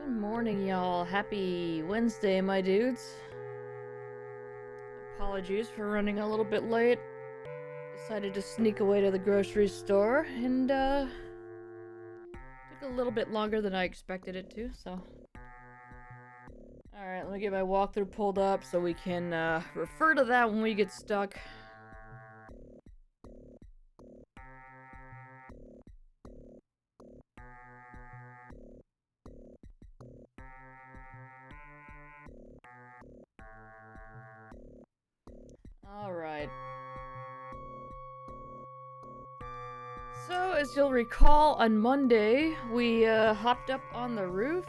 Good morning, y'all. Happy Wednesday, my dudes. Apologies for running a little bit late. Decided to sneak away to the grocery store and, took a little bit longer than I expected it to, so. Alright, let me get my walkthrough pulled up so we can, refer to that when we get stuck. Alright. So, as you'll recall, on Monday, we, hopped up on the roof.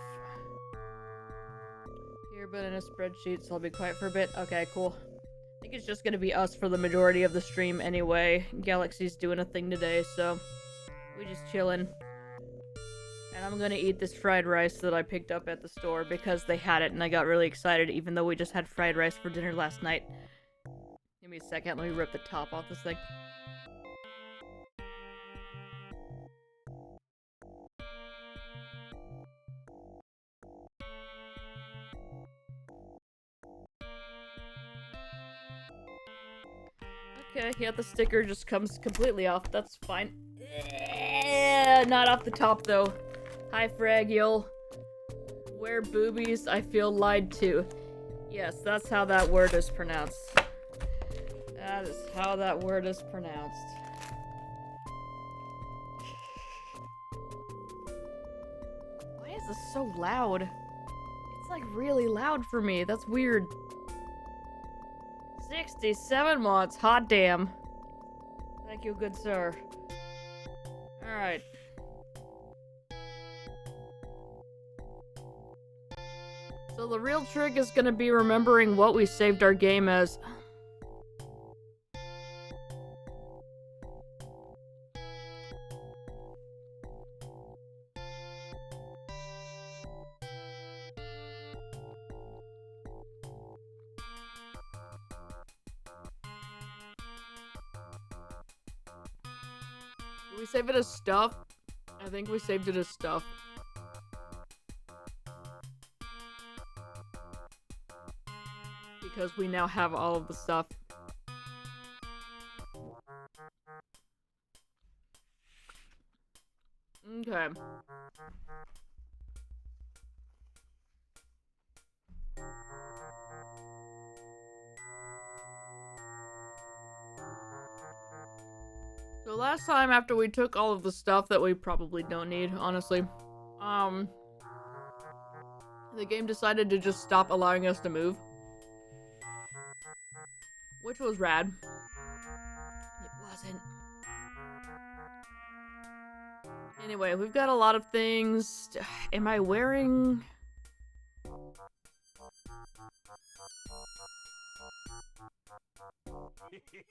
Here, but in a spreadsheet, so I'll be quiet for a bit. Okay, cool. I think it's just gonna be us for the majority of the stream anyway. Galaxy's doing a thing today, so we just chillin'. And I'm gonna eat this fried rice that I picked up at the store because they had it and I got really excited even though we just had fried rice for dinner last night. Give me a second, let me rip the top off this thing. Okay, yeah, the sticker just comes completely off. That's fine. Not off the top, though. Hi, Fragule. Wear boobies, I feel lied to. Yes, that's how that word is pronounced. That is how that word is pronounced. Why is this so loud? It's like really loud for me. That's weird. 67 mods, hot damn. Thank you, good sir. Alright. So the real trick is gonna be remembering what we saved our game as. Did we save it as stuff? I think we saved it as stuff. Because we now have all of the stuff. Okay. So last time after we took all of the stuff that we probably don't need, honestly, the game decided to just stop allowing us to move. Which was rad. It wasn't. Anyway, we've got a lot of things. Am I wearing... Thank you.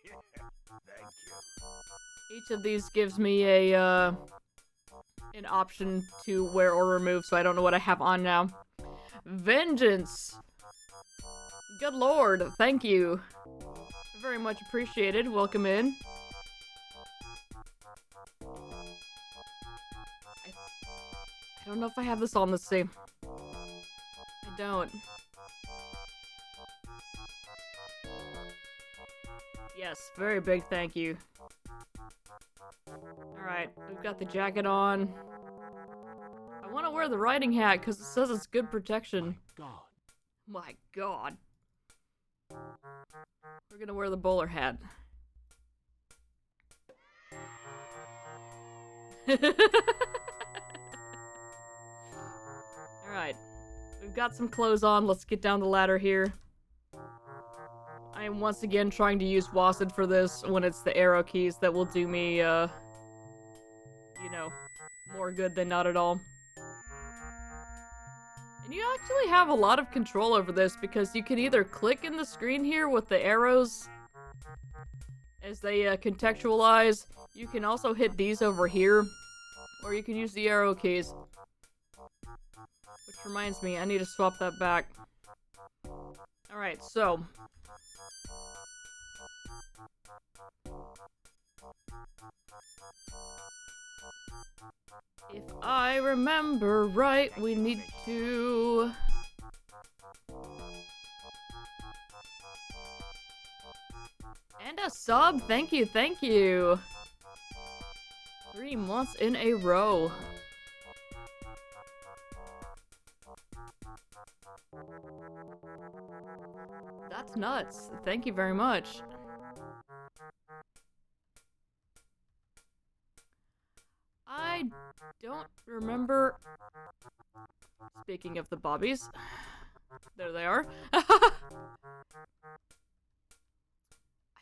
Each of these gives me a, an option to wear or remove, so I don't know what I have on now. Vengeance! Good lord, thank you. Very much appreciated. Welcome in. I don't know if I have this on the same. I don't. Yes, very big thank you. Alright, we've got the jacket on. I want to wear the riding hat because it says it's good protection. My god. We're gonna wear the bowler hat. Alright. We've got some clothes on. Let's get down the ladder here. I am once again trying to use WASD for this when it's the arrow keys that will do me, you know, more good than not at all. And you actually have a lot of control over this because you can either click in the screen here with the arrows as they contextualize. You can also hit these over here, or you can use the arrow keys. Which reminds me, I need to swap that back. Alright, so... if I remember right, we need to... And a sub, thank you, thank you. 3 months in a row. That's nuts. Thank you very much. I don't remember. Speaking of the bobbies. There they are. I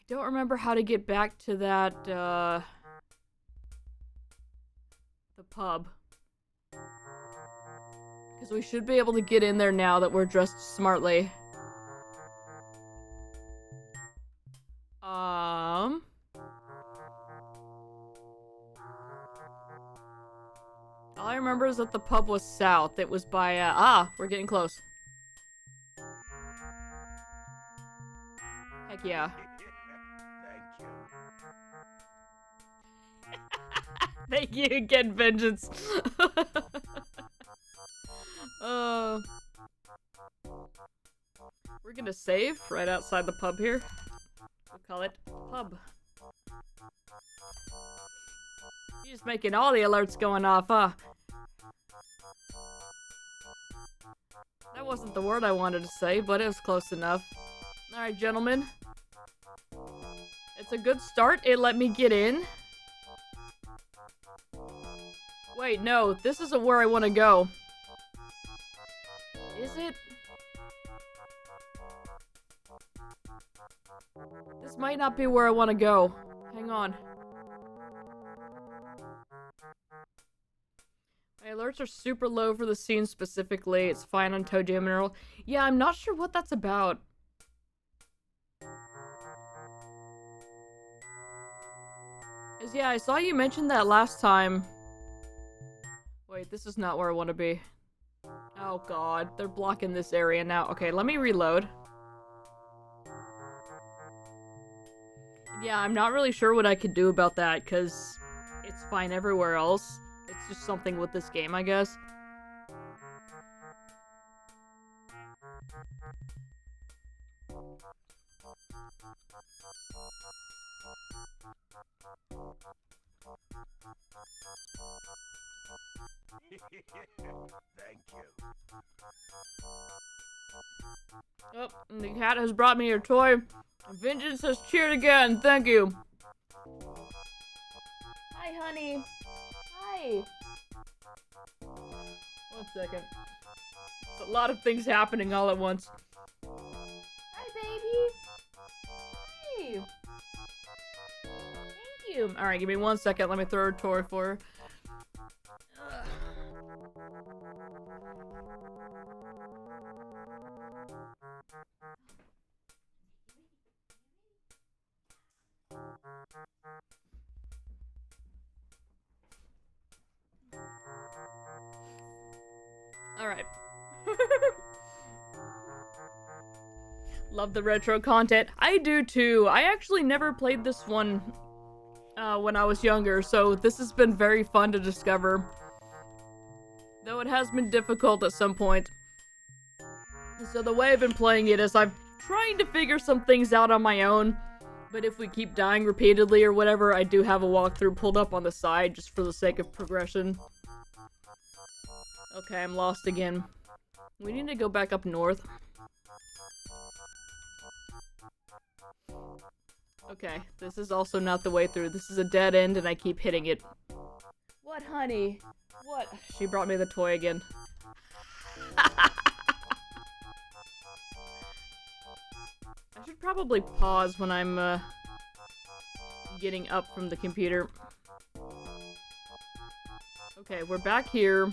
don't remember how to get back to that, the pub. Because we should be able to get in there now that we're dressed smartly. All I remember is that the pub was south. It was by, we're getting close. Heck yeah. Thank you. Thank you again, Vengeance. We're gonna save right outside the pub here. We call it pub. You're just making all the alerts going off, huh? That wasn't the word I wanted to say, but it was close enough. Alright, gentlemen. It's a good start. It let me get in. Wait, no. This isn't where I want to go. Is it? This might not be where I want to go. Hang on. My alerts are super low for the scene specifically. It's fine on Toe Jam Mineral. Yeah, I'm not sure what that's about. Yeah, I saw you mention that last time. Wait, this is not where I want to be. Oh god, they're blocking this area now. Okay, let me reload. Yeah, I'm not really sure what I could do about that, because it's fine everywhere else. It's just something with this game, I guess. Thank you. Oh, and the cat has brought me your toy. Vengeance has cheered again. Thank you. Hi, honey. Hi. 1 second. There's a lot of things happening all at once. Hi, baby. Hey. Thank you. Alright, give me 1 second. Let me throw a toy for her. Alright. Love the retro content. I do too. I actually never played this one when I was younger, so this has been very fun to discover. Though it has been difficult at some point. So the way I've been playing it is I'm trying to figure some things out on my own. But if we keep dying repeatedly or whatever, I do have a walkthrough pulled up on the side just for the sake of progression. Okay, I'm lost again. We need to go back up north. Okay, this is also not the way through. This is a dead end and I keep hitting it. What, honey? What? She brought me the toy again. I should probably pause when I'm, getting up from the computer. Okay, we're back here.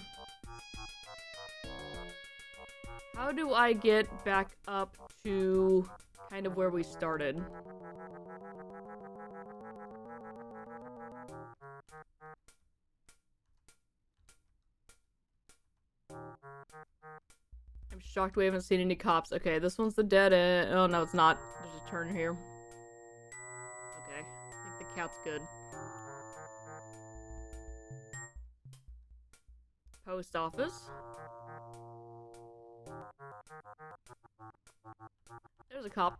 How do I get back up to kind of where we started? I'm shocked we haven't seen any cops. Okay, this one's the dead end. Oh, no, it's not. There's a turn here. Okay, I think the cat's good. Post office. There's a cop.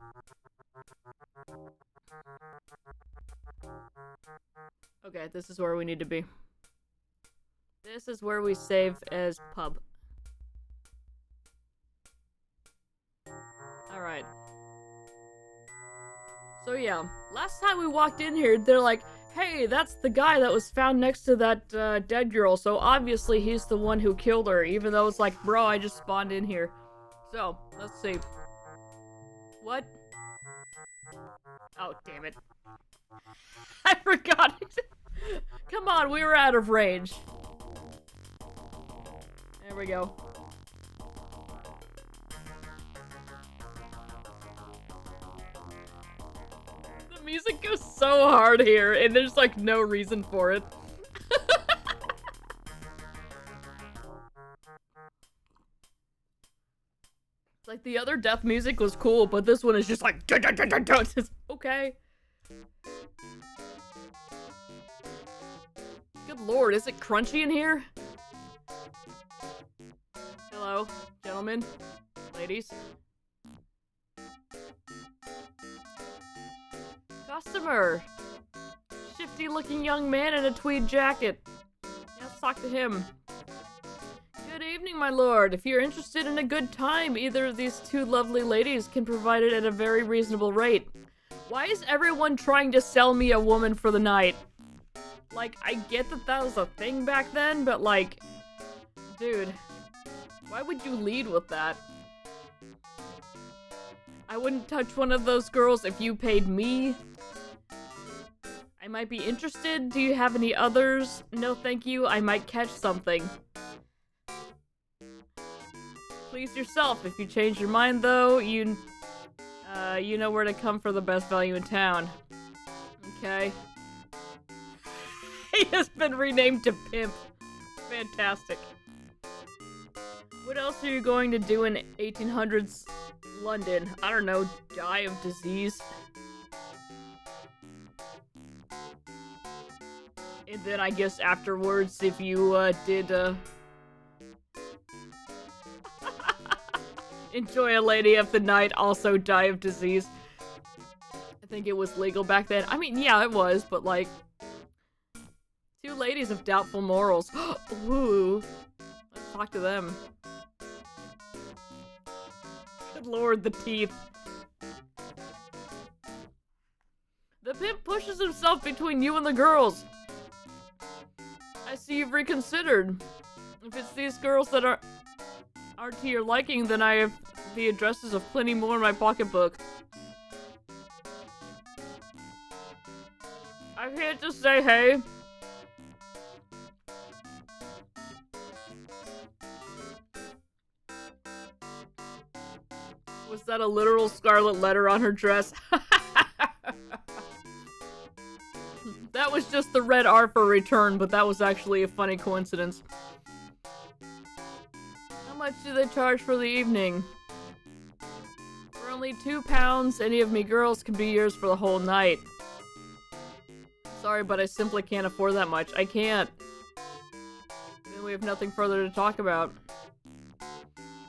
Okay, this is where we need to be. This is where we save as pub. Alright. So yeah, last time we walked in here, they're like, hey, that's the guy that was found next to that dead girl, so obviously he's the one who killed her, even though it's like, bro, I just spawned in here. So, let's see. What? Oh, damn it. I forgot it. Come on, we were out of range. There we go. The music goes so hard here, and there's like no reason for it. Like, the other death music was cool, but this one is just like dun, dun, dun, dun, dun. It's okay. Good lord, is it crunchy in here? Hello, gentlemen, ladies. Customer! Shifty looking young man in a tweed jacket. Yeah, let's talk to him. Good evening, my lord. If you're interested in a good time, either of these two lovely ladies can provide it at a very reasonable rate. Why is everyone trying to sell me a woman for the night? Like, I get that that was a thing back then, but like, dude, why would you lead with that? I wouldn't touch one of those girls if you paid me. I might be interested. Do you have any others? No, thank you. I might catch something. Please yourself. If you change your mind, though, you know where to come for the best value in town. Okay. He has been renamed to Pimp. Fantastic. What else are you going to do in 1800s London? I don't know, die of disease? And then I guess afterwards, if you, did, enjoy a lady of the night, also die of disease. I think it was legal back then. I mean, yeah, it was, but like, two ladies of doubtful morals. Ooh. Let's talk to them. Good lord, the teeth. The pimp pushes himself between you and the girls. I see you've reconsidered. If it's these girls that aren't to your liking, then I have the addresses of plenty more in my pocketbook. I can't just say hey. Was that a literal scarlet letter on her dress? That was just the red R for return, but that was actually a funny coincidence. How much do they charge for the evening? For only £2, any of me girls can be yours for the whole night. Sorry, but I simply can't afford that much. I can't. Then we have nothing further to talk about.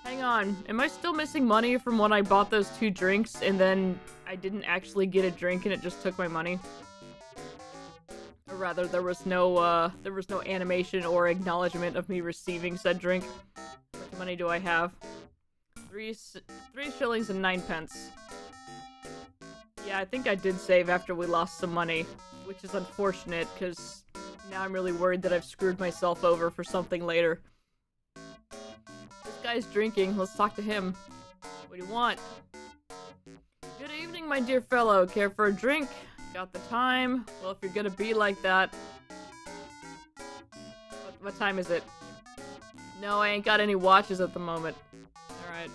Hang on, am I still missing money from when I bought those 2 drinks and then I didn't actually get a drink and it just took my money? Or rather, there was no animation or acknowledgement of me receiving said drink. How much money do I have? 3 shillings and 9 pence. Yeah, I think I did save after we lost some money, which is unfortunate, because now I'm really worried that I've screwed myself over for something later. This guy's drinking. Let's talk to him. What do you want? Good evening, my dear fellow. Care for a drink? Got the time? Well, if you're gonna be like that... What time is it? No, I ain't got any watches at the moment. Alright.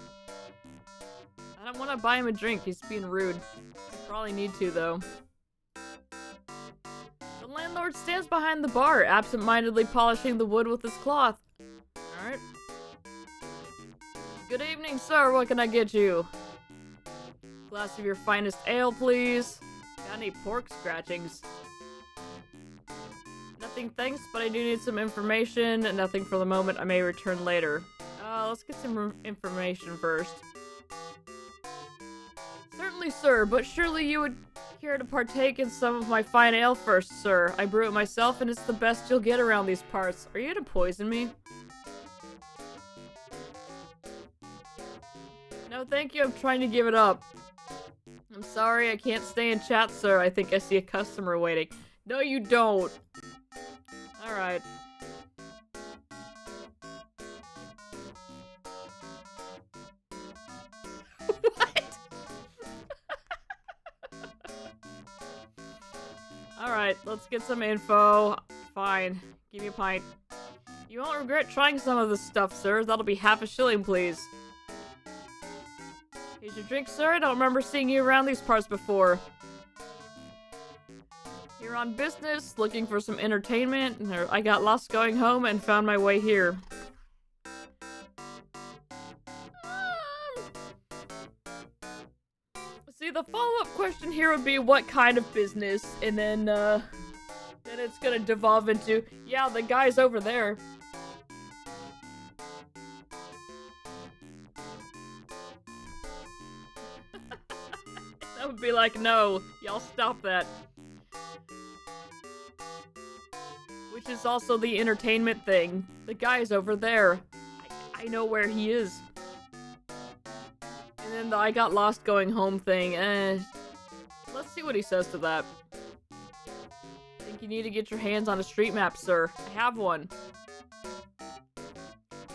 I don't want to buy him a drink. He's being rude. I probably need to, though. The landlord stands behind the bar, absent-mindedly polishing the wood with his cloth. Alright. Good evening, sir. What can I get you? Glass of your finest ale, please. Got any pork scratchings? Interesting, thanks, but I do need some information. Nothing for the moment. I may return later. Let's get some information first. Certainly, sir, but surely you would care to partake in some of my fine ale first, sir. I brew it myself, and it's the best you'll get around these parts. Are you gonna poison me? No, thank you. I'm trying to give it up. I'm sorry, I can't stay in chat, sir. I think I see a customer waiting. No, you don't. Alright. What? Alright, let's get some info. Fine. Give me a pint. You won't regret trying some of this stuff, sir. That'll be half a shilling, please. Here's your drink, sir. I don't remember seeing you around these parts before. You're on business, looking for some entertainment. I got lost going home and found my way here. See, the follow-up question here would be what kind of business, and then it's gonna devolve into, yeah, the guy's over there. That would be like, no, y'all stop that. Which is also the entertainment thing. The guy's over there. I know where he is. And then the I got lost going home thing. Let's see what he says to that. Think you need to get your hands on a street map, sir. I have one.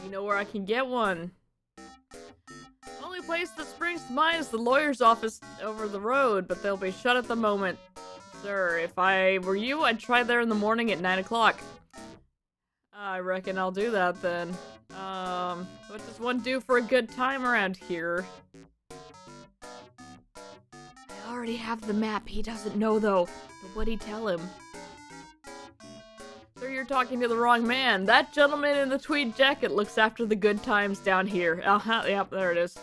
You know where I can get one. Only place that springs to mind is the lawyer's office over the road, but they'll be shut at the moment. Sir, if I were you, I'd try there in the morning at 9 o'clock. I reckon I'll do that then. What does one do for a good time around here? I already have the map. He doesn't know, though. What'd he tell him? Sir, you're talking to the wrong man. That gentleman in the tweed jacket looks after the good times down here. Uh-huh, yep, there it is.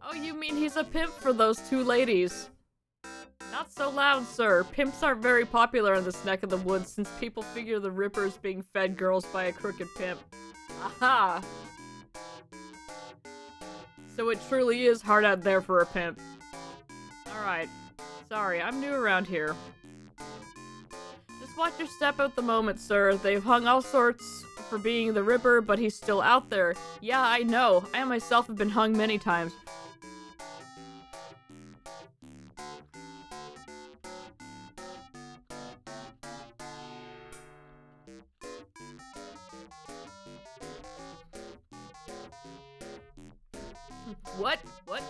Oh, you mean he's a pimp for those two ladies? Not so loud, sir. Pimps aren't very popular in this neck of the woods since people figure the Ripper's being fed girls by a crooked pimp. Aha! So it truly is hard out there for a pimp. Alright. Sorry, I'm new around here. Just watch your step at the moment, sir. They've hung all sorts for being the Ripper, but he's still out there. Yeah, I know. I myself have been hung many times. What? What?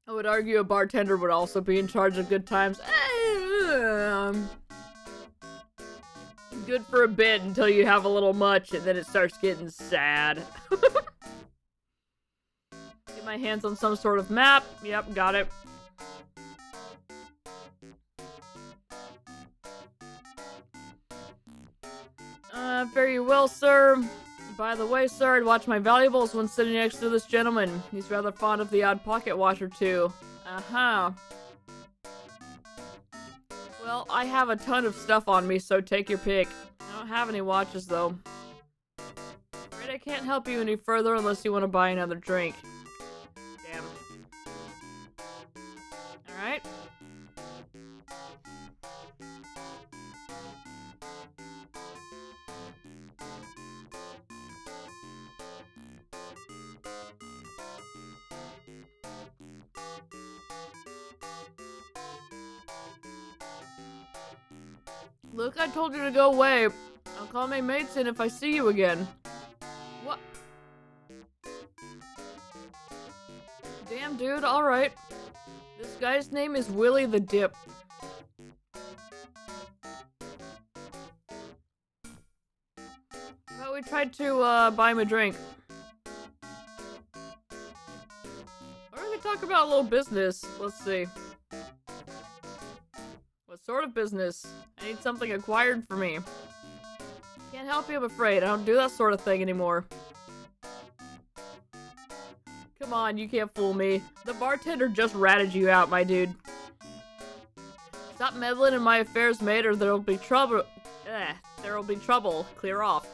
I would argue a bartender would also be in charge of good times. Good for a bit until you have a little much and then it starts getting sad. Get my hands on some sort of map. Yep, got it. Very well, sir. By the way, sir, I'd watch my valuables when sitting next to this gentleman. He's rather fond of the odd pocket watch or two. Uh-huh. Well, I have a ton of stuff on me, so take your pick. I don't have any watches, though. Afraid I can't help you any further unless you want to buy another drink. Damn. Alright. Look, I told you to go away. I'll call my mates in if I see you again. What? Damn, dude, alright. This guy's name is Willie the Dip. Well, we tried to, buy him a drink. Or we could talk about a little business. Let's see. What sort of business? I need something acquired for me. Can't help you, I'm afraid. I don't do that sort of thing anymore. Come on, you can't fool me. The bartender just ratted you out, my dude. Stop meddling in my affairs, mate, or there'll be trouble. There'll be trouble. Clear off.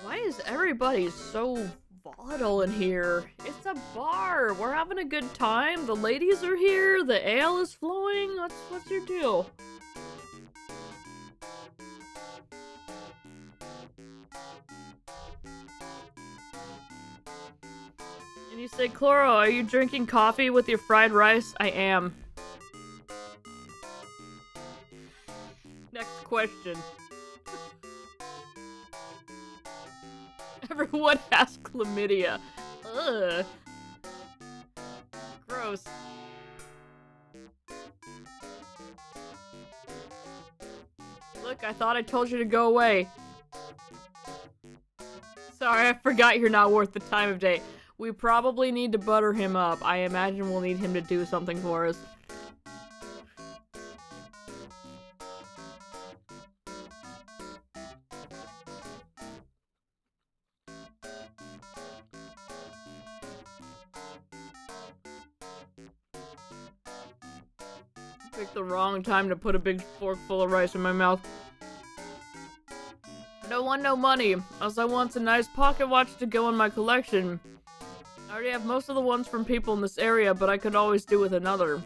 Why is everybody so volatile in here? It's a bar. We're having a good time. The ladies are here. The ale is flowing. What's your deal? And you say, Chloro, are you drinking coffee with your fried rice? I am. Next question. Everyone has chlamydia. Ugh. Gross. Look, I thought I told you to go away. Sorry, I forgot you're not worth the time of day. We probably need to butter him up. I imagine we'll need him to do something for us. Picked the wrong time to put a big fork full of rice in my mouth. I don't want no money, as I want a nice pocket watch to go in my collection. I already have most of the ones from people in this area, but I could always do with another.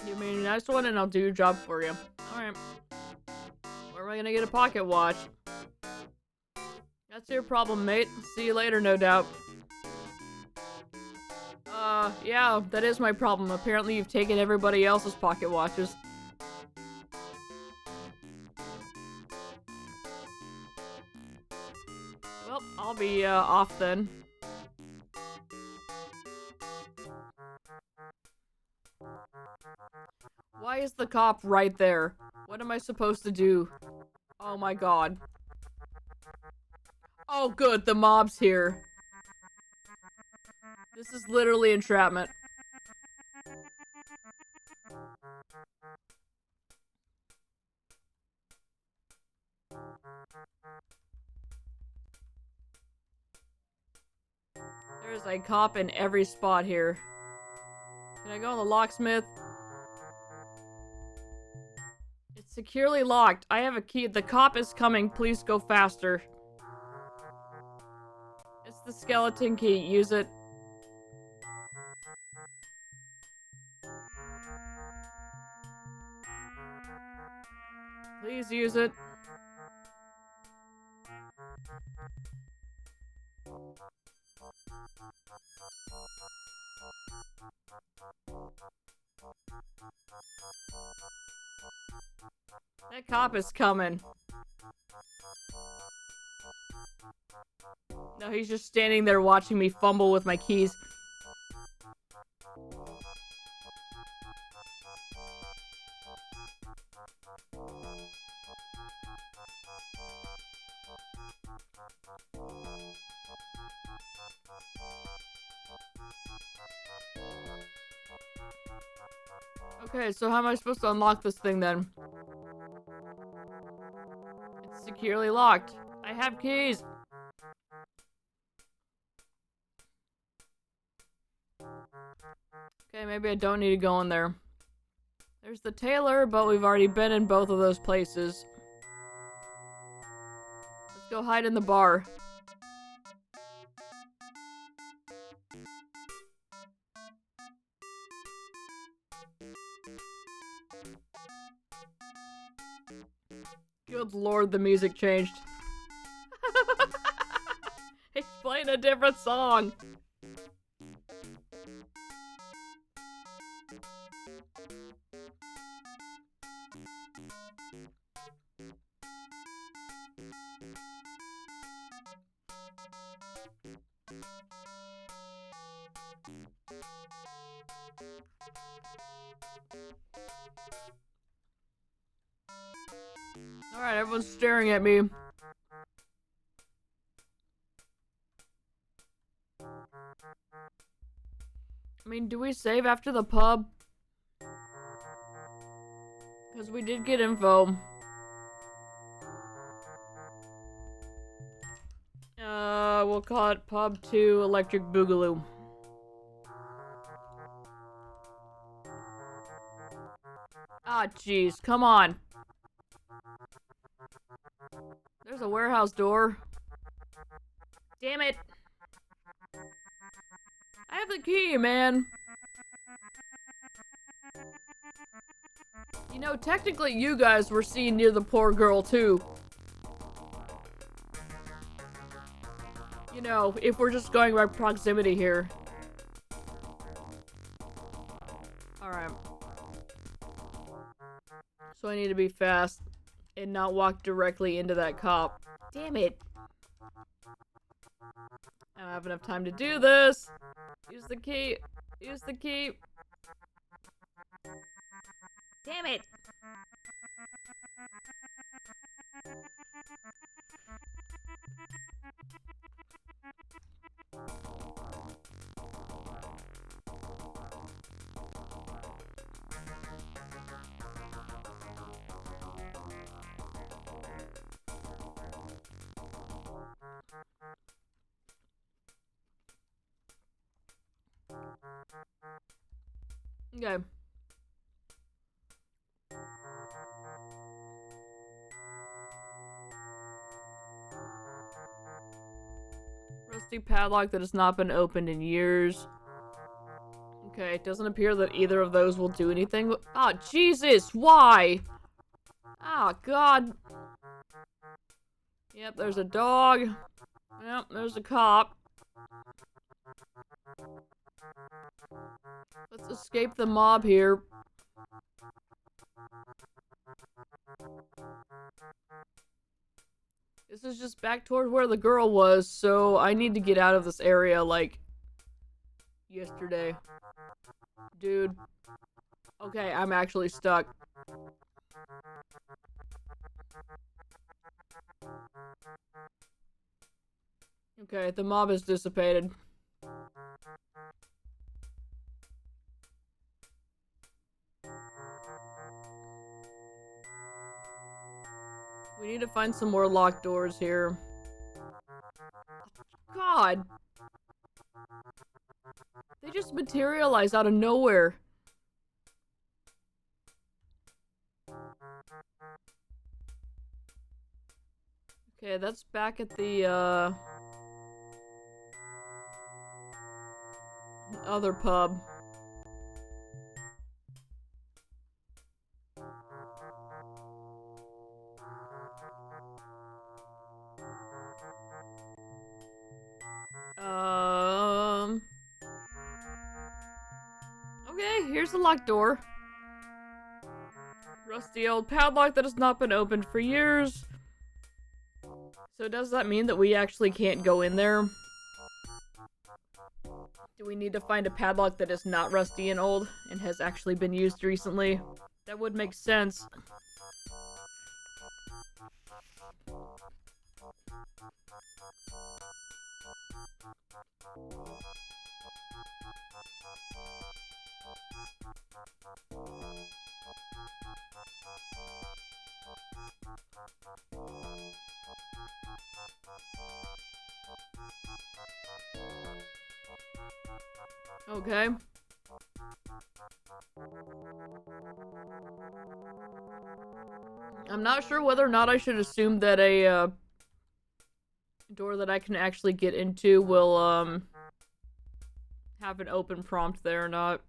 Give me a nice one and I'll do your job for you. Alright. Where am I gonna get a pocket watch? That's your problem, mate. See you later, no doubt. Yeah, that is my problem. Apparently you've taken everybody else's pocket watches. Well, I'll be, off then. Why is the cop right there? What am I supposed to do? Oh my god. Oh good, the mob's here. This is literally entrapment. There's a cop in every spot here. Can I go in the locksmith? It's securely locked. I have a key. The cop is coming. Please go faster. It's the skeleton key. Use it. Please use it. That cop is coming. No, he's just standing there watching me fumble with my keys. Okay, so how am I supposed to unlock this thing then? It's securely locked. I have keys. Okay, maybe I don't need to go in there. There's the tailor, but we've already been in both of those places. Let's go hide in the bar. Good lord, the music changed. He's playing a different song. Alright, everyone's staring at me. I mean, do we save after the pub? Because we did get info. We'll call it Pub 2 Electric Boogaloo. Ah, jeez, come on. There's a warehouse door. Damn it. I have the key, man. You know, technically you guys were seen near the poor girl, too. You know, if we're just going by proximity here. Alright. So I need to be fast and not walk directly into that cop. Damn it. I don't have enough time to do this. Use the key. Use the key. Damn it. Okay. Rusty padlock that has not been opened in years. Okay, it doesn't appear that either of those will do anything. Oh, Jesus, why? Oh, God. Yep, there's a dog. Yep, there's a cop. Let's escape the mob here. This is just back toward where the girl was, so I need to get out of this area, like, yesterday. Dude. Okay, I'm actually stuck. Okay, the mob has dissipated. We need to find some more locked doors here. God! They just materialize out of nowhere. Okay, that's back at the, other pub. Okay, here's the locked door. Rusty old padlock that has not been opened for years. So does that mean that we actually can't go in there? Do we need to find a padlock that is not rusty and old and has actually been used recently? That would make sense. Okay. I'm not sure whether or not I should assume that a, door that I can actually get into will, have an open prompt there or not.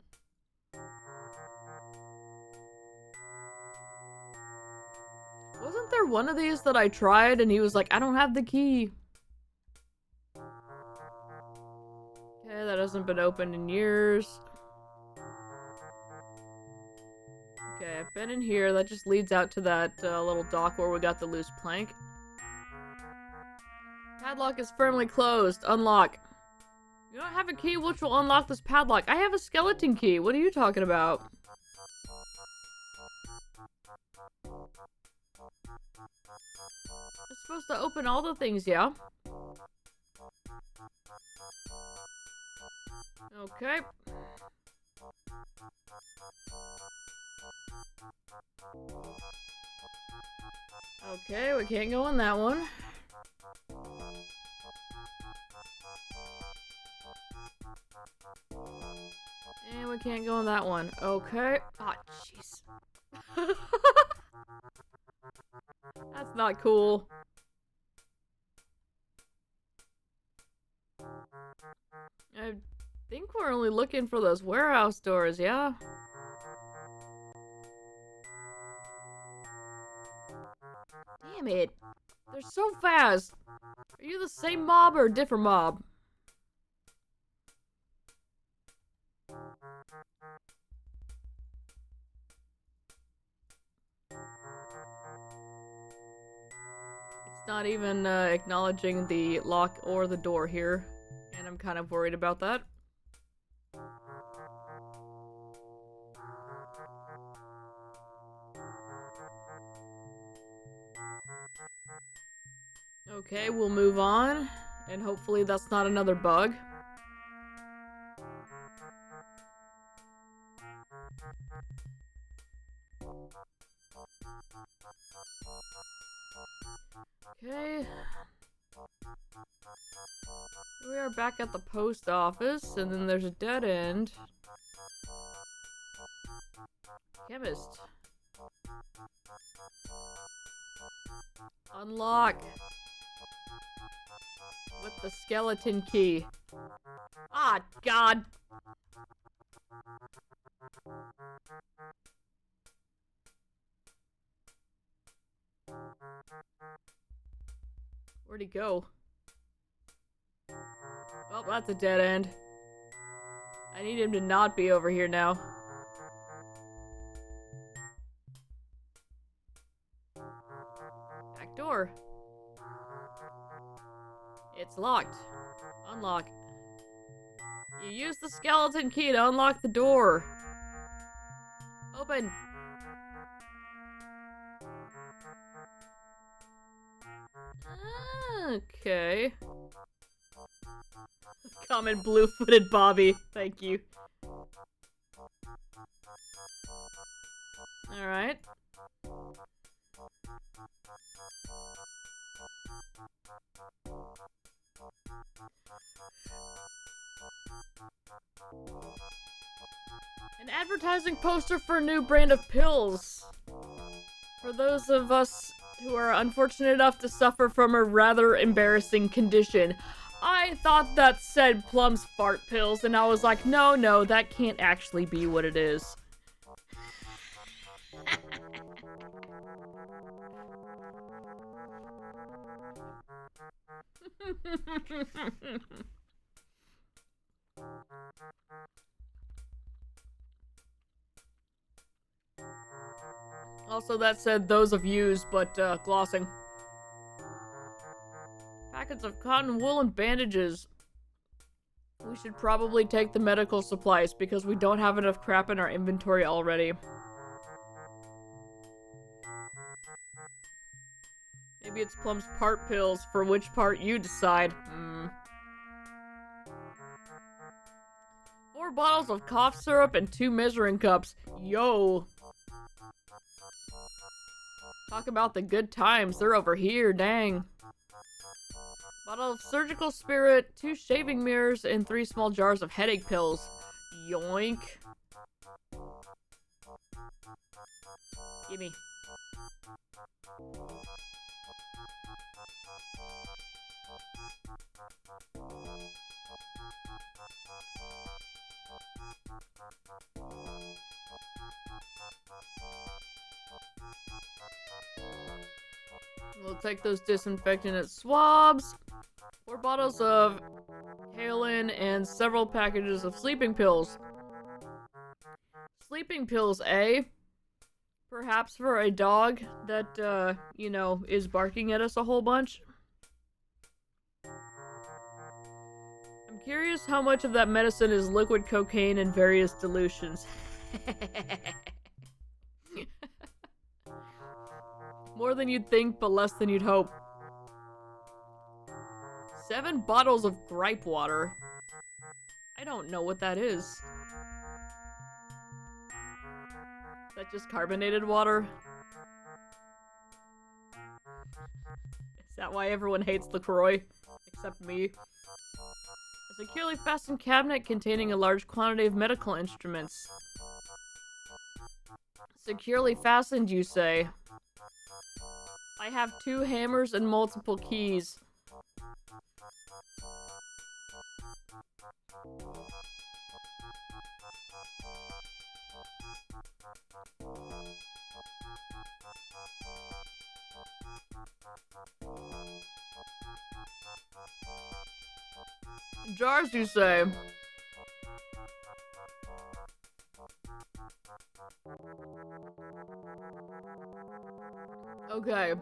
Wasn't there one of these that I tried and he was like, I don't have the key? Okay, that hasn't been opened in years. Okay, I've been in here. That just leads out to that little dock where we got the loose plank. Padlock is firmly closed. Unlock. You don't have a key which will unlock this padlock. I have a skeleton key. What are you talking about? It's supposed to open all the things, yeah? Okay. Okay, we can't go in that one. And we can't go in that one. Okay. Oh, jeez. That's not cool. I think we're only looking for those warehouse doors, yeah? Damn it. They're so fast. Are you the same mob or a different mob? It's not even acknowledging the lock or the door here, and I'm kind of worried about that. Okay, we'll move on, and hopefully that's not another bug. Okay. We are back at the post office, and then there's a dead end. Chemist. Unlock. With the skeleton key. Ah, God. Where'd he go? Well, that's a dead end. I need him to not be over here now. Back door. It's locked. Unlock. You use the skeleton key to unlock the door. Open. Okay. Common blue-footed Bobby. Thank you. Alright. An advertising poster for a new brand of pills. For those of us who are unfortunate enough to suffer from a rather embarrassing condition. I thought that said Plum's fart pills, and I was like, no, that can't actually be what it is. Also, that said those of yous, but glossing. Packets of cotton wool and bandages. We should probably take the medical supplies because we don't have enough crap in our inventory already. Maybe it's Plum's part pills, for which part you decide. 4 bottles of cough syrup and 2 measuring cups. Yo! Talk about the good times, they're over here, dang. Bottle of surgical spirit, 2 shaving mirrors, and 3 small jars of headache pills. Yoink. Gimme. We'll take those disinfectant swabs, 4 bottles of Halen, and several packages of sleeping pills. Sleeping pills, eh? Perhaps for a dog that, you know, is barking at us a whole bunch. I'm curious how much of that medicine is liquid cocaine in various dilutions. More than you'd think, but less than you'd hope. 7 bottles of gripe water. I don't know what that is. Is that just carbonated water? Is that why everyone hates LaCroix? Except me. A securely fastened cabinet containing a large quantity of medical instruments. Securely fastened, you say? I have 2 hammers and multiple keys. Jars, you say? Okay.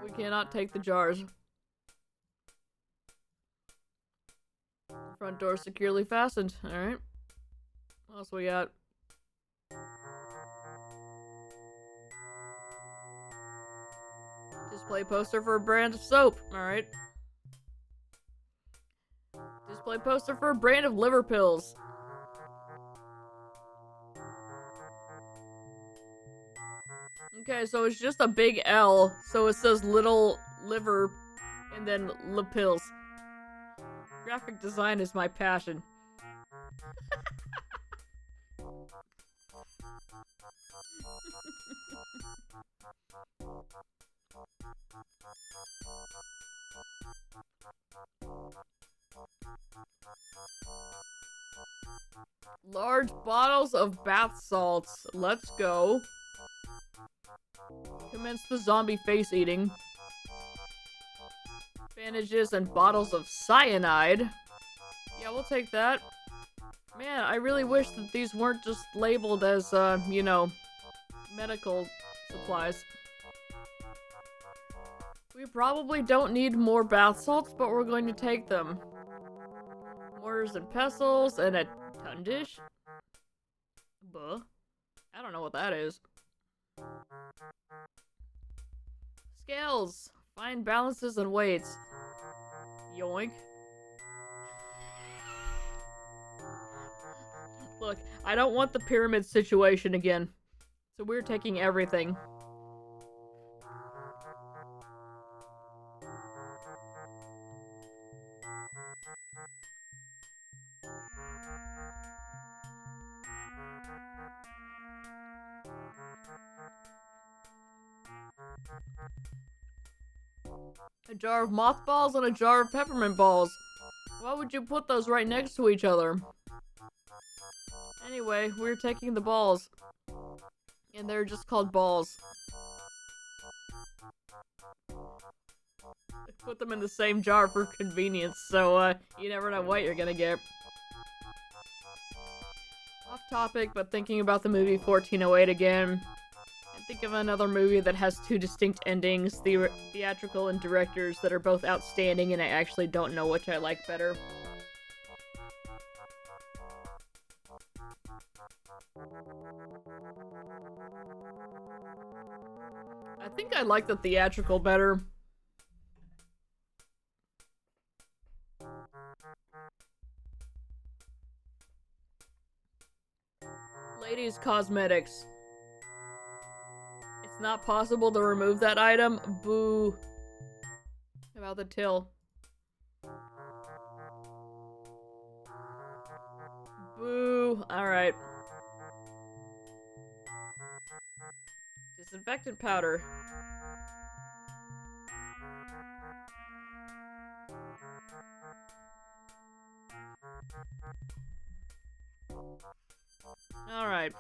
We cannot take the jars. Front door securely fastened. Alright. What else we got? Display poster for a brand of soap. Alright. Display poster for a brand of liver pills. Okay, so it's just a big L, so it says little liver and then pills. Graphic design is my passion. Large bottles of bath salts. Let's go. Commence the zombie face eating. Bandages and bottles of cyanide. Yeah, we'll take that. Man, I really wish that these weren't just labeled as, you know, medical supplies. We probably don't need more bath salts, but we're going to take them. Mortars and pestles and a tundish? Buh. I don't know what that is. Scales. Fine balances and weights. Yoink. Look, I don't want the pyramid situation again. So we're taking everything. A jar of mothballs and a jar of peppermint balls. Why would you put those right next to each other? Anyway, we're taking the balls. And they're just called balls. I put them in the same jar for convenience, so you never know what you're gonna get. Off topic, but thinking about the movie 1408 again. Think of another movie that has 2 distinct endings, theatrical and directors, that are both outstanding, and I actually don't know which I like better. I think I like the theatrical better. Ladies' cosmetics. It's not possible to remove that item? Boo. About the till. Boo. Alright. Disinfectant powder. Alright.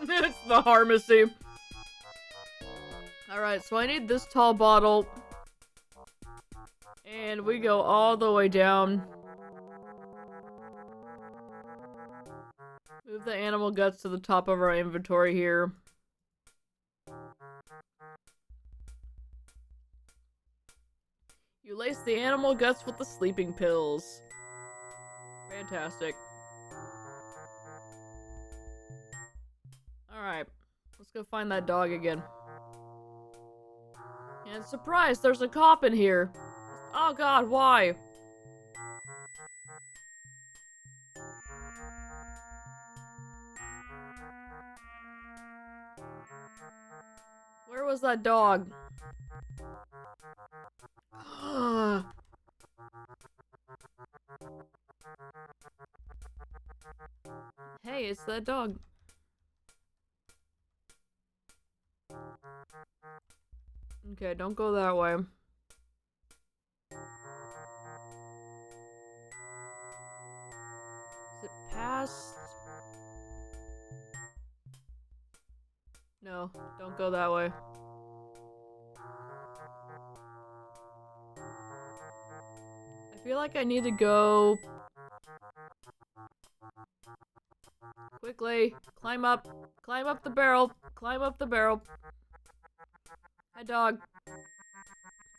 It's the pharmacy. Alright, so I need this tall bottle. And we go all the way down. Move the animal guts to the top of our inventory here. You lace the animal guts with the sleeping pills. Fantastic. Alright, let's go find that dog again. And surprise, there's a cop in here. Oh god, why? Where was that dog? Hey, it's that dog. Okay, don't go that way. Is it past? No, don't go that way. I feel like I need to go... Quickly, climb up the barrel, climb up the barrel. Hi, dog.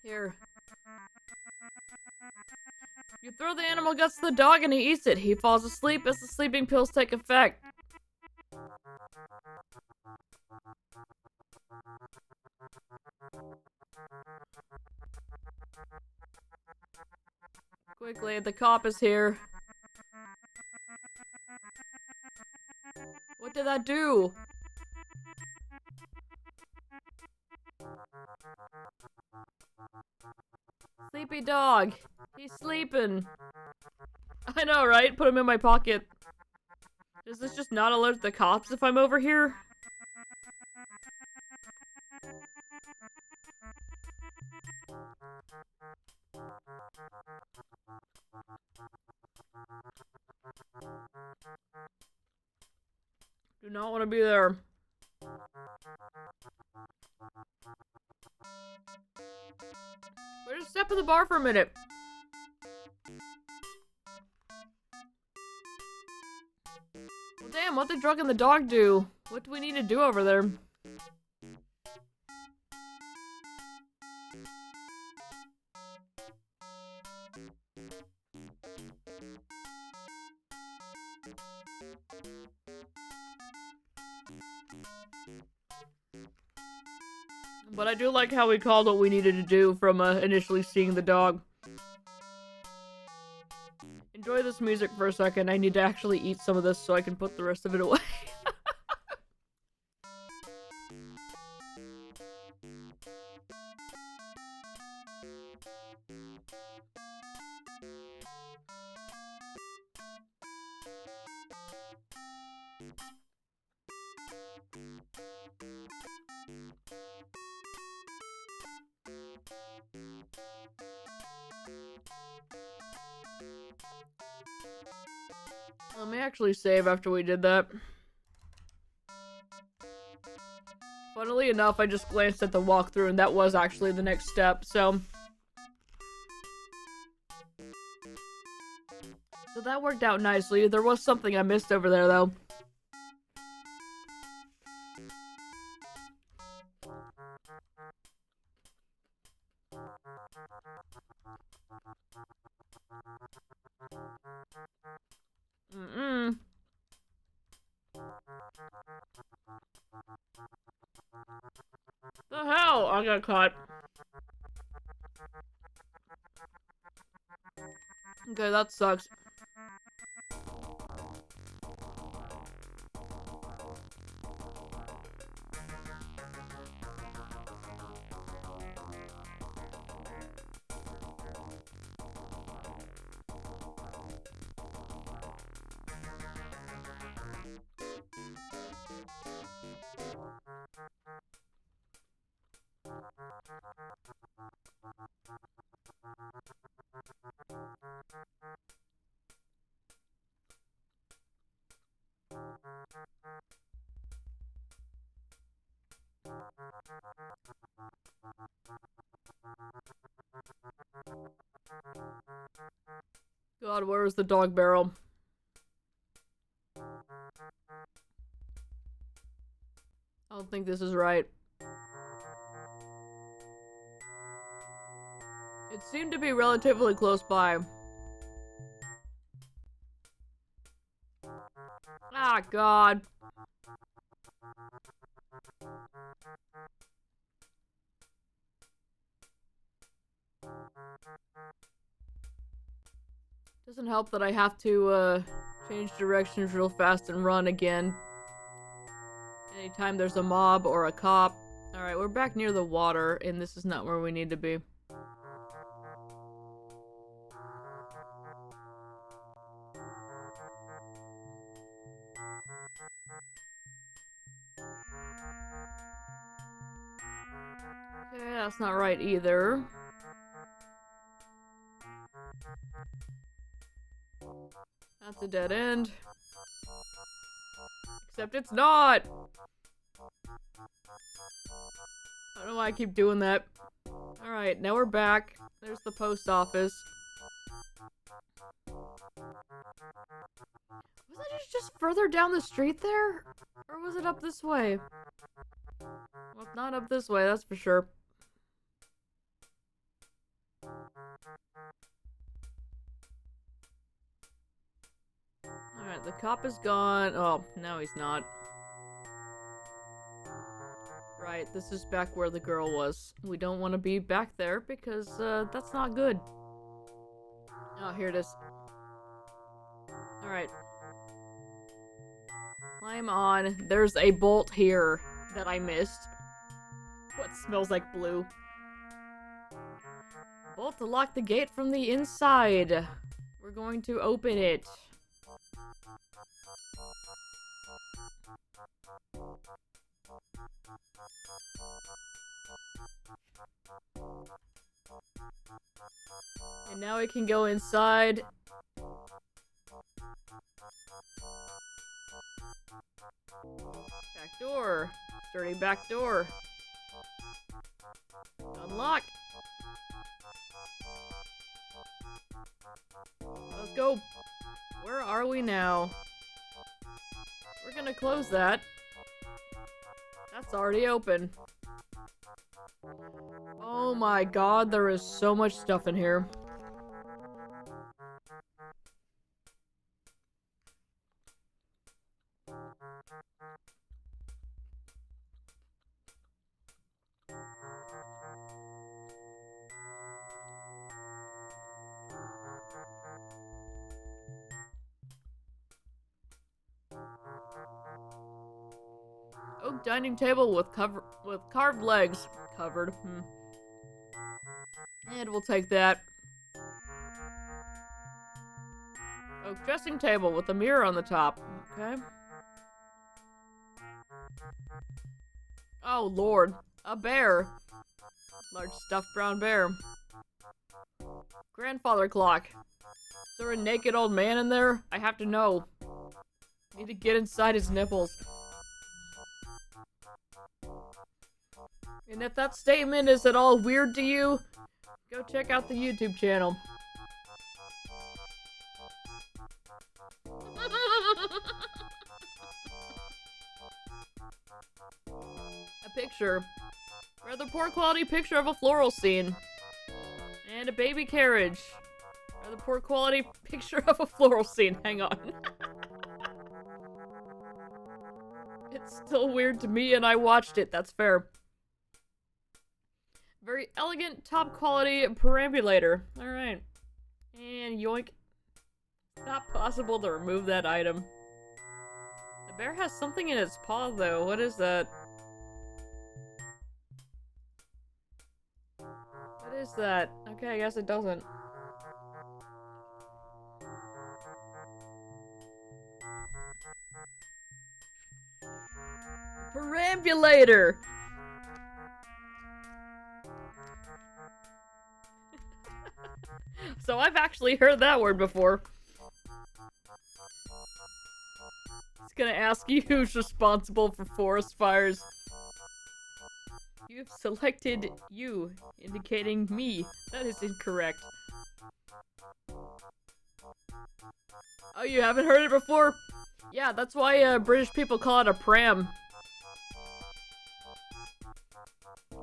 Here. You throw the animal guts to the dog and he eats it. He falls asleep as the sleeping pills take effect. Quickly, the cop is here. What did that do? Sleepy dog. He's sleeping. I know, right? Put him in my pocket. Does this just not alert the cops if I'm over here? Do not want to be there. We're just step in the bar for a minute. Well, damn, what the drug and the dog do? What do we need to do over there? But I do like how we called what we needed to do from initially seeing the dog. Enjoy this music for a second. I need to actually eat some of this so I can put the rest of it away. Let me actually save after we did that. Funnily enough, I just glanced at the walkthrough and that was actually the next step, so... So that worked out nicely. There was something I missed over there, though. The hell? I got caught. Okay, that sucks. God, where's the dog barrel? I don't think this is right. It seemed to be relatively close by. Ah, God. Doesn't help that I have to, change directions real fast and run again. Anytime there's a mob or a cop. Alright, we're back near the water, and this is not where we need to be. Okay, that's not right either. That's a dead end. Except it's not! I don't know why I keep doing that. Alright, now we're back. There's the post office. Was it just further down the street there? Or was it up this way? Well, it's not up this way, that's for sure. Alright, the cop is gone. Oh, no he's not. Right, this is back where the girl was. We don't want to be back there because, that's not good. Oh, here it is. Alright. Climb on. There's a bolt here that I missed. What smells like blue? Bolt to lock the gate from the inside. We're going to open it. And now we can go inside. Back door. Sturdy back door. Unlock. Let's go. Where are we now? We're gonna close that. That's already open. Oh my god, there is so much stuff in here. Oak dining table with carved legs. Covered. And we'll take that. Oak dressing table with a mirror on the top. Okay. Oh lord. A bear. Large stuffed brown bear. Grandfather clock. Is there a naked old man in there? I have to know. Need to get inside his nipples. And if that statement is at all weird to you, go check out the YouTube channel. A picture. Rather poor quality picture of a floral scene. And a baby carriage. Rather poor quality picture of a floral scene. Hang on. It's still weird to me and I watched it, that's fair. Very elegant, top quality perambulator. Alright. And yoink. It's not possible to remove that item. The bear has something in its paw though. What is that? What is that? Okay, I guess it doesn't. Perambulator! So I've actually heard that word before. It's gonna ask you who's responsible for forest fires. You've selected you, indicating me. That is incorrect. Oh, you haven't heard it before? Yeah, that's why British people call it a pram.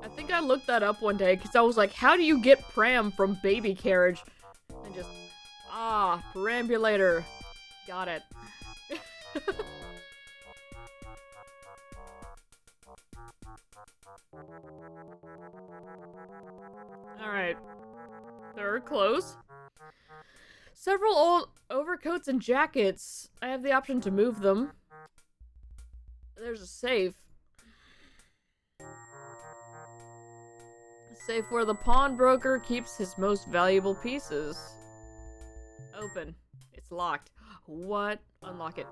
I think I looked that up one day because I was like, how do you get pram from baby carriage? And just, perambulator. Got it. Alright. They're close. Several old overcoats and jackets. I have the option to move them. There's a safe. A safe where the pawnbroker keeps his most valuable pieces. Open. It's locked. What? Unlock it.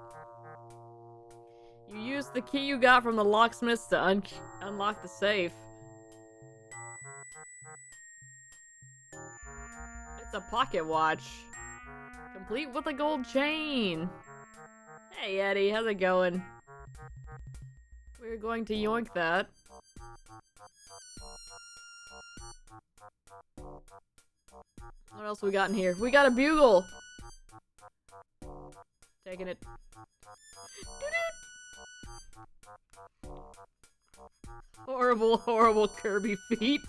You use the key you got from the locksmiths to unlock the safe. It's a pocket watch. Complete with a gold chain. Hey Eddie, how's it going? We're going to yoink that. What else we got in here? We got a bugle! Taking it. Horrible, horrible Kirby feet.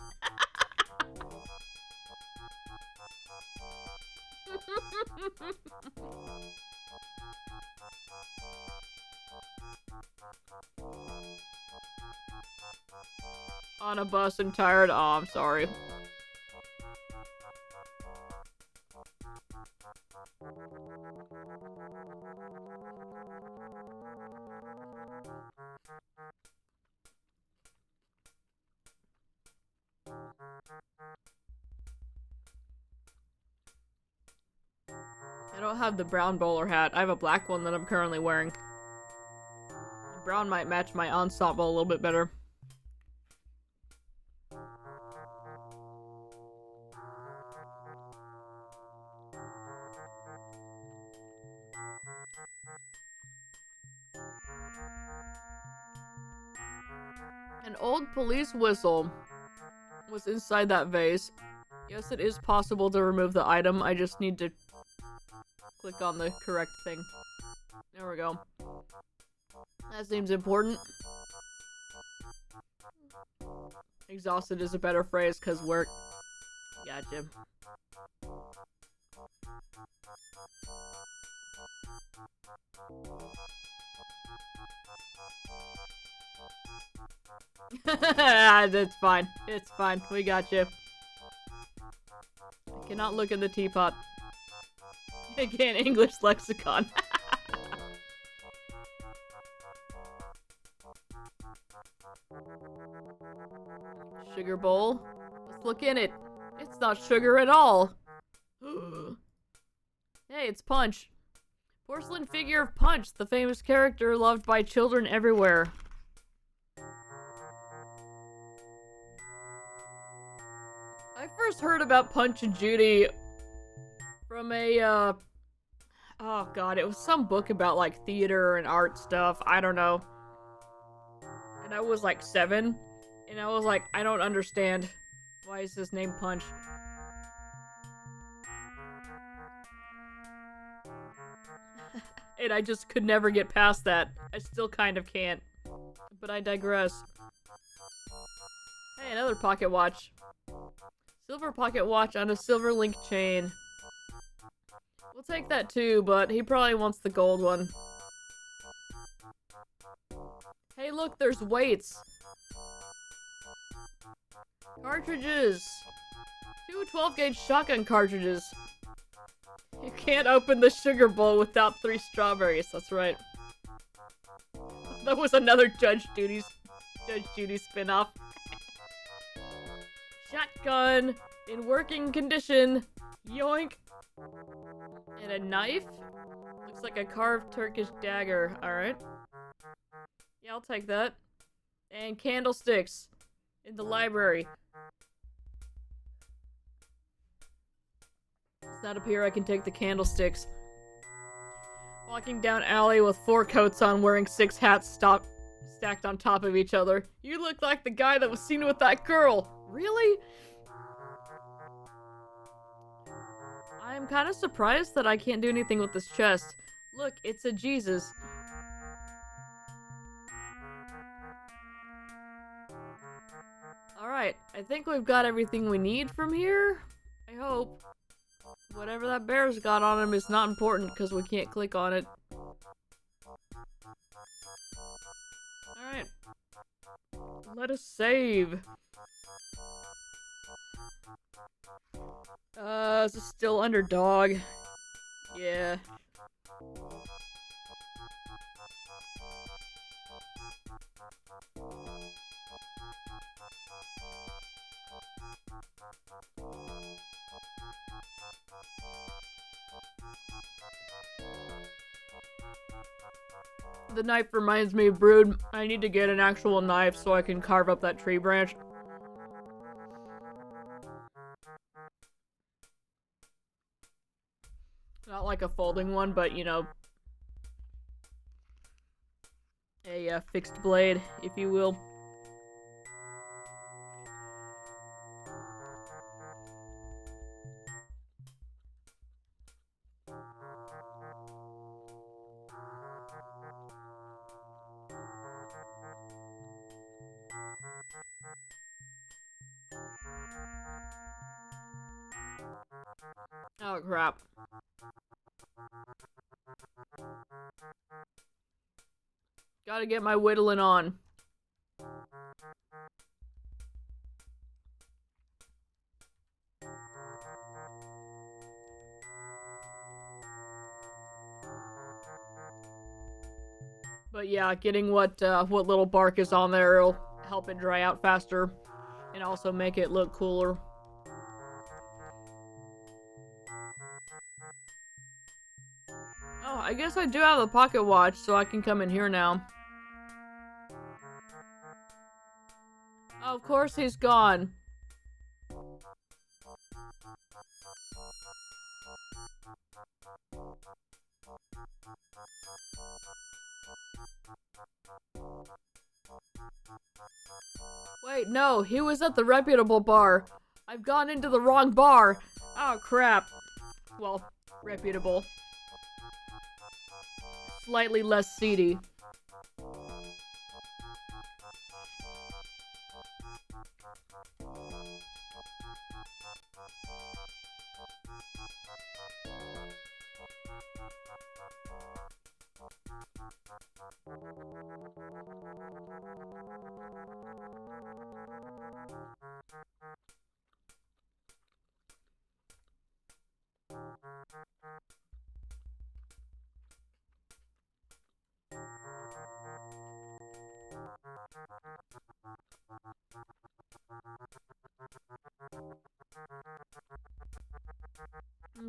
On a bus and tired. Oh, I'm sorry. I don't have the brown bowler hat. I have a black one that I'm currently wearing. Brown might match my ensemble a little bit better. An old police whistle was inside that vase. Yes, it is possible to remove the item. I just need to click on the correct thing. There we go. That seems important. Exhausted is a better phrase because work. Gotcha. That's fine. It's fine. We got you. I cannot look in the teapot. Again, English lexicon. Sugar bowl. Let's look in it. It's not sugar at all. Hey, it's Punch. Porcelain figure of Punch, the famous character loved by children everywhere. I first heard about Punch and Judy from a, oh god, it was some book about, like, theater and art stuff. I don't know. And I was, like, 7. And I was like, I don't understand. Why is his name Punch? And I just could never get past that. I still kind of can't. But I digress. Hey, another pocket watch. Silver pocket watch on a silver link chain. We'll take that too, but he probably wants the gold one. Hey look, there's weights. Cartridges. 2 12-gauge shotgun cartridges. You can't open the sugar bowl without 3 strawberries, that's right. That was another Judge Judy spin-off. Shotgun in working condition. Yoink. And a knife? Looks like a carved Turkish dagger. Alright. Yeah, I'll take that. And candlesticks in the library. It's not up here, I can take the candlesticks. Walking down alley with 4 coats on, wearing 6 hats stacked on top of each other. You look like the guy that was seen with that girl. Really? I'm kind of surprised that I can't do anything with this chest. Look, it's a Jesus. Alright, I think we've got everything we need from here. I hope. Whatever that bear's got on him is not important because we can't click on it. Alright. Let us save. This is still underdog. Yeah. The knife reminds me, Brood, I need to get an actual knife so I can carve up that tree branch. Not like a folding one, but you know, a fixed blade, if you will. Oh crap. Gotta get my whittling on. But yeah, getting what little bark is on there will help it dry out faster and also make it look cooler. Oh, I guess I do have a pocket watch, so I can come in here now. Oh, of course he's gone. Wait, no, he was at the reputable bar. I've gone into the wrong bar. Oh, crap. Well, reputable. Slightly less seedy.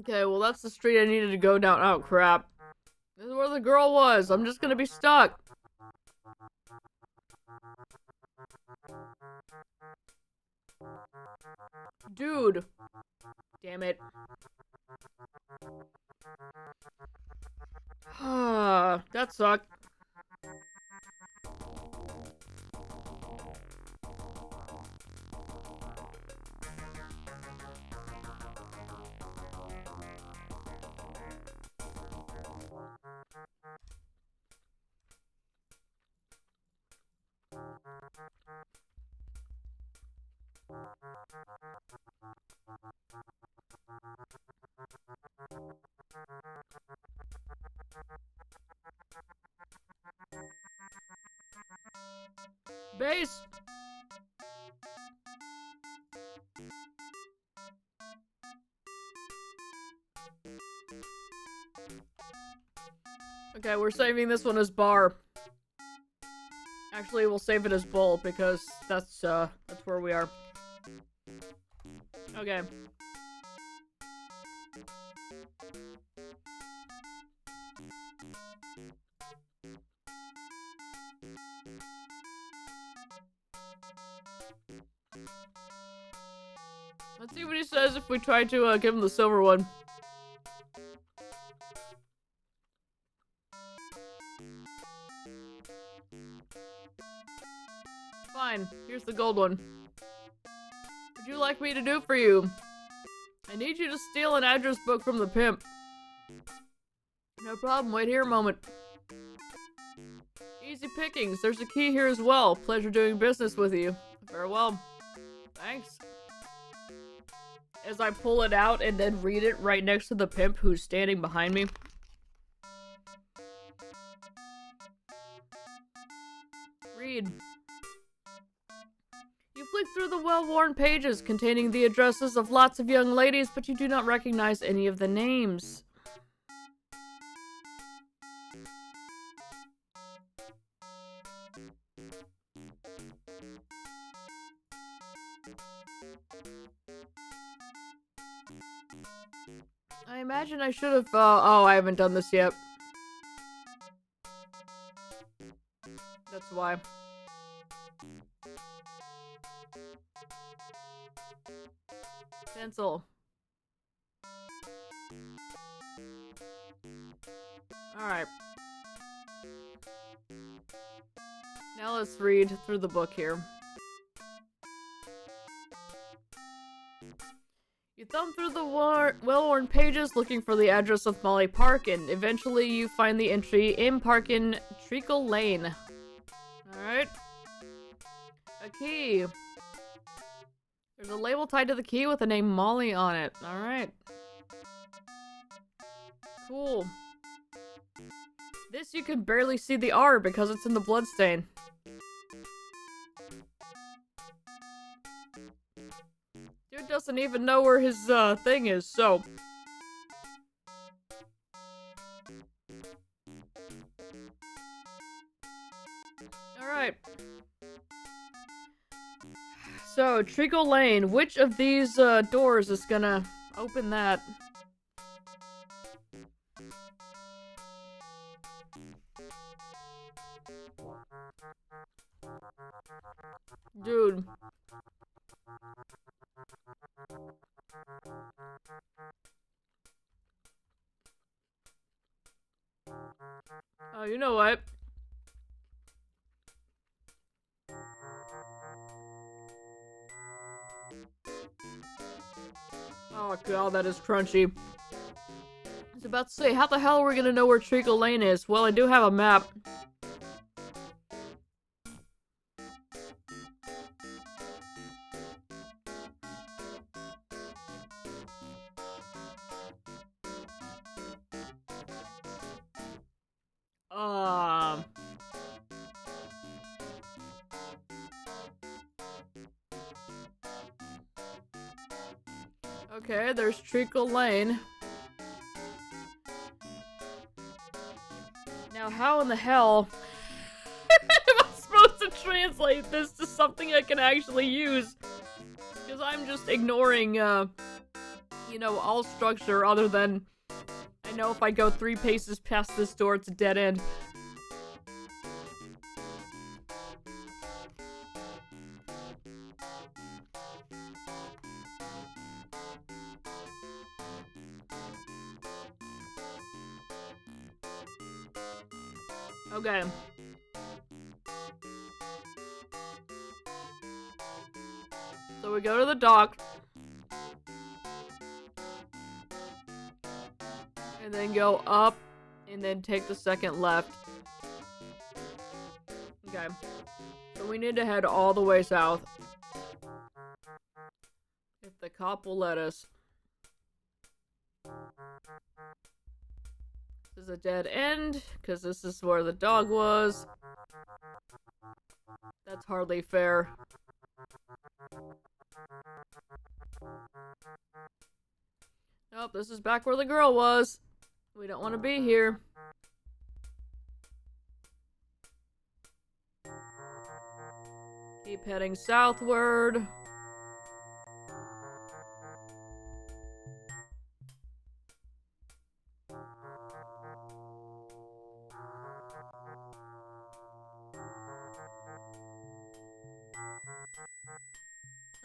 Okay, well that's the street I needed to go down. Oh crap. This is where the girl was. I'm just gonna be stuck. Dude. Damn it. That sucked. Base! Okay, we're saving this one as bar. Actually, we'll save it as bowl because that's where we are. Okay. Let's see what he says if we try to give him the silver one. Fine, here's the gold one. What'd you like me to do for you? I need you to steal an address book from the pimp. No problem, wait here a moment. Easy pickings, there's a key here as well. Pleasure doing business with you. Farewell. Thanks. As I pull it out and then read it right next to the pimp who's standing behind me. Read. You flick through the well-worn pages containing the addresses of lots of young ladies, but you do not recognize any of the names. I imagine I should have, oh, I haven't done this yet. That's why. Pencil. Alright. Now let's read through the book here. You thumb through the well-worn pages looking for the address of Molly Park, and eventually you find the entry in Parkin Treacle Lane. Alright. A key. There's a label tied to the key with the name Molly on it. Alright. Cool. This you can barely see the R because it's in the bloodstain. Dude doesn't even know where his thing is, so. Alright. So, Treacle Lane, which of these doors is gonna open that? Dude. Oh, you know what? Oh god, that is crunchy. I was about to say, how the hell are we gonna know where Treacle Lane is? Well, I do have a map. Okay, there's Treacle Lane. Now, how in the hell am I supposed to translate this to something I can actually use? Because I'm just ignoring, you know, all structure other than I know if I go 3 paces past this door, it's a dead end. Okay. So we go to the dock. And then go up. And then take the second left. Okay. So we need to head all the way south. If the cop will let us. This is a dead end, because this is where the dog was. That's hardly fair. Nope, this is back where the girl was. We don't want to be here. Keep heading southward.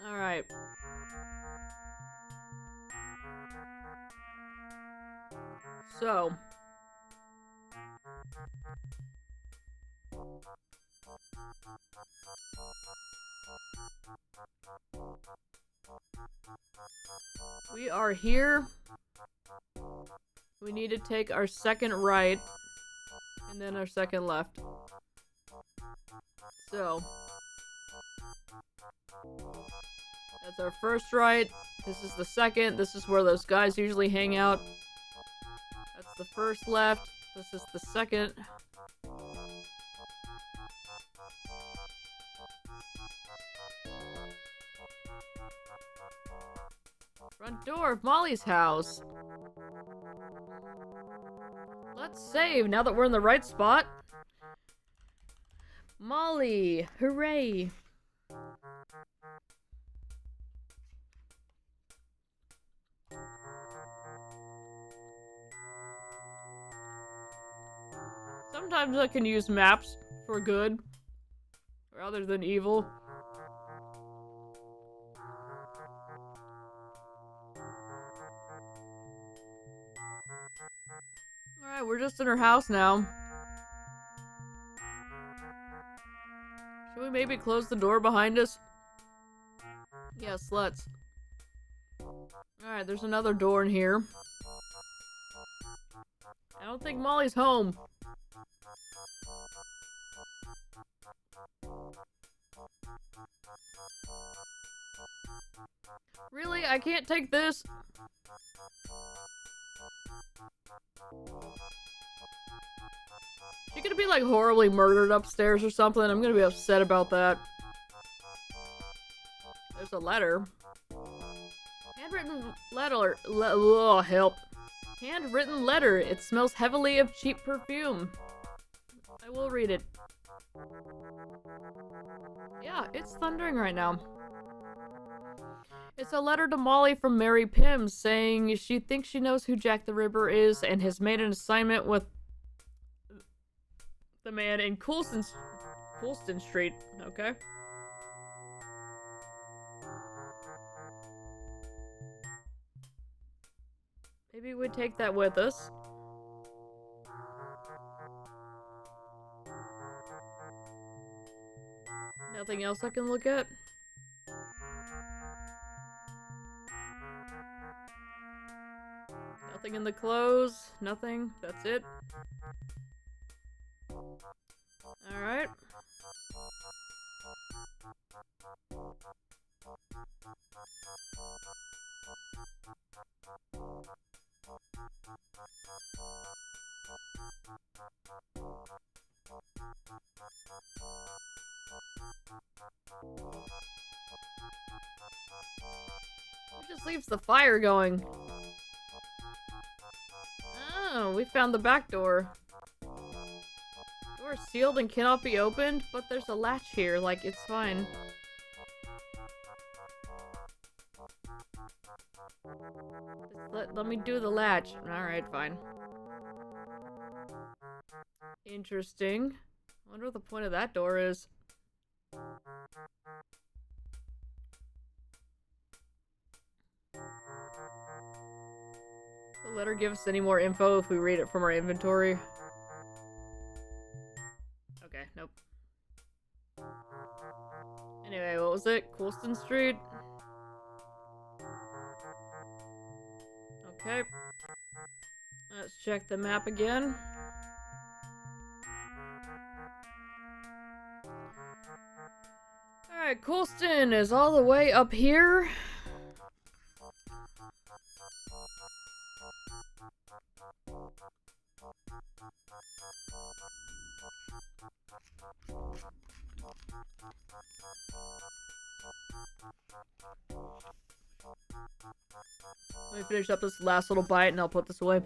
Alright. So. We are here. We need to take our second right. And then our second left. So. That's our first right. This is the second. This is where those guys usually hang out. That's the first left. This is the second. Front door of Molly's house. Let's save now that we're in the right spot. Molly, hooray. Sometimes I can use maps for good rather than evil. Alright, we're just in her house now. Should we maybe close the door behind us? Yes, let's. Alright, there's another door in here. I don't think Molly's home. Really? I can't take this? She gonna be like horribly murdered upstairs or something? I'm gonna be upset about that. There's a letter. Handwritten letter. Oh, help. Handwritten letter. It smells heavily of cheap perfume. I will read it. Yeah, it's thundering right now. It's a letter to Molly from Mary Pym saying she thinks she knows who Jack the Ripper is and has made an assignment with the man in Coulston Street. Okay. Maybe we'd take that with us. Nothing else I can look at? Nothing in the clothes? Nothing? That's it? Alright. It just leaves the fire going. Oh, we found the back door. Door is sealed and cannot be opened, but there's a latch here, like it's fine. Let me do the latch. Alright, fine. Interesting. I wonder what the point of that door is. The letter give us any more info if we read it from our inventory? Okay, nope. Anyway, what was it? Coulston Street? Okay. Let's check the map again. Alright, Coulston is all the way up here. Let me finish up this last little bite and I'll put this away.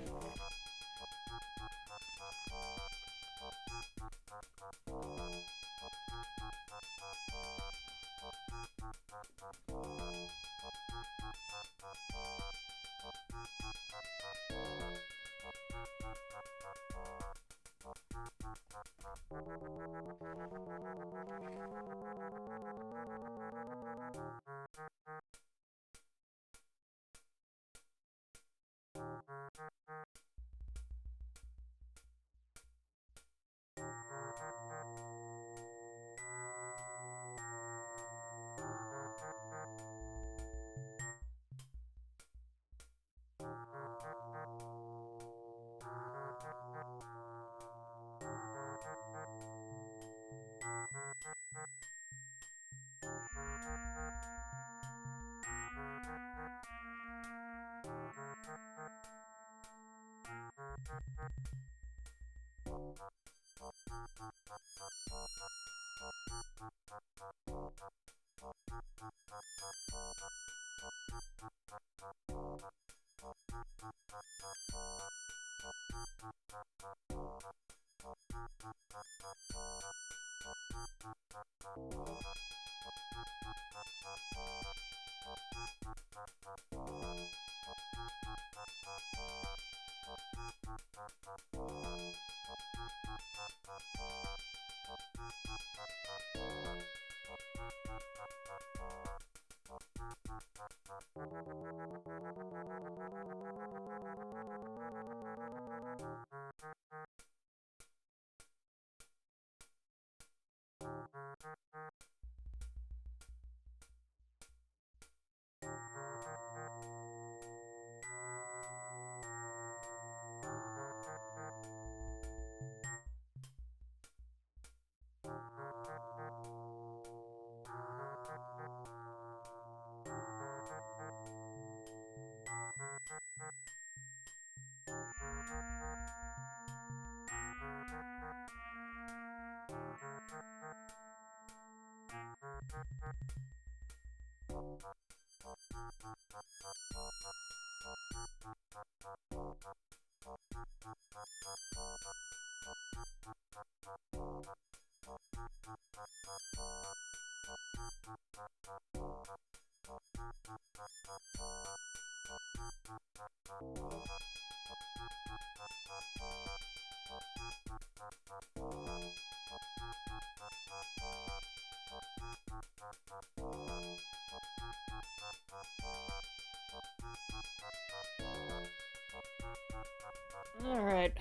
Alright.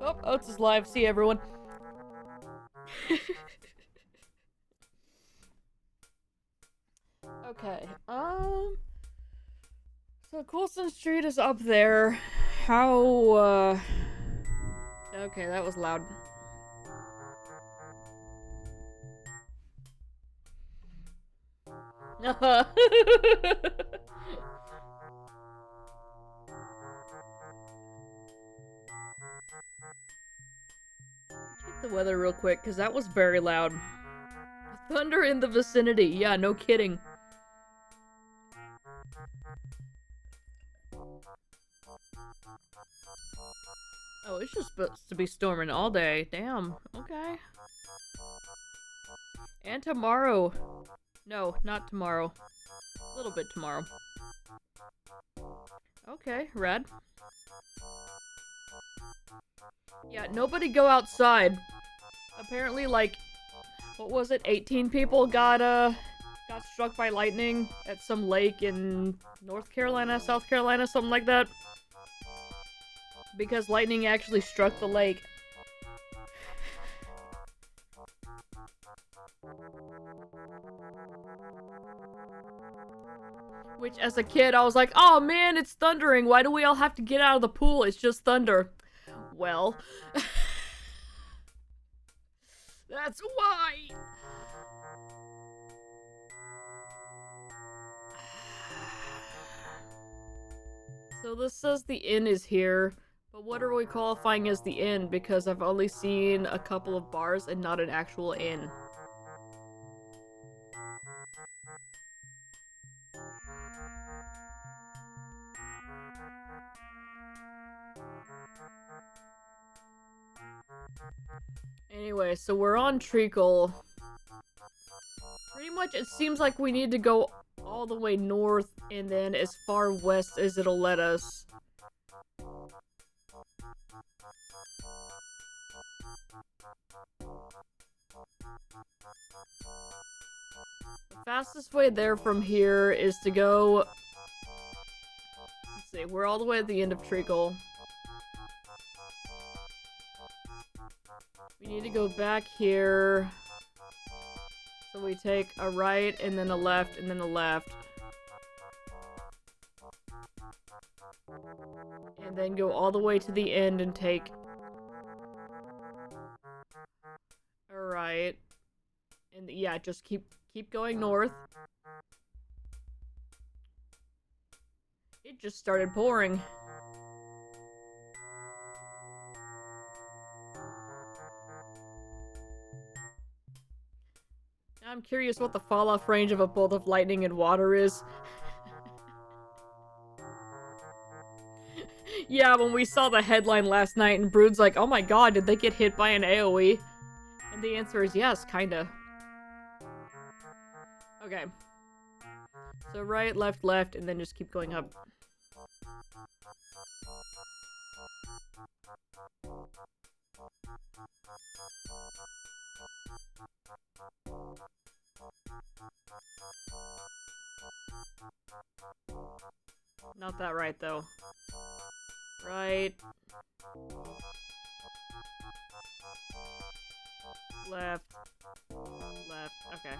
Oh, Oates is live. See everyone. Okay, so Coulson Street is up there. How, okay, that was loud. Check the weather real quick, because that was very loud. Thunder in the vicinity. Yeah, no kidding. Oh, it's just supposed to be storming all day. Damn. Okay. And tomorrow. No, not tomorrow. A little bit tomorrow. Okay, rad. Yeah, nobody go outside. Apparently, like, what was it? 18 people got struck by lightning at some lake in North Carolina, South Carolina, something like that. Because lightning actually struck the lake. Which, as a kid, I was like, oh man, it's thundering. Why do we all have to get out of the pool? It's just thunder. Well. That's why! So this says the inn is here, but what are we qualifying as the inn? Because I've only seen a couple of bars and not an actual inn. Anyway, so we're on Treacle. Pretty much it seems like we need to go all the way north and then as far west as it'll let us. The fastest way there from here is to go... Let's see, we're all the way at the end of Treacle. We need to go back here. So we take a right, and then a left, and then a left. And then go all the way to the end and take a right. And yeah, just keep going north. It just started pouring. I'm curious what the fall-off range of a bolt of lightning and water is. Yeah, when we saw the headline last night and Brood's like, oh my god, did they get hit by an AoE? And the answer is yes, kinda. Okay. So right, left, and then just keep going up. Not that right, though. Right. Left. Left. Okay.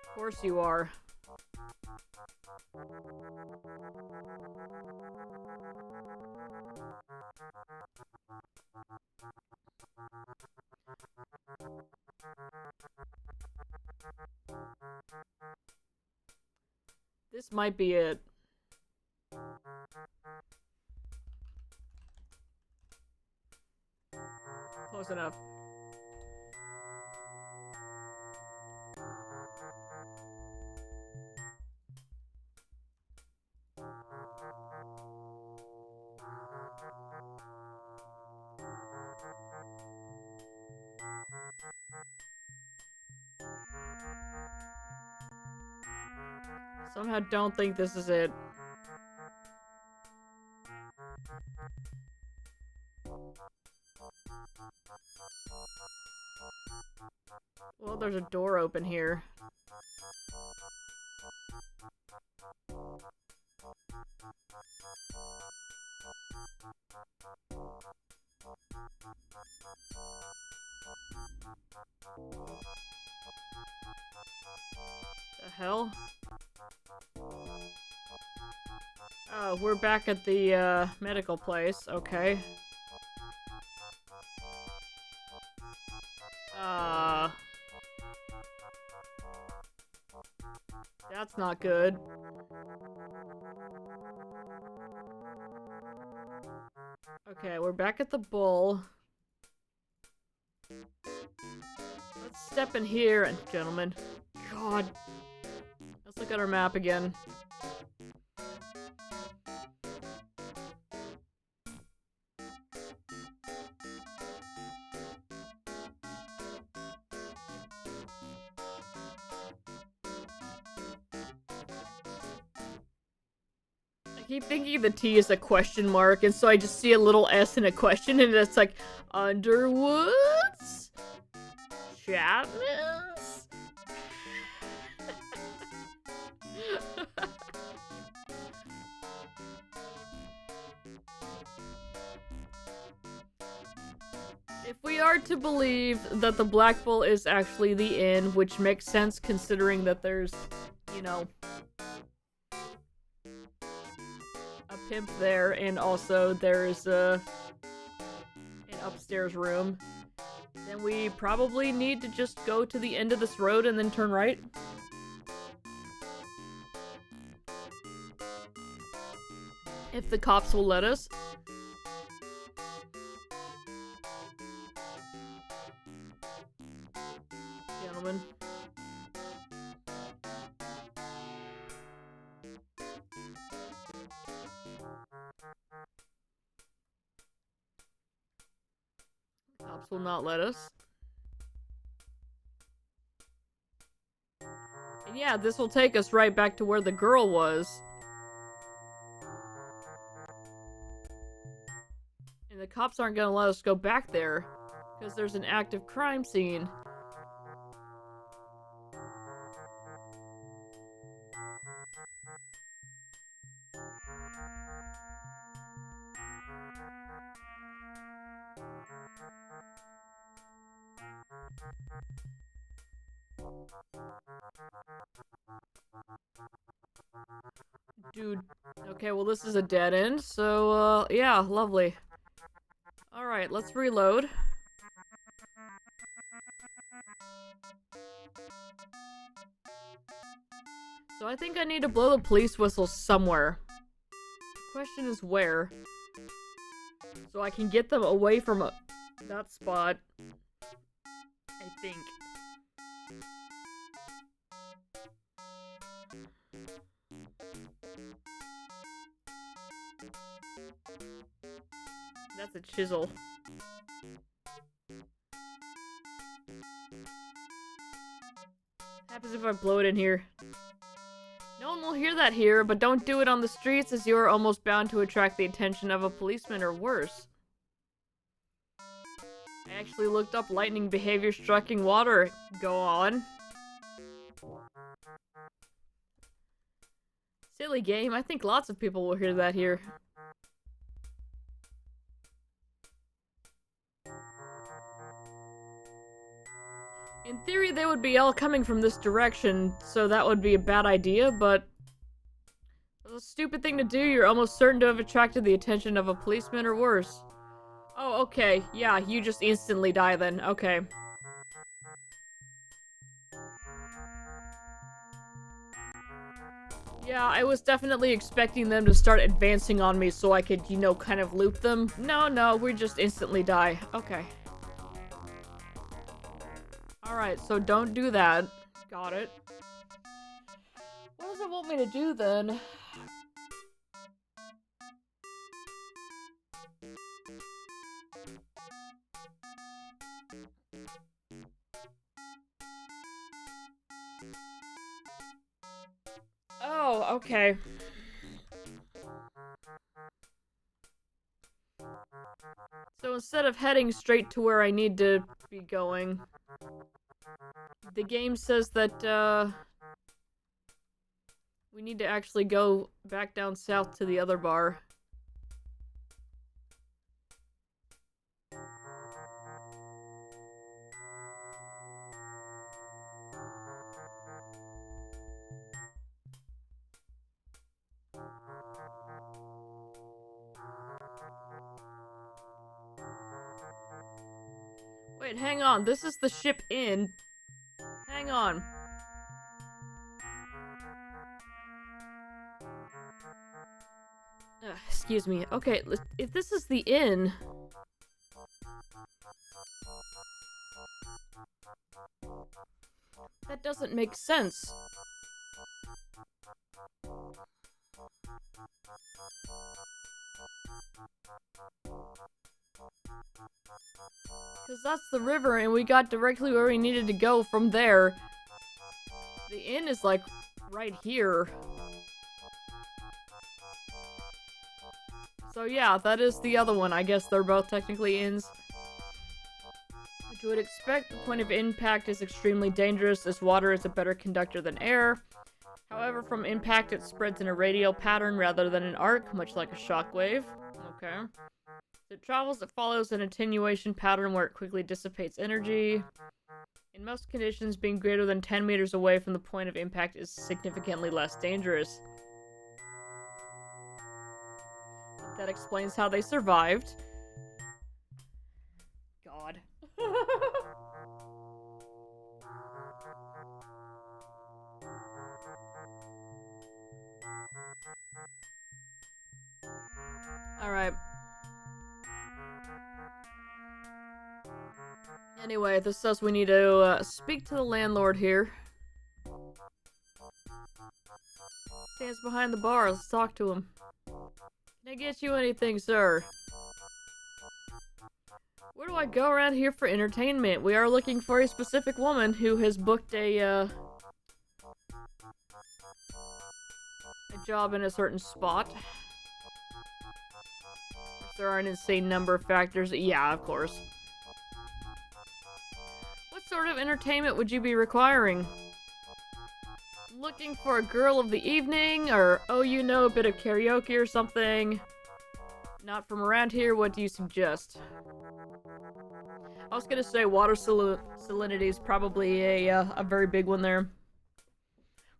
Of course you are. This might be it. Close enough. Somehow don't think this is it. Well, there's a door open here. The hell? Oh, we're back at the, medical place. Okay. That's not good. Okay, we're back at the bull. Let's step in here, and gentlemen. God. Let's look at our map again. I keep thinking the T is a question mark, and so I just see a little S and a question, and it's like, Underwoods? Chapman's? If we are to believe that the Black Bull is actually the inn, which makes sense considering that there's, you know, pimp there, and also there's an upstairs room, then we probably need to just go to the end of this road and then turn right. If the cops will let us. Gentlemen. Cops will not let us. And yeah, this will take us right back to where the girl was. And the cops aren't gonna let us go back there, because there's an active crime scene. Dude. Okay, well this is a dead end, so, yeah, lovely. Alright, let's reload. So I think I need to blow the police whistle somewhere. Question is where? So I can get them away from that spot. I think. That's a chisel. Happens if I blow it in here. No one will hear that here, but don't do it on the streets as you are almost bound to attract the attention of a policeman or worse. I actually looked up lightning behavior striking water. Go on. Silly game. I think lots of people will hear that here. In theory, they would be all coming from this direction, so that would be a bad idea, but it's a stupid thing to do. You're almost certain to have attracted the attention of a policeman or worse. Oh, okay. Yeah, you just instantly die then. Okay. Yeah, I was definitely expecting them to start advancing on me so I could, you know, kind of loop them. No, we just instantly die. Okay. Alright, so don't do that. Got it. What does it want me to do then? Oh, okay. So instead of heading straight to where I need to be going, the game says that, we need to actually go back down south to the other bar. Wait, hang on. This is the ship inn. Hang on. Excuse me. Okay, if this is the inn... That doesn't make sense. Because that's the river, and we got directly where we needed to go from there. The inn is, like, right here. So yeah, that is the other one. I guess they're both technically inns. Which you would expect, the point of impact is extremely dangerous, as water is a better conductor than air. However, from impact it spreads in a radial pattern rather than an arc, much like a shockwave. Okay. It travels, it follows an attenuation pattern where it quickly dissipates energy. In most conditions, being greater than 10 meters away from the point of impact is significantly less dangerous. That explains how they survived. God. Alright. Anyway, this says we need to speak to the landlord here. Stands behind the bar. Let's talk to him. Can I get you anything, sir? Where do I go around here for entertainment? We are looking for a specific woman who has booked a job in a certain spot. There are an insane number of factors. Yeah, of course. What sort of entertainment would you be requiring? Looking for a girl of the evening, or, oh, you know, a bit of karaoke or something? Not from around here, what do you suggest? I was gonna say water salinity is probably a very big one there.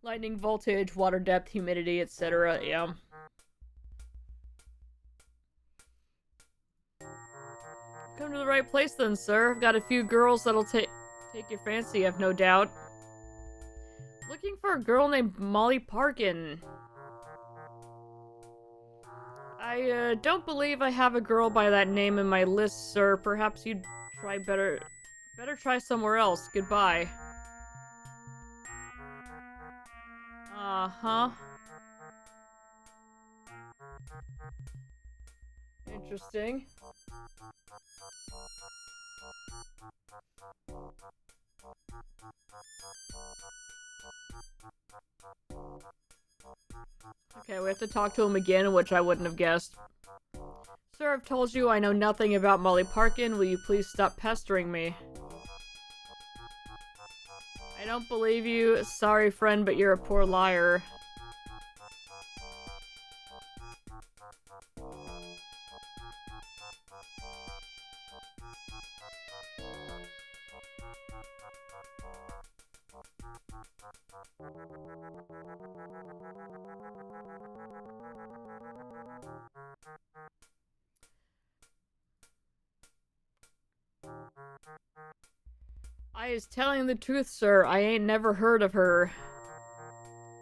Lightning voltage, water depth, humidity, etc. Yeah. Come to the right place then, sir. I've got a few girls that'll take your fancy, I've no doubt. Looking for a girl named Molly Parkin. I don't believe I have a girl by that name in my list, sir. Perhaps you'd try better try somewhere else. Goodbye. Uh-huh. Interesting. Okay, we have to talk to him again, which I wouldn't have guessed. Sir, After I've told you I know nothing about Molly Parkin, will you please stop pestering me? I don't believe you. Sorry, friend, but you're a poor liar. I is telling the truth, sir. I ain't never heard of her.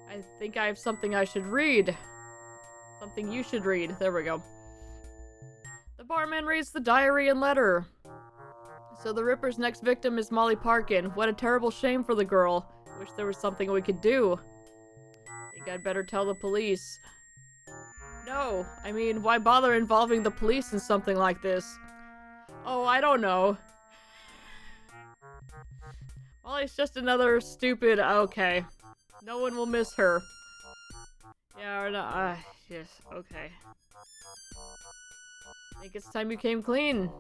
I think I have something I should read. Something you should read. There we go. The barman reads the diary and letter. So the Ripper's next victim is Molly Parkin. What a terrible shame for the girl. Wish there was something we could do. Think I'd better tell the police. No, I mean, why bother involving the police in something like this? Oh, I don't know. Molly's just another stupid... Okay. No one will miss her. Yeah, or not. Yes, okay. I think it's time you came clean.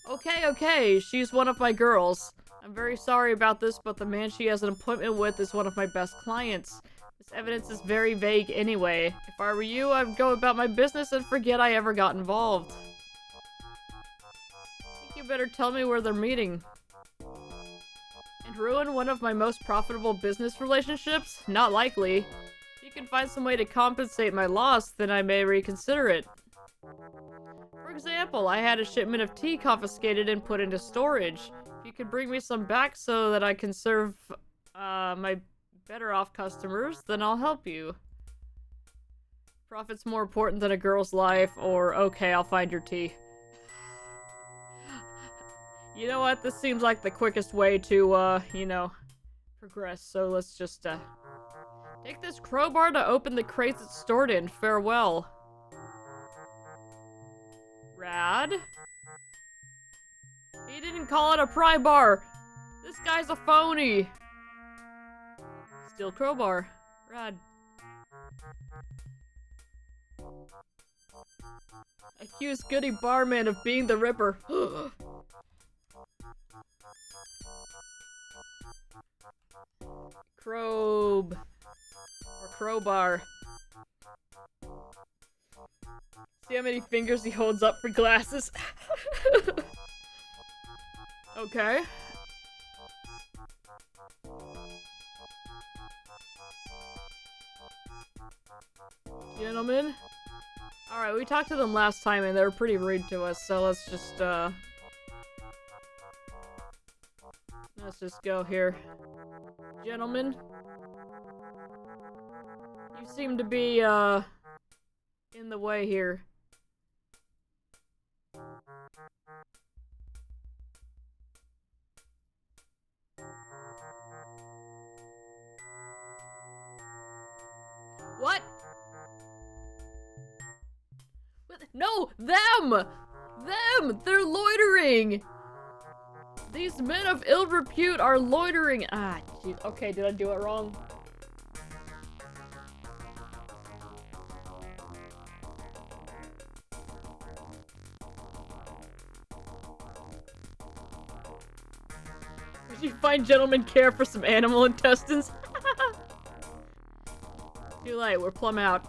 Okay, she's one of my girls. I'm very sorry about this, but the man she has an appointment with is one of my best clients. This evidence is very vague anyway. If I were you, I'd go about my business and forget I ever got involved. I think you better tell me where they're meeting. And ruin one of my most profitable business relationships? Not likely. If you can find some way to compensate my loss, then I may reconsider it. For example, I had a shipment of tea confiscated and put into storage. If you could bring me some back so that I can serve my better off customers, then I'll help you. Profit's more important than a girl's life, or okay, I'll find your tea. You know what? This seems like the quickest way to, you know, progress. So let's just, take this crowbar to open the crates it's stored in. Farewell. Rad? He didn't call it a pry bar. This guy's a phony. Steel crowbar. Rad. Accused Goody Barman of being the Ripper. Crobe. Or crowbar. See how many fingers he holds up for glasses? Okay. Gentlemen? Alright, we talked to them last time and they were pretty rude to us, so let's just go here. Gentlemen? You seem to be, in the way here. What? No! Them! Them! They're loitering! These men of ill repute are loitering! Ah, jeez. Okay, did I do it wrong? Did you find gentlemen care for some animal intestines? Too late, we're plumb out.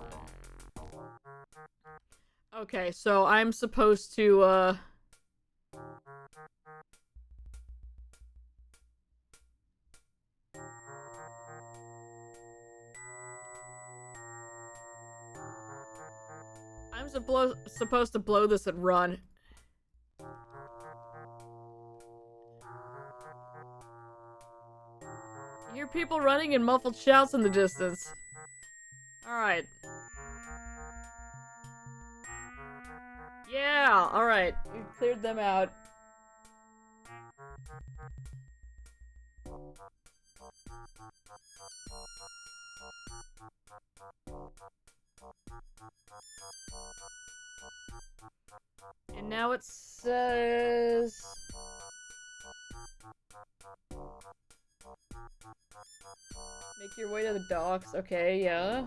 Okay, so I'm supposed to, I'm supposed to blow this and run. You hear people running and muffled shouts in the distance. Alright. Yeah, alright. We cleared them out. And now it says... Make your way to the docks. Okay, yeah.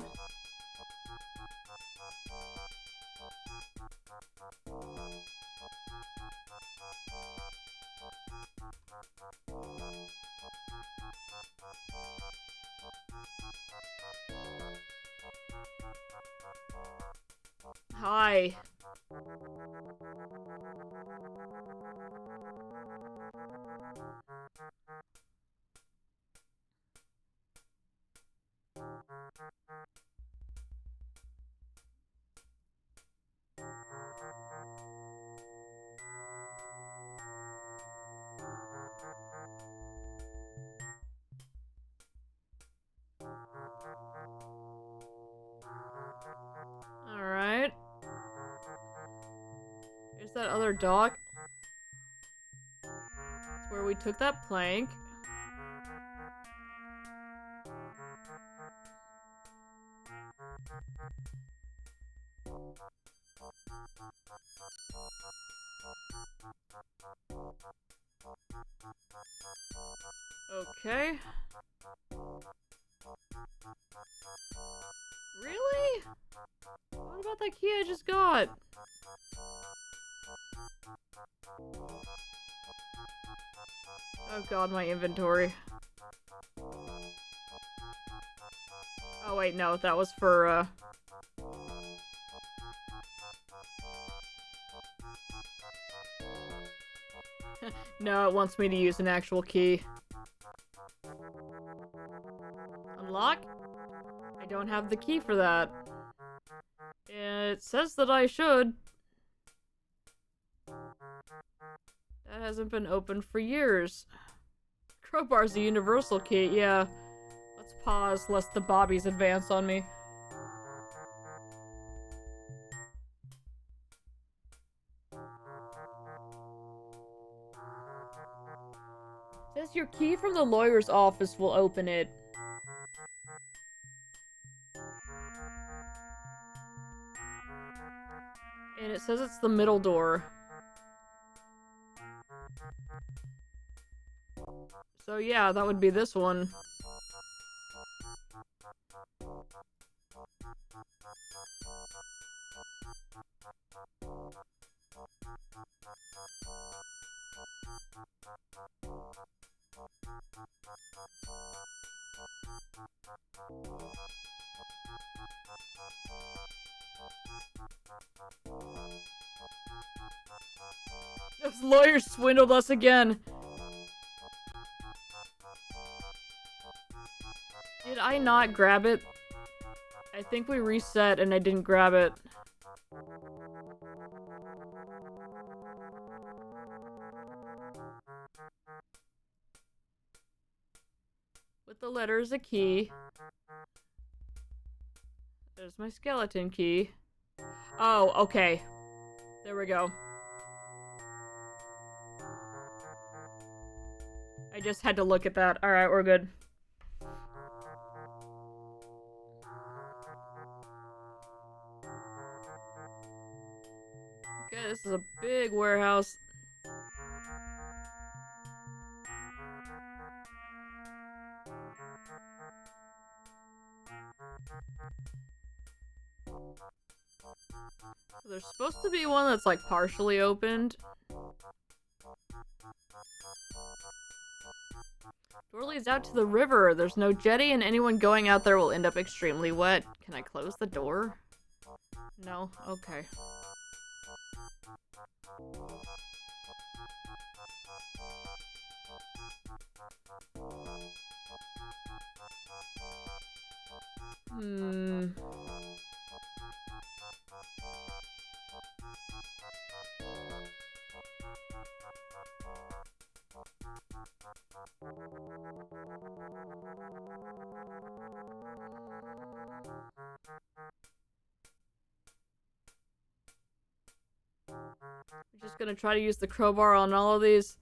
Hi. Alright. Here's that other dock. That's where we took that plank. Okay. Really? What about that key I just got? Oh god, my inventory. Oh wait, no, that was for, No, it wants me to use an actual key. Unlock? I don't have the key for that. It says that I should. That hasn't been opened for years. Crowbar's a universal key, yeah. Let's pause lest the bobbies advance on me. Says your key from the lawyer's office will open it. And it says it's the middle door. So yeah, that would be this one. Those lawyers swindled us again. Did I not grab it? I think we reset and I didn't grab it. With the letter is a key. There's my skeleton key. Oh, okay. There we go. I just had to look at that. Alright, we're good. Okay, this is a big warehouse. There's supposed to be one that's like partially opened. Door leads out to the river. There's no jetty and anyone going out there will end up extremely wet. Can I close the door? No? Okay. I'm just gonna try to use the crowbar on all of these.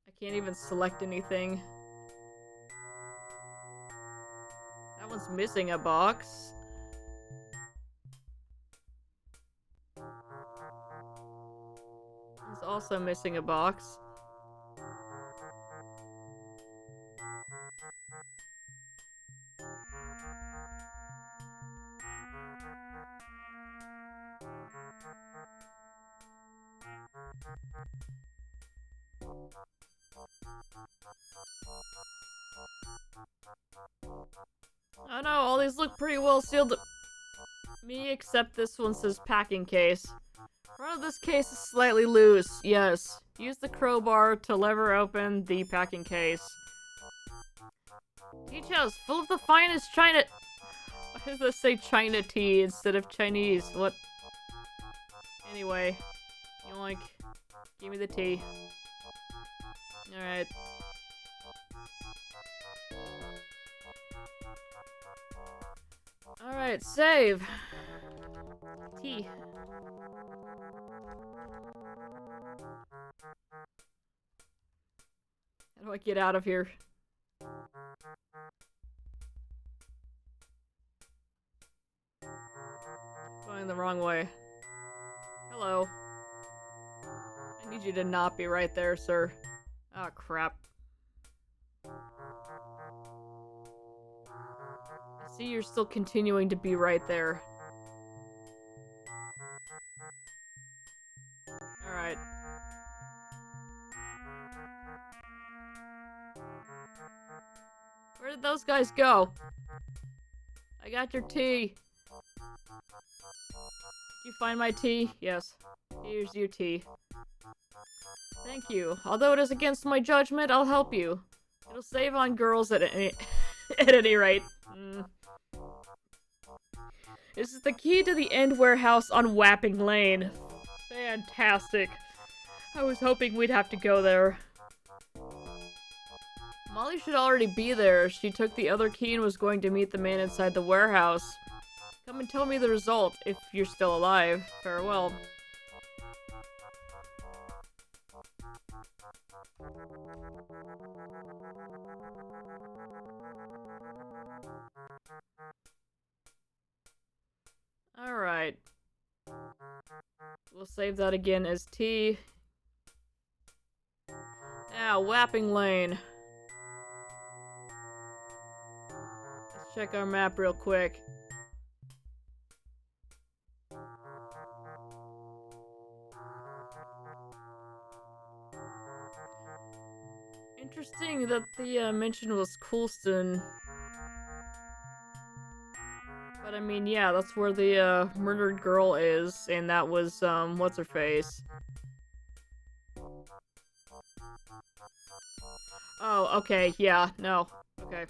I can't even select anything. That one's missing a box. It's also missing a box. Oh no, all these look pretty well sealed to me, except this one says packing case. Front of this case is slightly loose, yes. Use the crowbar to lever open the packing case. Tea house full of the finest China... Why does this say China tea instead of Chinese? What? Anyway. Yoink. Give me the tea. Alright. Alright, save. Tea. How do I get out of here? Going the wrong way. Hello. I need you to not be right there, sir. Oh, crap. I see you're still continuing to be right there. Alright. Where did those guys go? I got your tea. Did you find my tea? Yes. Here's your tea. Thank you. Although it is against my judgment, I'll help you. It'll save on girls at any rate. This is the key to the end warehouse on Wapping Lane. Fantastic. I was hoping we'd have to go there. Molly should already be there. She took the other key and was going to meet the man inside the warehouse. Come and tell me the result, if you're still alive. Farewell. Alright. We'll save that again as T. Now, Wapping Lane. Let's check our map real quick. Interesting that the mention was Coulston. But I mean, yeah, that's where the murdered girl is, and that was, what's her face? Oh, okay, yeah, no, okay.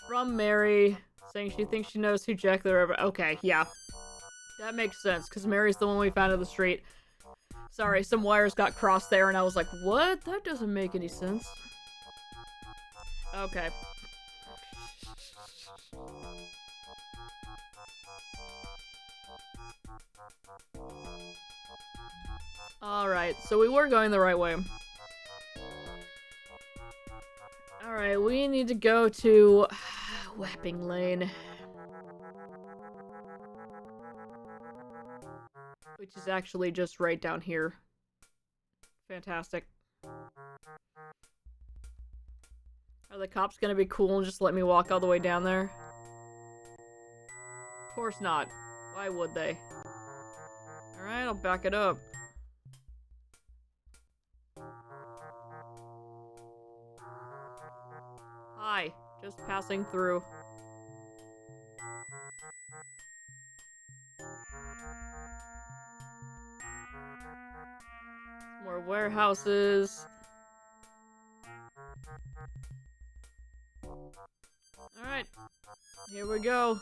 From Mary, saying she thinks she knows who Jack the Ripper. Okay, yeah. That makes sense, because Mary's the one we found in the street. Sorry, some wires got crossed there, and I was like, what? That doesn't make any sense. Okay. Alright, so we were going the right way. Alright, we need to go to Wapping Lane. Which is actually just right down here. Fantastic. Are the cops gonna be cool and just let me walk all the way down there? Of course not. Why would they? Alright, I'll back it up. Hi, just passing through. More warehouses. Alright, here we go.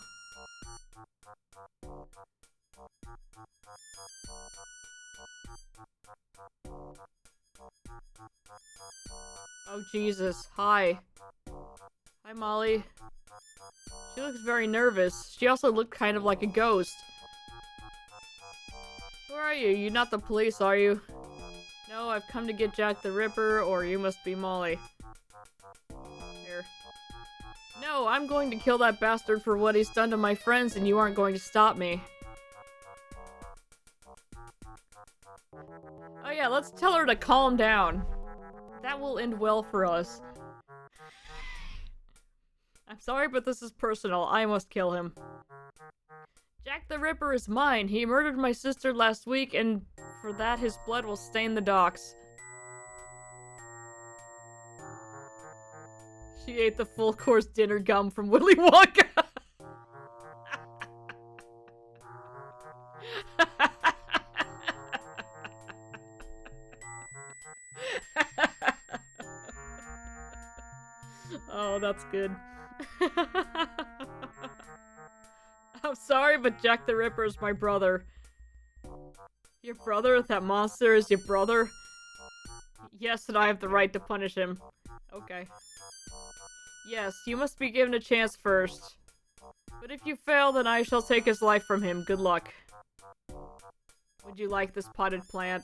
Oh Jesus, hi. Hi Molly. She looks very nervous. She also looked kind of like a ghost. Who are you? You're not the police, are you? No, I've come to get Jack the Ripper, or you must be Molly. Here. No, I'm going to kill that bastard for what he's done to my friends, and you aren't going to stop me. Oh yeah, let's tell her to calm down. That will end well for us. I'm sorry, but this is personal. I must kill him. Jack the Ripper is mine. He murdered my sister last week, and for that his blood will stain the docks. She ate the full course dinner gum from Willy Wonka. Oh, that's good. I'm sorry, but Jack the Ripper is my brother. Your brother? That monster is your brother? Yes, and I have the right to punish him. Okay. Yes, you must be given a chance first. But if you fail, then I shall take his life from him. Good luck. Would you like this potted plant?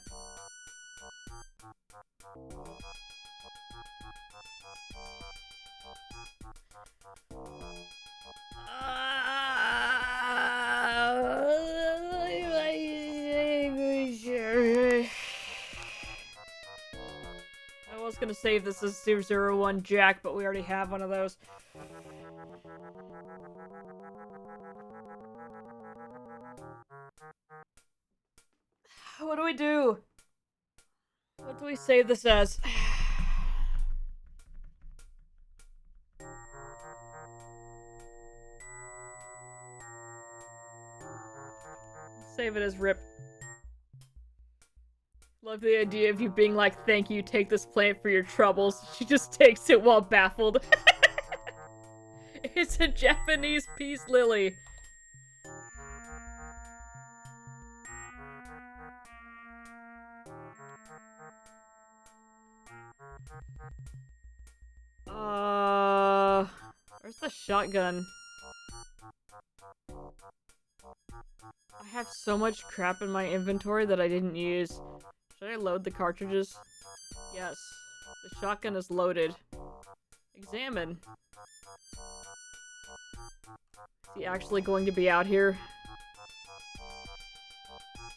I was gonna save this as 001 Jack, but we already have one of those. What do we do? What do we save this as? Save it as RIP. Love the idea of you being like, thank you, take this plant for your troubles. She just takes it while baffled. It's a Japanese peace lily. Where's the shotgun? I have so much crap in my inventory that I didn't use. Should I load the cartridges? Yes. The shotgun is loaded. Examine. Is he actually going to be out here?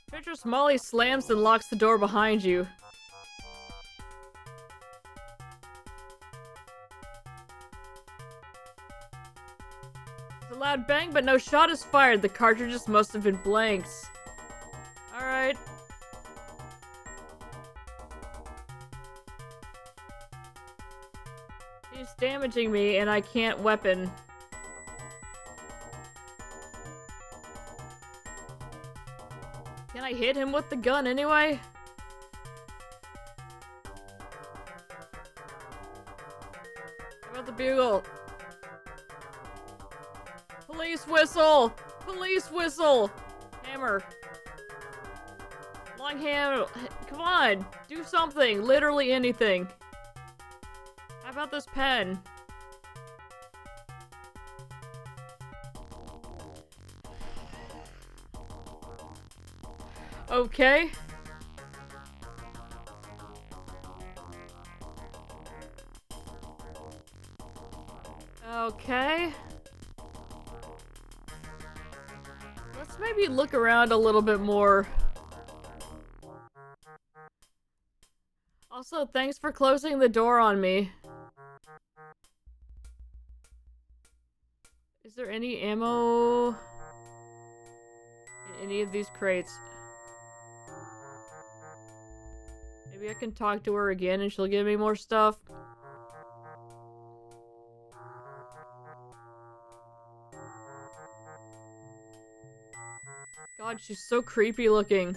Treacherous Molly slams and locks the door behind you. There's a loud bang, but no shot is fired. The cartridges must have been blanks. Alright. He's damaging me, and I can't weapon. Can I hit him with the gun anyway? How about the bugle? Police whistle! Police whistle! Hammer. Long handle. Come on! Do something! Literally anything. How about this pen? Okay. Okay. Let's maybe look around a little bit more. Also, thanks for closing the door on me. Is there any ammo in any of these crates? Maybe I can talk to her again and she'll give me more stuff. God, she's so creepy looking.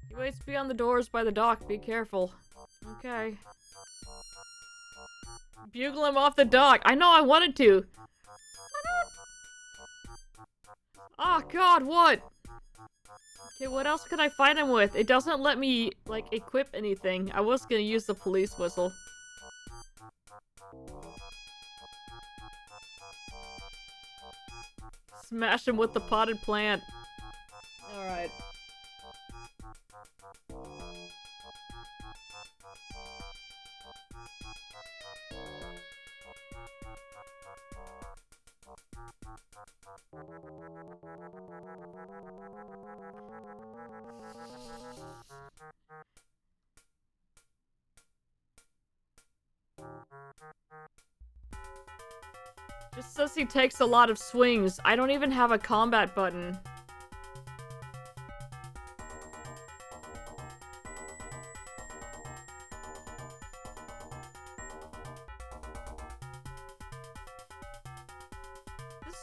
He waits beyond the doors by the dock. Be careful. Okay. Bugle him off the dock. I know I wanted to. Oh god, what? Okay, what else could I fight him with? It doesn't let me, like, equip anything. I was gonna use the police whistle. Smash him with the potted plant. Alright. Just says he takes a lot of swings. I don't even have a combat button.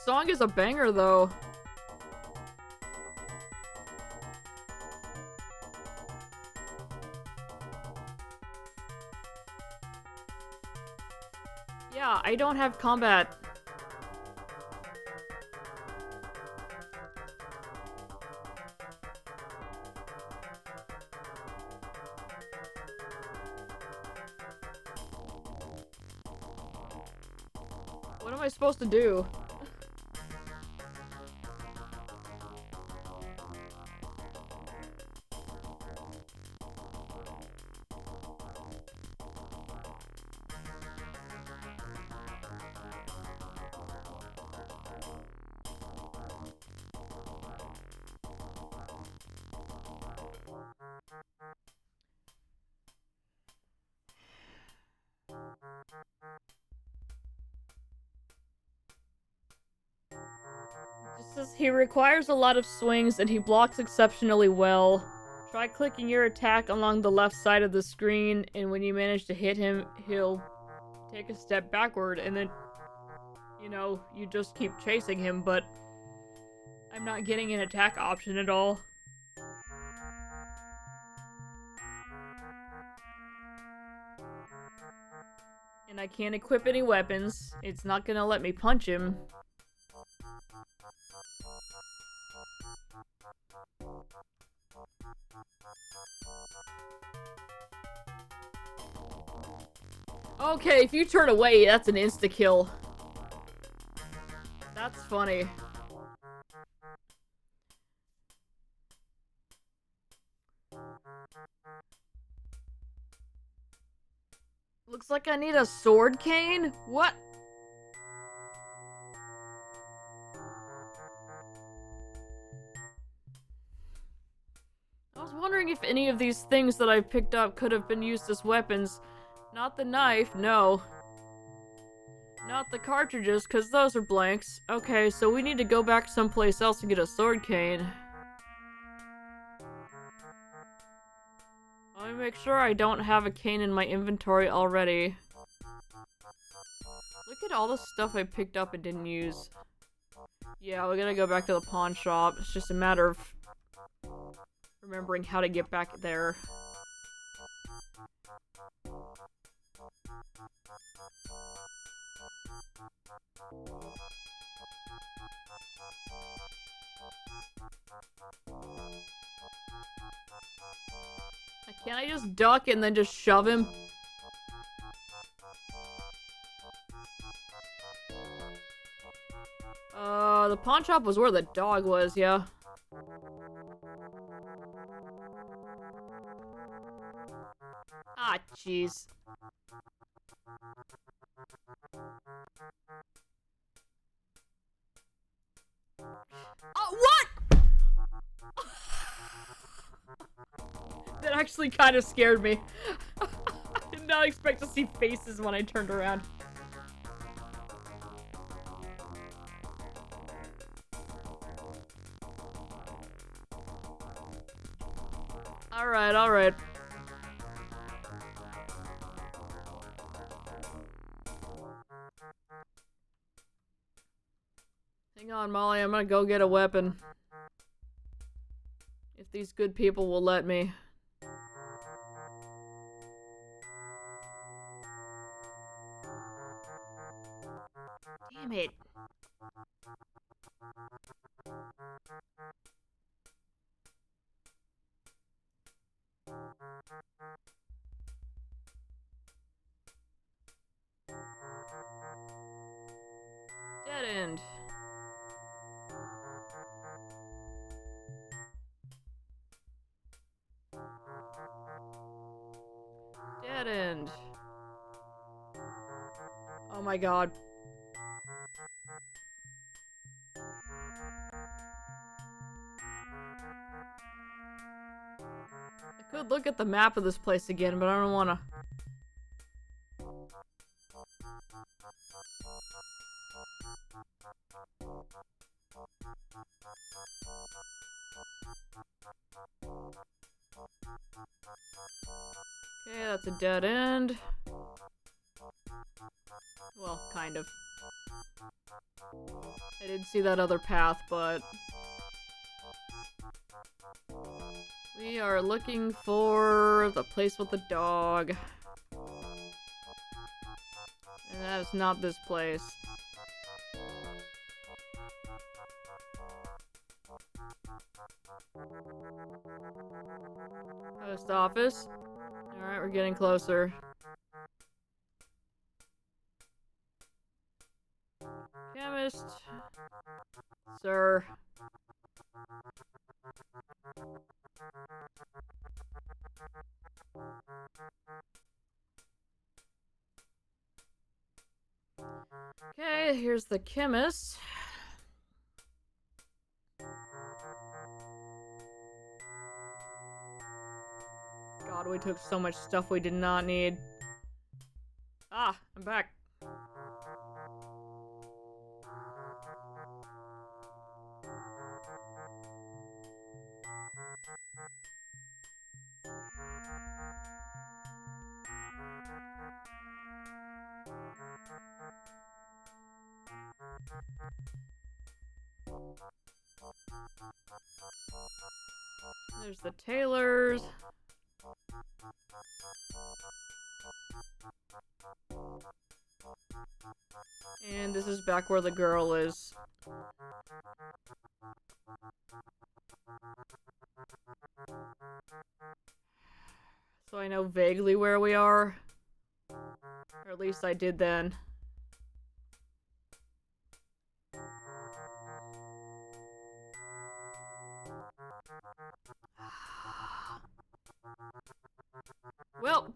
song is a banger, though. Yeah, I don't have combat. What am I supposed to do? Just says he requires a lot of swings and he blocks exceptionally well. Try clicking your attack along the left side of the screen, and when you manage to hit him, he'll take a step backward, and then, you know, you just keep chasing him, but I'm not getting an attack option at all. And I can't equip any weapons. It's not gonna let me punch him. Okay, if you turn away, that's an insta-kill. That's funny. Looks like I need a sword cane? What? I was wondering if any of these things that I picked up could have been used as weapons. Not the knife, no. Not the cartridges, because those are blanks. Okay, so we need to go back someplace else to get a sword cane. Let me make sure I don't have a cane in my inventory already. Look at all the stuff I picked up and didn't use. Yeah, we're gonna go back to the pawn shop. It's just a matter of remembering how to get back there. Can't I just duck and then just shove him? The pawn shop was where the dog was, yeah. Ah, jeez. Oh, what?! That actually kind of scared me. I did not expect to see faces when I turned around. Alright, alright. Hang on, Molly, I'm gonna go get a weapon. If these good people will let me. Damn it. Dead end. Dead end. Oh my god. I could look at the map of this place again, but I don't wanna. Okay, that's a dead end. Well, kind of. I did see that other path, but... We are looking for the place with the dog. And that is not this place. Post office. Alright, we're getting closer. Chemist. Sir. Okay, here's the chemist. God, we took so much stuff we did not need. Ah, I'm back. There's the tailors. And this is back where the girl is. So I know vaguely where we are. Or at least I did then. Well,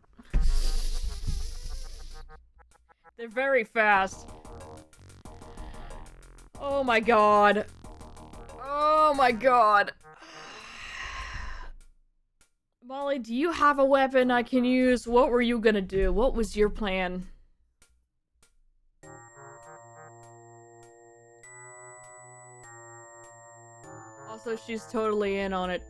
they're very fast. Oh my god. Oh my god. Molly, do you have a weapon I can use? What were you gonna do? What was your plan? Also, she's totally in on it.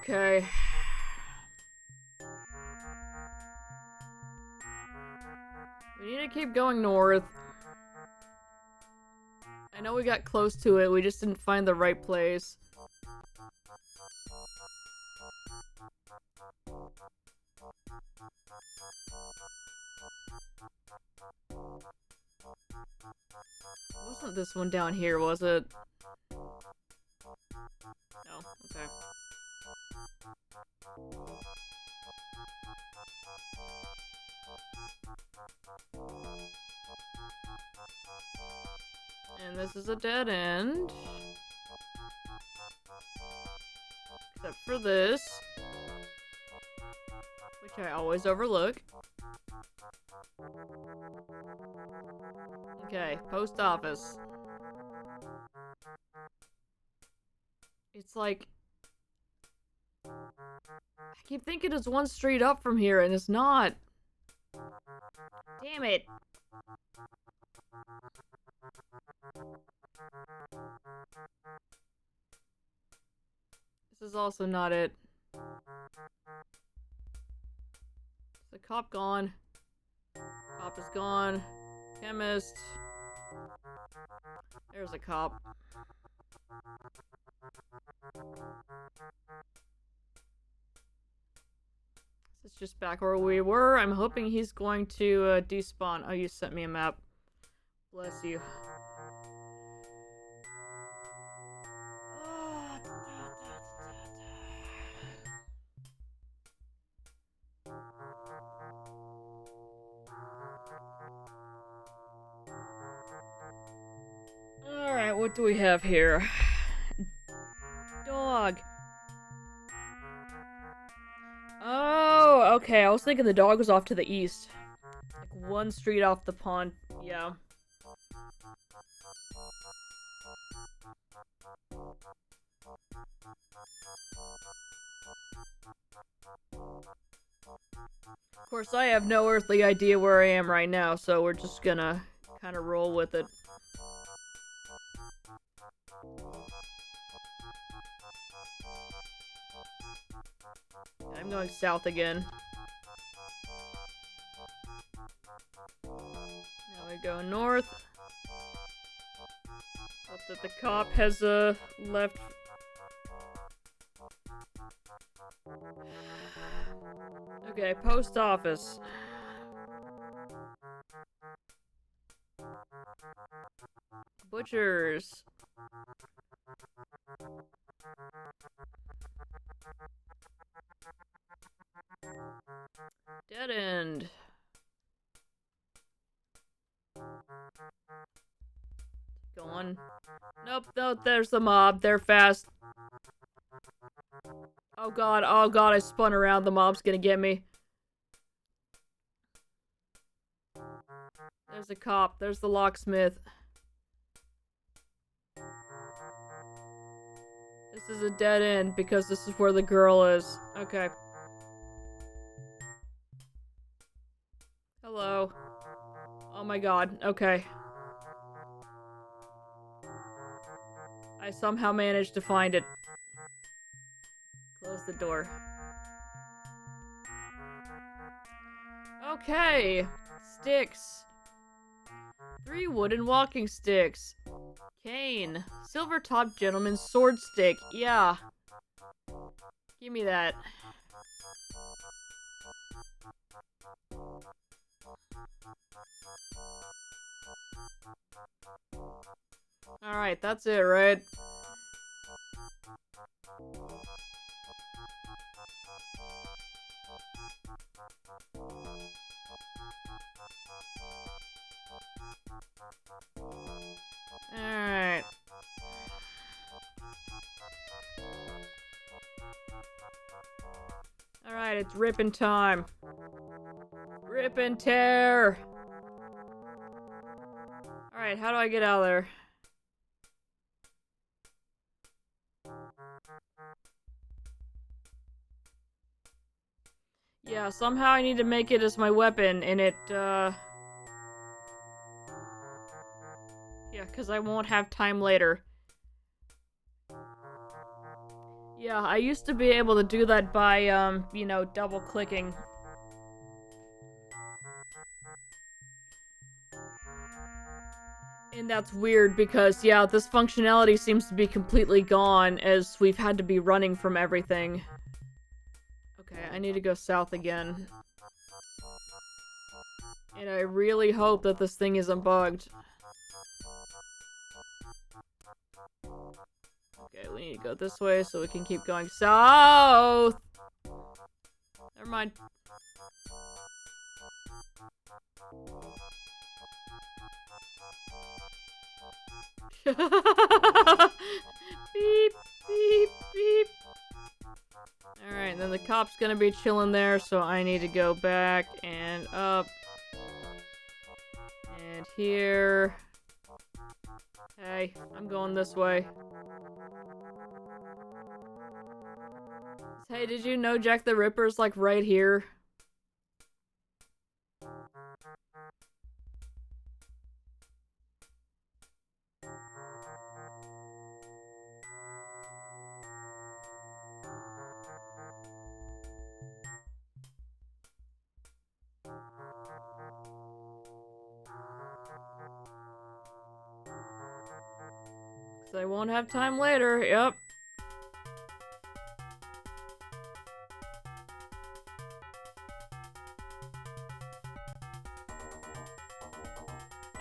Okay. We need to keep going north. I know we got close to it, we just didn't find the right place. Wasn't this one down here, was it? No, okay. And this is a dead end. Except for this. Which I always overlook. Okay, post office. It's like... I keep thinking it's one street up from here, and it's not. Damn it. This is also not it. Is the cop gone? Cop is gone. Chemist. There's a cop. This is just back where we were. I'm hoping he's going to despawn. Oh, you sent me a map. Bless you. Alright, what do we have here? Dog. Oh, okay. I was thinking the dog was off to the east. Like one street off the pond. Yeah. Of course, I have no earthly idea where I am right now, so we're just gonna kind of roll with it. I'm going south again. Now we go north. Hope that the cop has left. Okay, post office. Butchers. Dead end. Go on. Nope, no, there's the mob. They're fast. Oh god, I spun around. The mob's gonna get me. There's a cop. There's the locksmith. This is a dead end because this is where the girl is. Okay. Hello. Oh my god. Okay. I somehow managed to find it. Close the door. Okay. Sticks. 3 wooden walking sticks. Cane. Silver-topped gentleman's sword stick. Yeah. Give me that. Alright, that's it, right? Alright. Alright, it's ripping time. Rip and tear! Alright, how do I get out of there? Yeah, somehow I need to make it as my weapon, and it, yeah, because I won't have time later. Yeah, I used to be able to do that by, you know, double-clicking. And that's weird because, yeah, this functionality seems to be completely gone as we've had to be running from everything. Okay, I need to go south again. And I really hope that this thing isn't bugged. Okay, we need to go this way so we can keep going south! Never mind. Beep, beep, beep. Alright, then the cop's gonna be chilling there, so I need to go back and up. And here. Hey, I'm going this way. Hey, did you know Jack the Ripper's like right here? So I won't have time later, yep.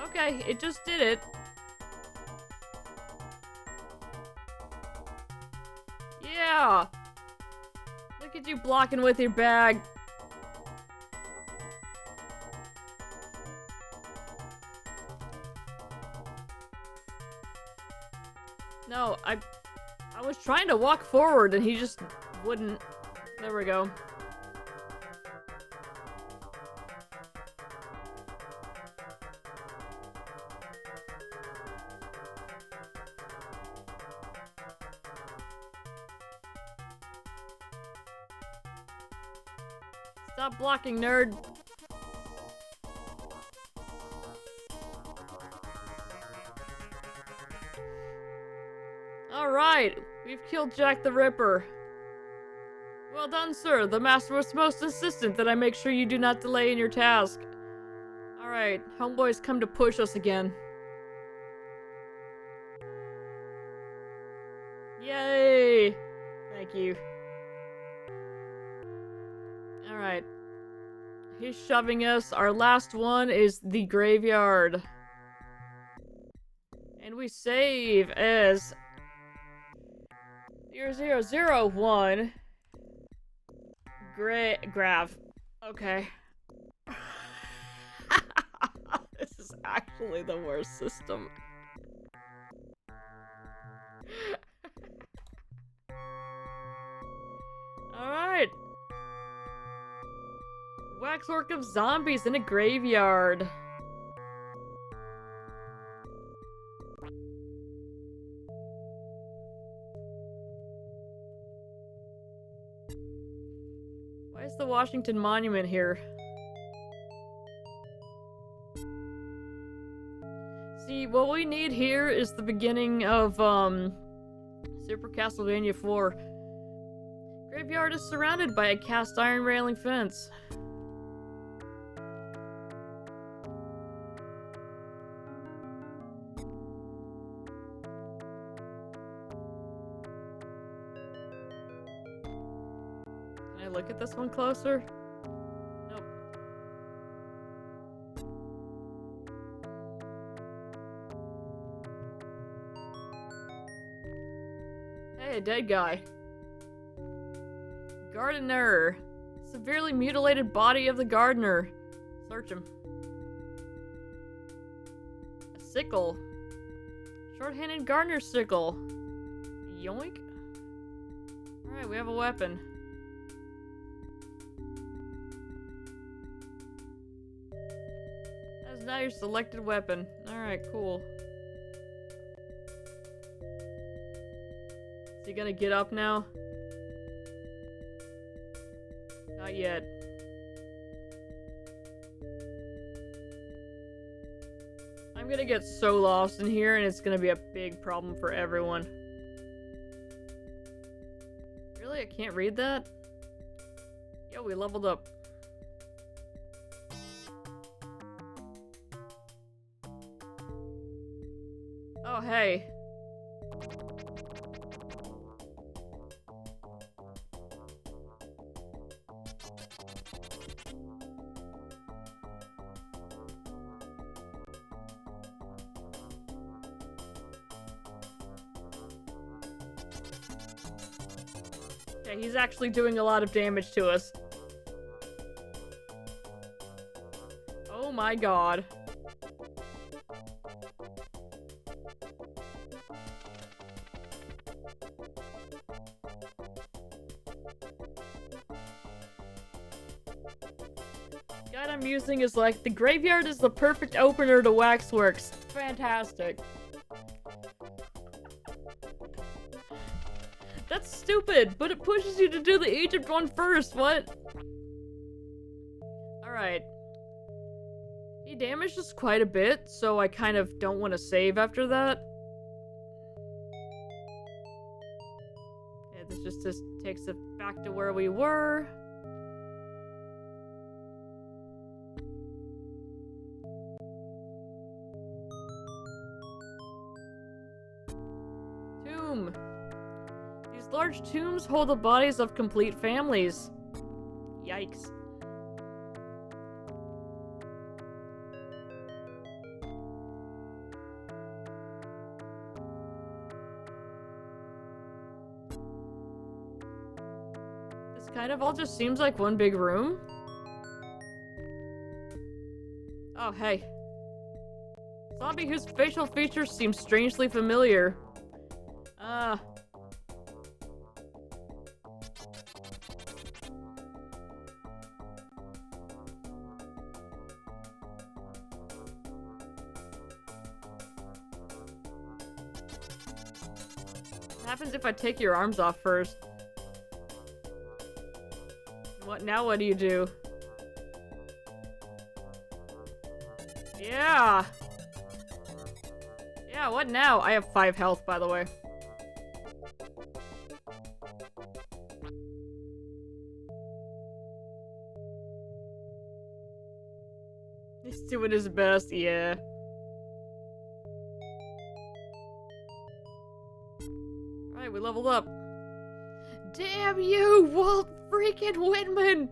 Okay, it just did it. Yeah! Look at you blocking with your bag. No, I was trying to walk forward and he just wouldn't. There we go. Stop blocking, nerd. Alright, we've killed Jack the Ripper. Well done, sir. The master was most insistent that I make sure you do not delay in your task. Alright, homeboy's come to push us again. Yay! Thank you. Alright. He's shoving us. Our last one is the graveyard. And we save as 0001 Grav. Okay. This is actually the worst system. Alright. Waxwork of zombies in a graveyard. Why is the Washington Monument here? See, what we need here is the beginning of, Super Castlevania 4. Graveyard is surrounded by a cast iron railing fence. Can I look at this one closer? Nope. Hey, dead guy. Gardener. Severely mutilated body of the gardener. Search him. A sickle. Short-handed gardener sickle. Yoink. Alright, we have a weapon. That is now your selected weapon. Alright, cool. Is he gonna get up now? Not yet. I'm gonna get so lost in here and it's gonna be a big problem for everyone. Really? I can't read that? Yo, we leveled up. Oh, hey. Okay, he's actually doing a lot of damage to us. Oh my god. The guide I'm using is like, the graveyard is the perfect opener to Waxworks. Fantastic. That's stupid, but it pushes you to do the Egypt one first, what? Alright. He damaged us quite a bit, so I kind of don't want to save after that. Yeah, this just takes it back to where we were. Tomb. These large tombs hold the bodies of complete families. Yikes. This kind of all just seems like one big room. Oh, hey. Zombie whose facial features seem strangely familiar. What happens if I take your arms off first? What now? What do you do? Yeah! Yeah, what now? I have 5 health, by the way. He's doing his best, yeah. Alright, we leveled up. Damn you, Walt freaking Whitman!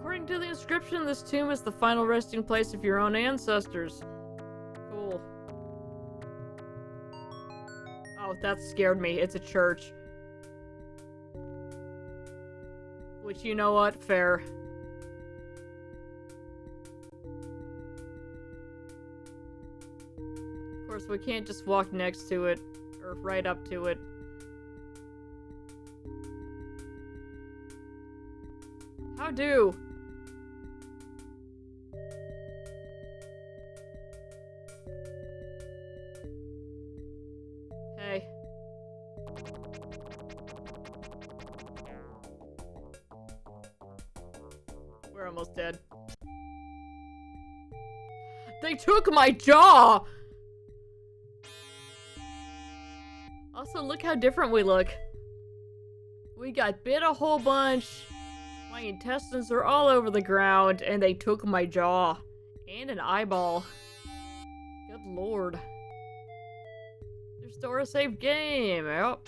According to the inscription, this tomb is the final resting place of your own ancestors. Cool. Oh, that scared me. It's a church. Which, you know what? Fair. Of course, we can't just walk next to it. Or right up to it. How do? Hey. We're almost dead. They took my jaw! Also, look how different we look. We got bit a whole bunch. My intestines are all over the ground, and they took my jaw. And an eyeball. Good lord. Restore a save game. Yep.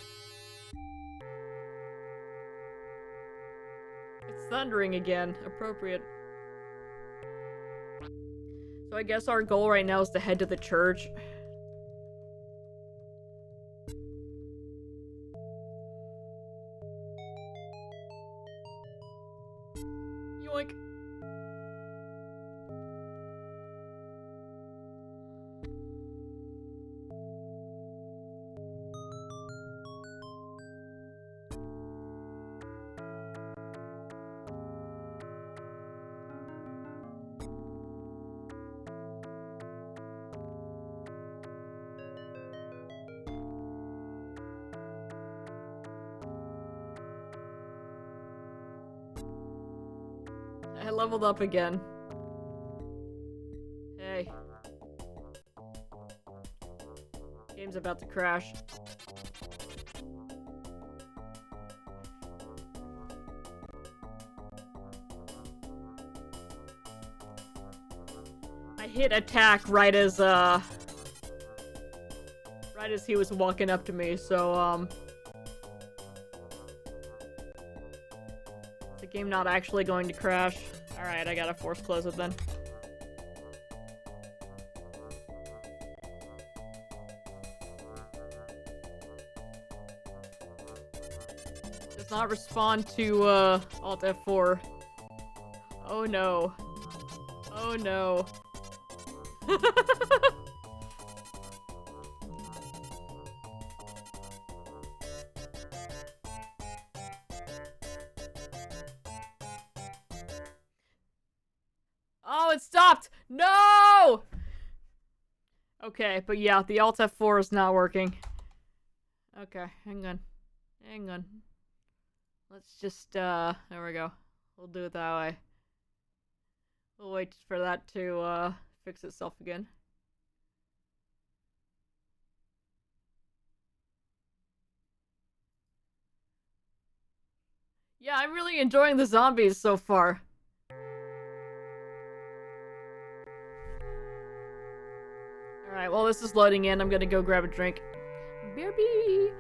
It's thundering again. Appropriate. So I guess our goal right now is to head to the church. Yoink. I leveled up again. Hey. Game's about to crash. I hit attack right as he was walking up to me, so, is the game not actually going to crash? Alright, I gotta force close it then. Does not respond to, Alt F4. Oh no. Oh no. Oh, it stopped! No! Okay, but yeah, the Alt F4 is not working. Okay, hang on. Hang on. Let's just, there we go. We'll do it that way. We'll wait for that to, fix itself again. Yeah, I'm really enjoying the zombies so far. Alright, while this is loading in, I'm gonna go grab a drink. BRB!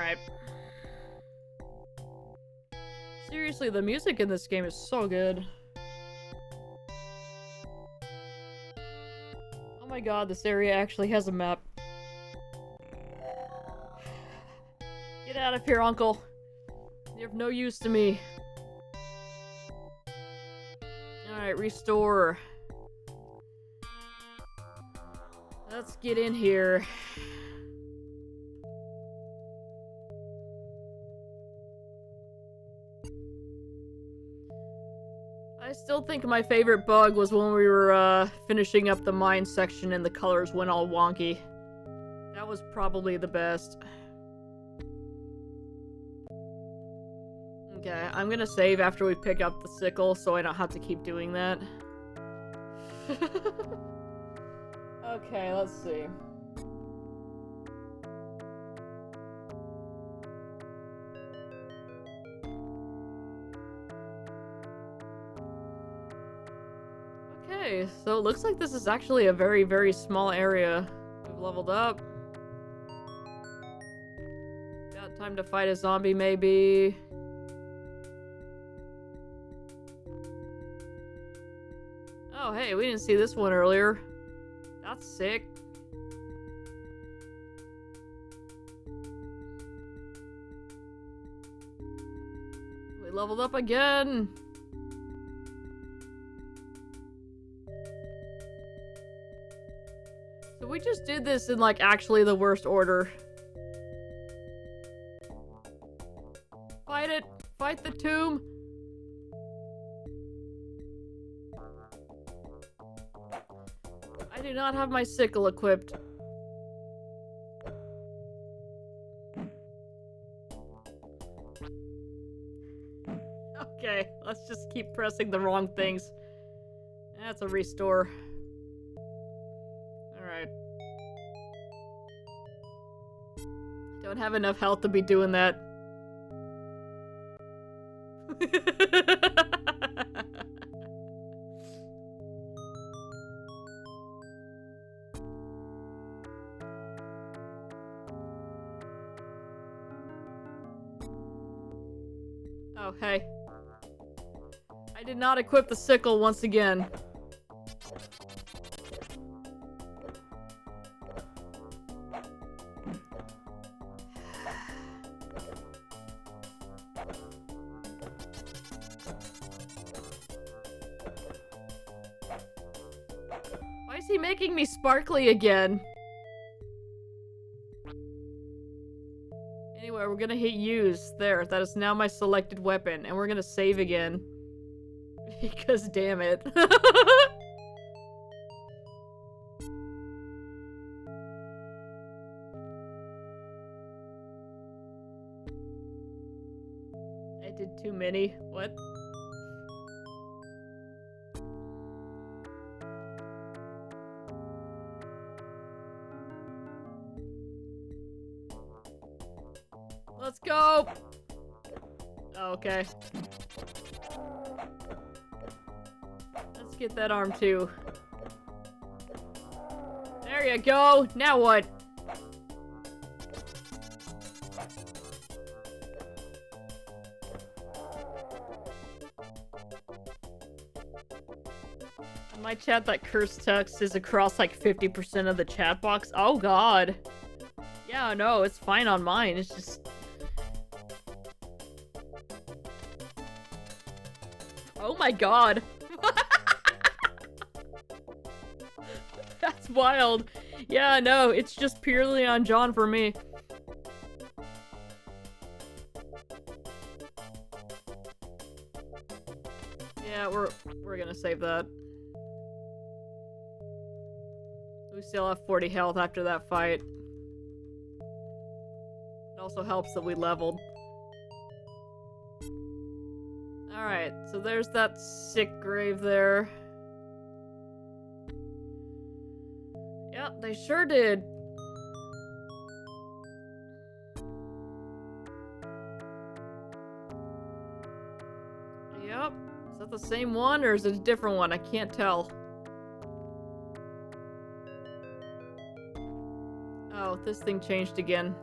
Alright. Seriously, the music in this game is so good. Oh my god, this area actually has a map. Get out of here, uncle. You're of no use to me. Alright, restore. Let's get in here. I still think my favorite bug was when we were finishing up the mine section and the colors went all wonky. That was probably the best. Okay, I'm gonna save after we pick up the sickle so I don't have to keep doing that. Okay, let's see. Okay, so it looks like this is actually a very, very small area. We've leveled up. Got time to fight a zombie, maybe. Oh, hey, we didn't see this one earlier. That's sick. We leveled up again. So we just did this in, like, actually the worst order. Fight it! Fight the tomb! I do not have my sickle equipped. Okay, let's just keep pressing the wrong things. That's a restore. Alright. Don't have enough health to be doing that. Oh, hey. I did not equip the sickle once again. Why is he making me sparkly again? Anyway, we're gonna hit use. There, that is now my selected weapon. And we're gonna save again. Because damn it. I did too many. What? Let's go! Oh, okay. Let's get that arm too. There you go! Now what? In my chat, that curse text is across like 50% of the chat box. Oh god. Yeah, no, it's fine on mine. It's just... Oh my god. That's wild. Yeah, no, it's just purely on John for me. Yeah, we're gonna save that. We still have 40 health after that fight. It also helps that we leveled. Alright, so there's that sick grave there. Yep, they sure did. Yep. Is that the same one or is it a different one? I can't tell. Oh, this thing changed again.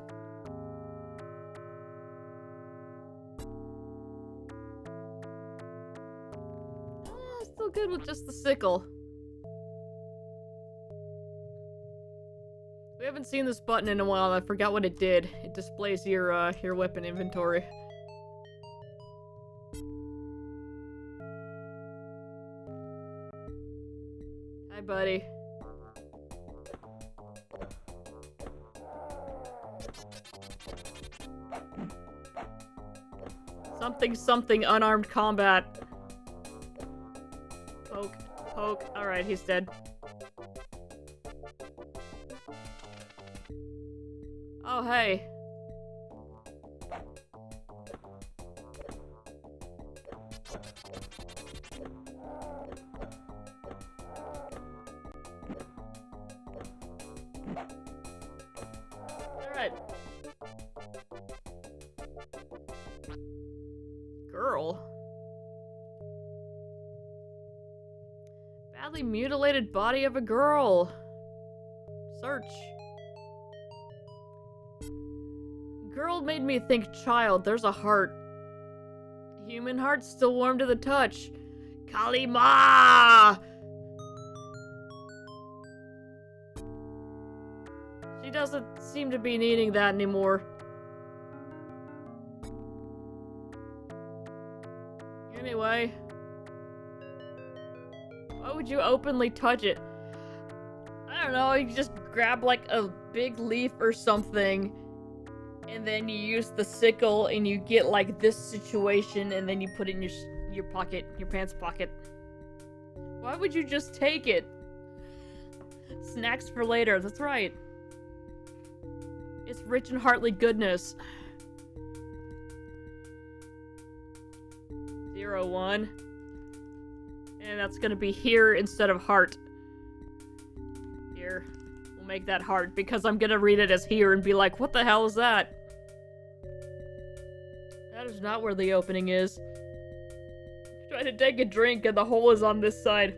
still good with just the sickle. We haven't seen this button in a while, and I forgot what it did. It displays your weapon inventory. Hi, buddy. Something unarmed combat. Poke, poke. Alright, he's dead. Oh, hey. Alright. Girl. Badly mutilated body of a girl. Search. Girl made me think child. There's a heart. Human heart still warm to the touch. Kalima! She doesn't seem to be needing that anymore. Anyway. Why would you openly touch it? I don't know, you just grab like a big leaf or something, and then you use the sickle and you get like this situation, and then you put it in your pocket, your pants pocket. Why would you just take it? Snacks for later, that's right. It's rich in heartly goodness. 01. And that's gonna be here instead of heart. Here. We'll make that heart because I'm gonna read it as here and be like, what the hell is that? That is not where the opening is. I'm trying to take a drink and the hole is on this side.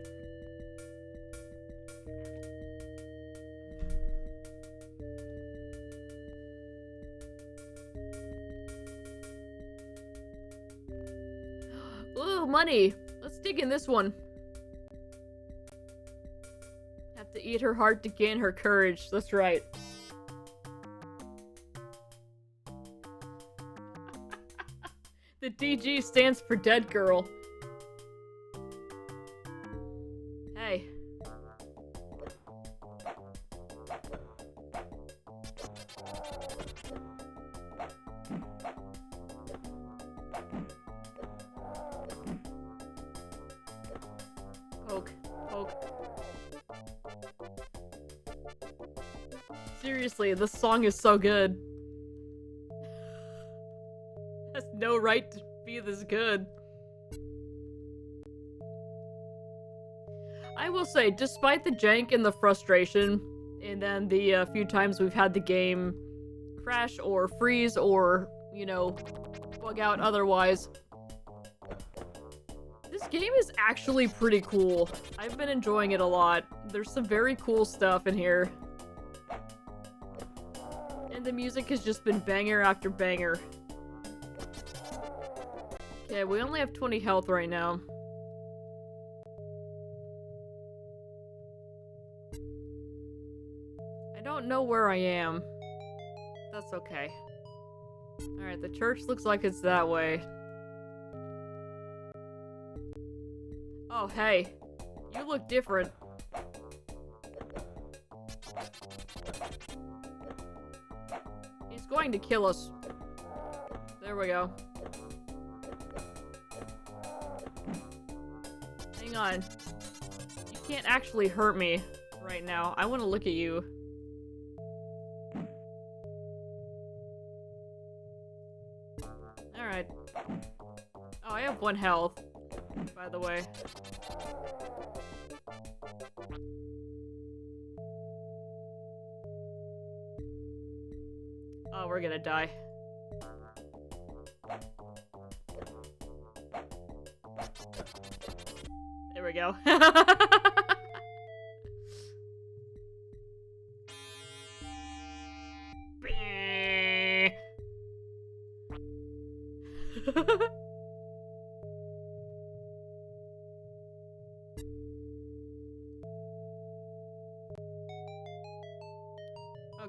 Ooh, money! Let's dig in this one. Have to eat her heart to gain her courage. That's right. The DG stands for dead girl. Hey. Poke. Poke. Seriously, this song is so good. Has no right to be this good. I will say, despite the jank and the frustration, and then the few times we've had the game crash or freeze or, you know, bug out otherwise, this game is actually pretty cool. I've been enjoying it a lot. There's some very cool stuff in here. And the music has just been banger after banger. Okay, we only have 20 health right now. I don't know where I am. That's okay. Alright, the church looks like it's that way. Oh, hey. You look different. He's going to kill us. There we go. Hang on. You can't actually hurt me right now. I want to look at you. Alright. Oh, I have 1 health, by the way. Oh, we're gonna die. There we go.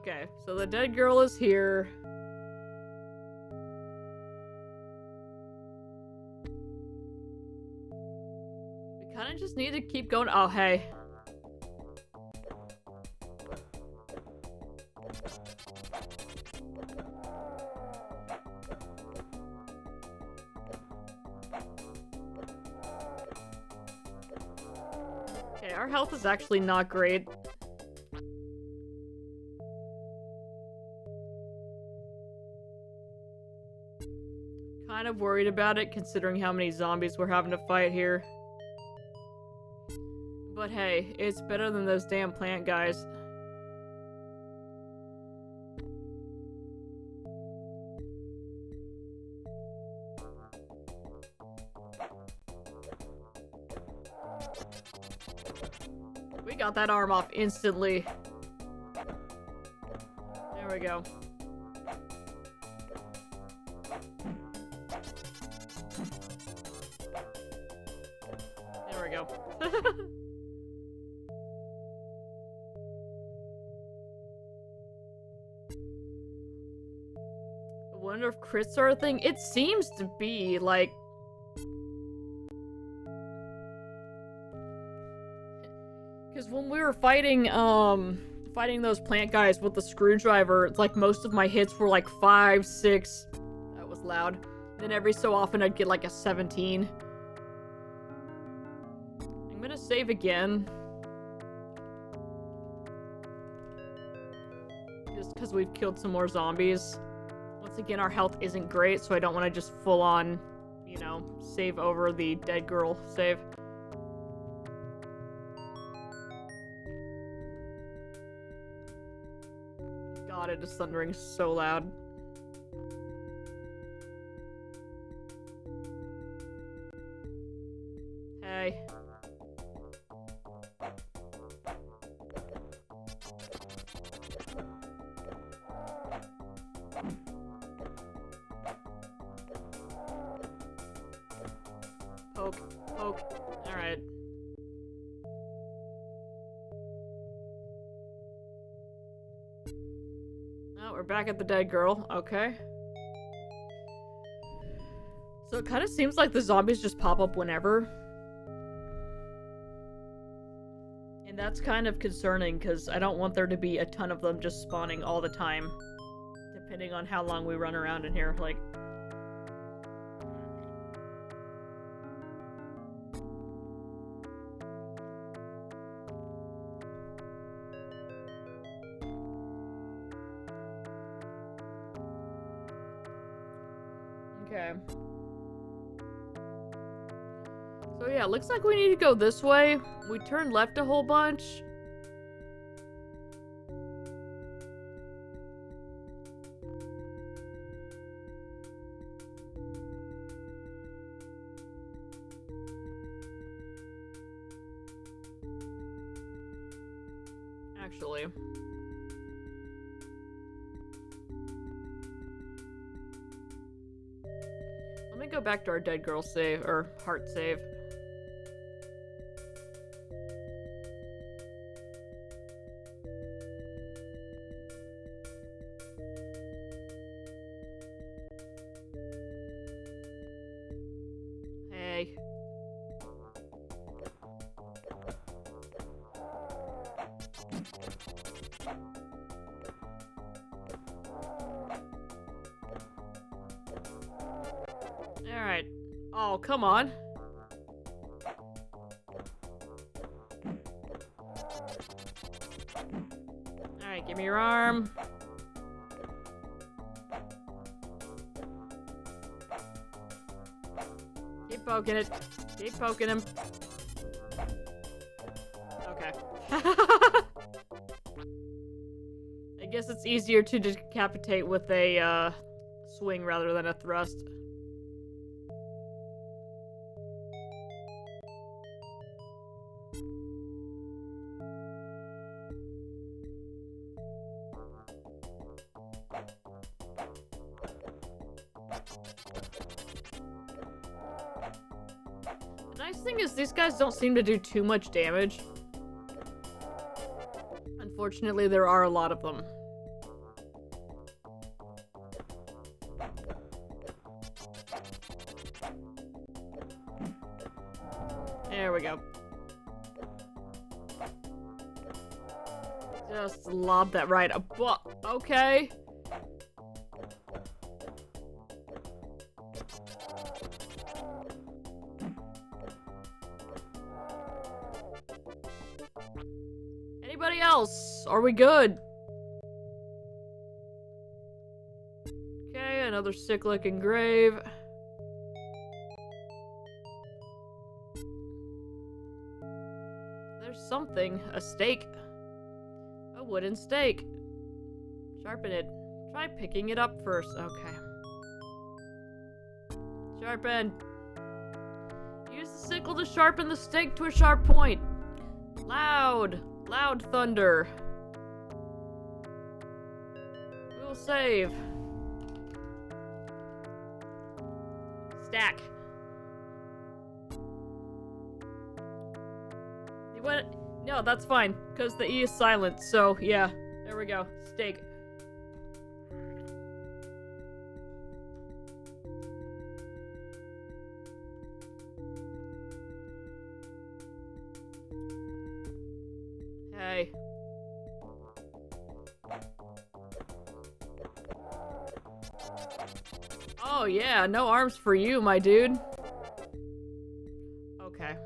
Okay, so the dead girl is here. We kind of just need to keep going. Oh, hey. Okay, our health is actually not great. Kind of worried about it, considering how many zombies we're having to fight here. But hey, it's better than those damn plant guys. We got that arm off instantly. There we go. There we go. I wonder if crits are a thing. It seems to be, like... Because when we were fighting those plant guys with the screwdriver, it's like most of my hits were like 5, 6. That was loud. Then every so often I'd get like a 17. I'm gonna save again. Just because we've killed some more zombies. Once again, our health isn't great, so I don't want to just full on, you know, save over the dead girl save. God, it is thundering so loud. Hey. Poke, poke. Alright. Oh, we're back at the dead girl. Okay. So it kind of seems like the zombies just pop up whenever. And that's kind of concerning, because I don't want there to be a ton of them just spawning all the time. Depending on how long we run around in here, like... Okay. So yeah, looks like we need to go this way. We turned left a whole bunch. Actually. Let me go back to our dead girl save, or heart save. Hey. Alright. Oh, come on. Alright, give me your arm. Keep poking it. Keep poking him. Okay. I guess it's easier to decapitate with a swing rather than a thrust. The nice thing is these guys don't seem to do too much damage. Unfortunately, there are a lot of them. There we go. Just lob that right up. Okay. Anybody else? Are we good? Okay, another sick-looking grave. There's something. A stake. A wooden stake. Sharpen it. Try picking it up first. Okay. Sharpen. Use the sickle to sharpen the stake to a sharp point. Loud. Loud thunder. We will save. Stack. What? No, that's fine, because the E is silent, so yeah. There we go. Steak. Hey. Oh yeah, no arms for you, my dude. Okay.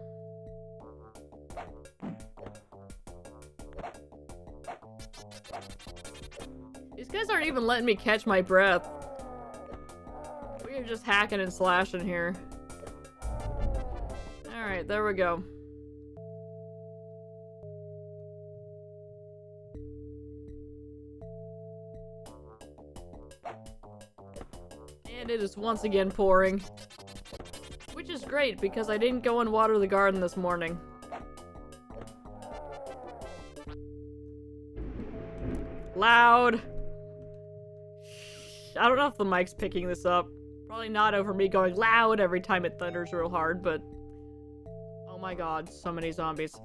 These guys aren't even letting me catch my breath. We are just hacking and slashing here. Alright, there we go. And it is once again pouring. Which is great, because I didn't go and water the garden this morning. Loud. I don't know if the mic's picking this up. Probably not over me going loud every time it thunders real hard, but... Oh my god, so many zombies.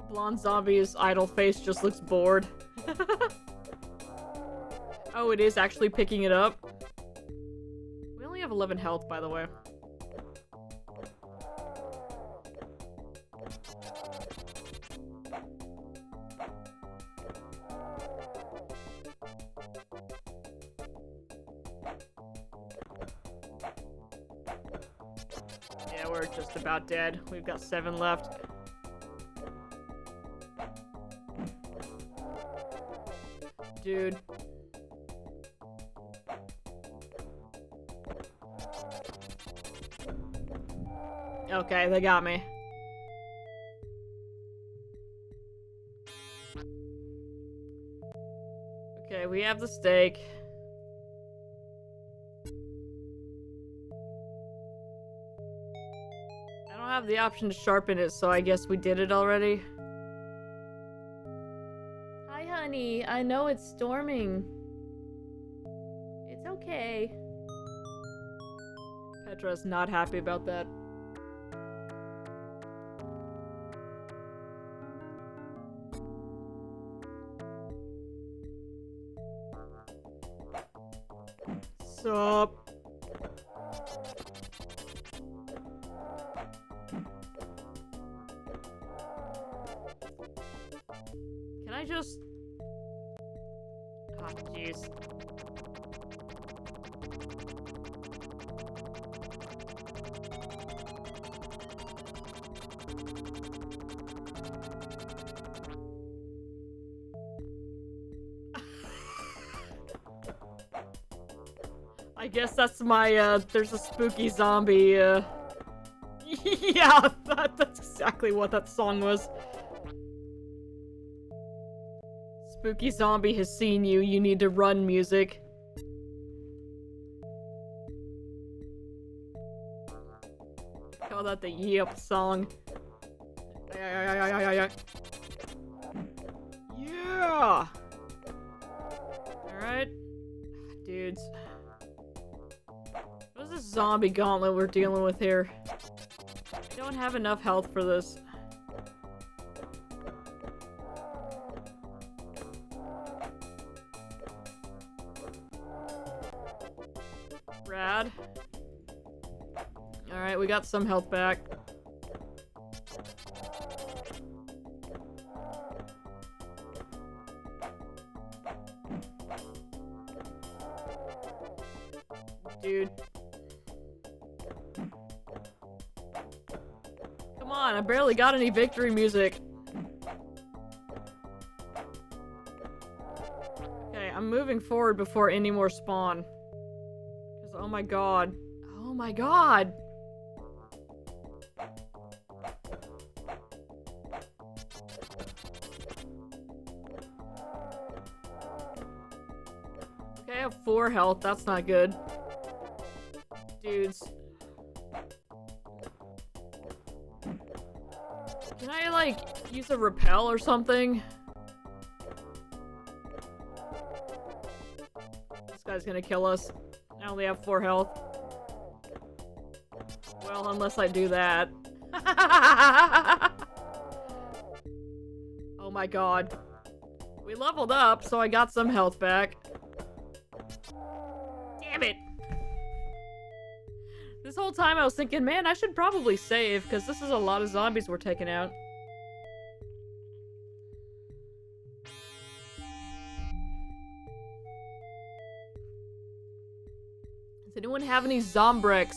Blonde zombie's idle face just looks bored. Oh, it is actually picking it up. We only have 11 health, by the way. Yeah, we're just about dead. We've got 7 left. Dude. Okay, they got me. Okay, we have the steak. I don't have the option to sharpen it, so I guess we did it already. Hi, honey. I know it's storming. It's okay. Petra's not happy about that. Sup? Can I just... Oh, jeez. I guess that's my, there's a spooky zombie, Yeah, that's exactly what that song was. Spooky zombie has seen you, you need to run music. Call that the Yep song. Yeah! Alright. Dudes. What is this zombie gauntlet we're dealing with here? I don't have enough health for this. Alright, we got some health back. Dude. Come on, I barely got any victory music. Okay, I'm moving forward before any more spawn. Because, oh my god. Oh my god! Okay, I have 4 health. That's not good. Dudes. Can I, like, use a repel or something? This guy's gonna kill us. I only have 4 health. Well, unless I do that. Oh my god. We leveled up, so I got some health back. Damn it! This whole time I was thinking, man, I should probably save, because this is a lot of zombies we're taking out. Does anyone have any Zombrex?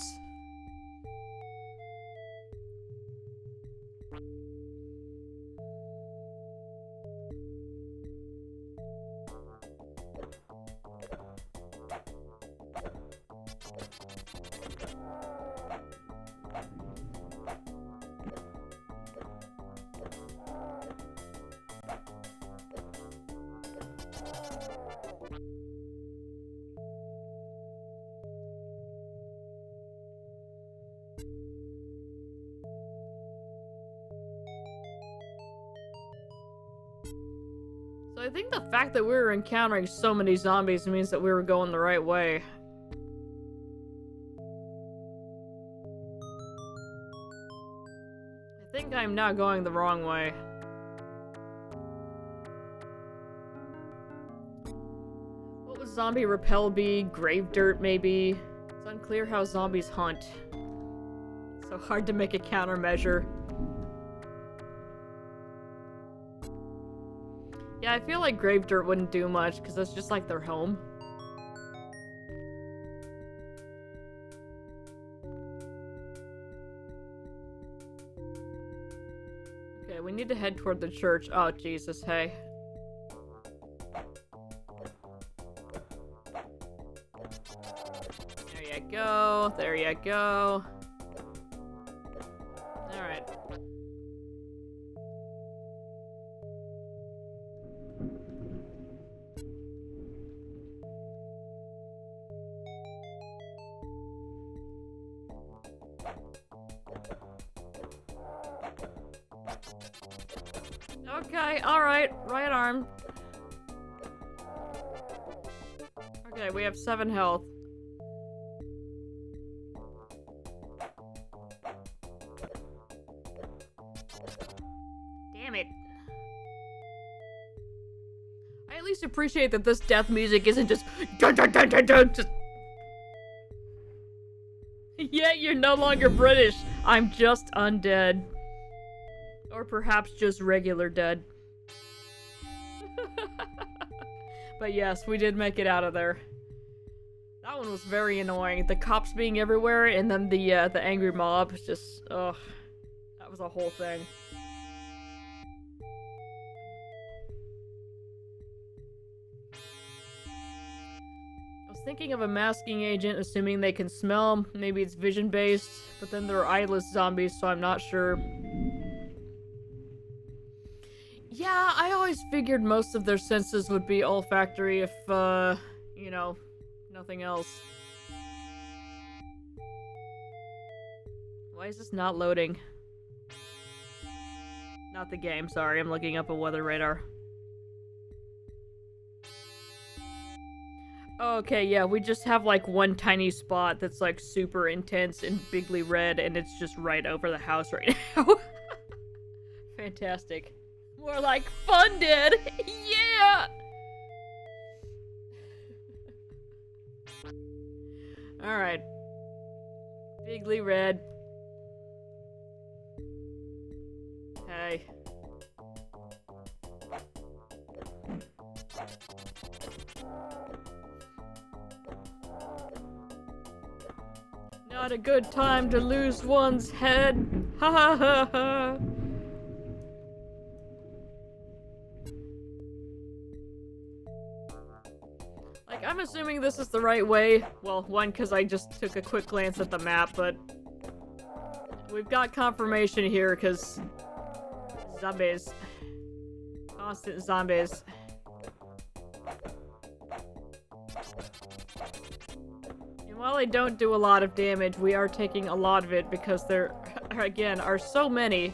So I think the fact that we were encountering so many zombies means that we were going the right way. I think I'm now going the wrong way. What would zombie repel be? Grave dirt, maybe? It's unclear how zombies hunt. So hard to make a countermeasure. Yeah, I feel like grave dirt wouldn't do much, because that's just like their home. Okay, we need to head toward the church. Oh, Jesus, hey. There you go, there you go. Alright. Okay, alright, right arm. Okay, we have 7 health. Damn it. I at least appreciate that this death music isn't just dun dun dun dun dun, just... Yeah, you're no longer British. I'm just undead. Or perhaps just regular dead. But yes, we did make it out of there. That one was very annoying. The cops being everywhere, and then the angry mob. Just, ugh. That was a whole thing. I was thinking of a masking agent, assuming they can smell. Maybe it's vision-based, but then they're eyeless zombies, so I'm not sure. Yeah, I always figured most of their senses would be olfactory if, you know, nothing else. Why is this not loading? Not the game, sorry, I'm looking up a weather radar. Okay, yeah, we just have like one tiny spot that's like super intense and bigly red, and it's just right over the house right now. Fantastic. More like funded! Yeah! Alright. Bigly red. Okay. Not a good time to lose one's head. Ha ha ha ha. Like, I'm assuming this is the right way. Well, one, because I just took a quick glance at the map, but we've got confirmation here, because zombies. Constant zombies. And while they don't do a lot of damage, we are taking a lot of it because there, again, are so many.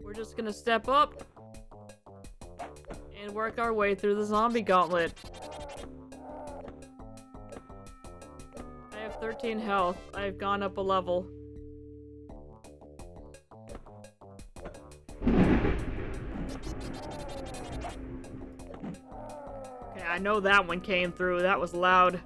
We're just gonna step up and work our way through the zombie gauntlet. I have 13 health. I've gone up a level. Okay, I know that one came through. That was loud.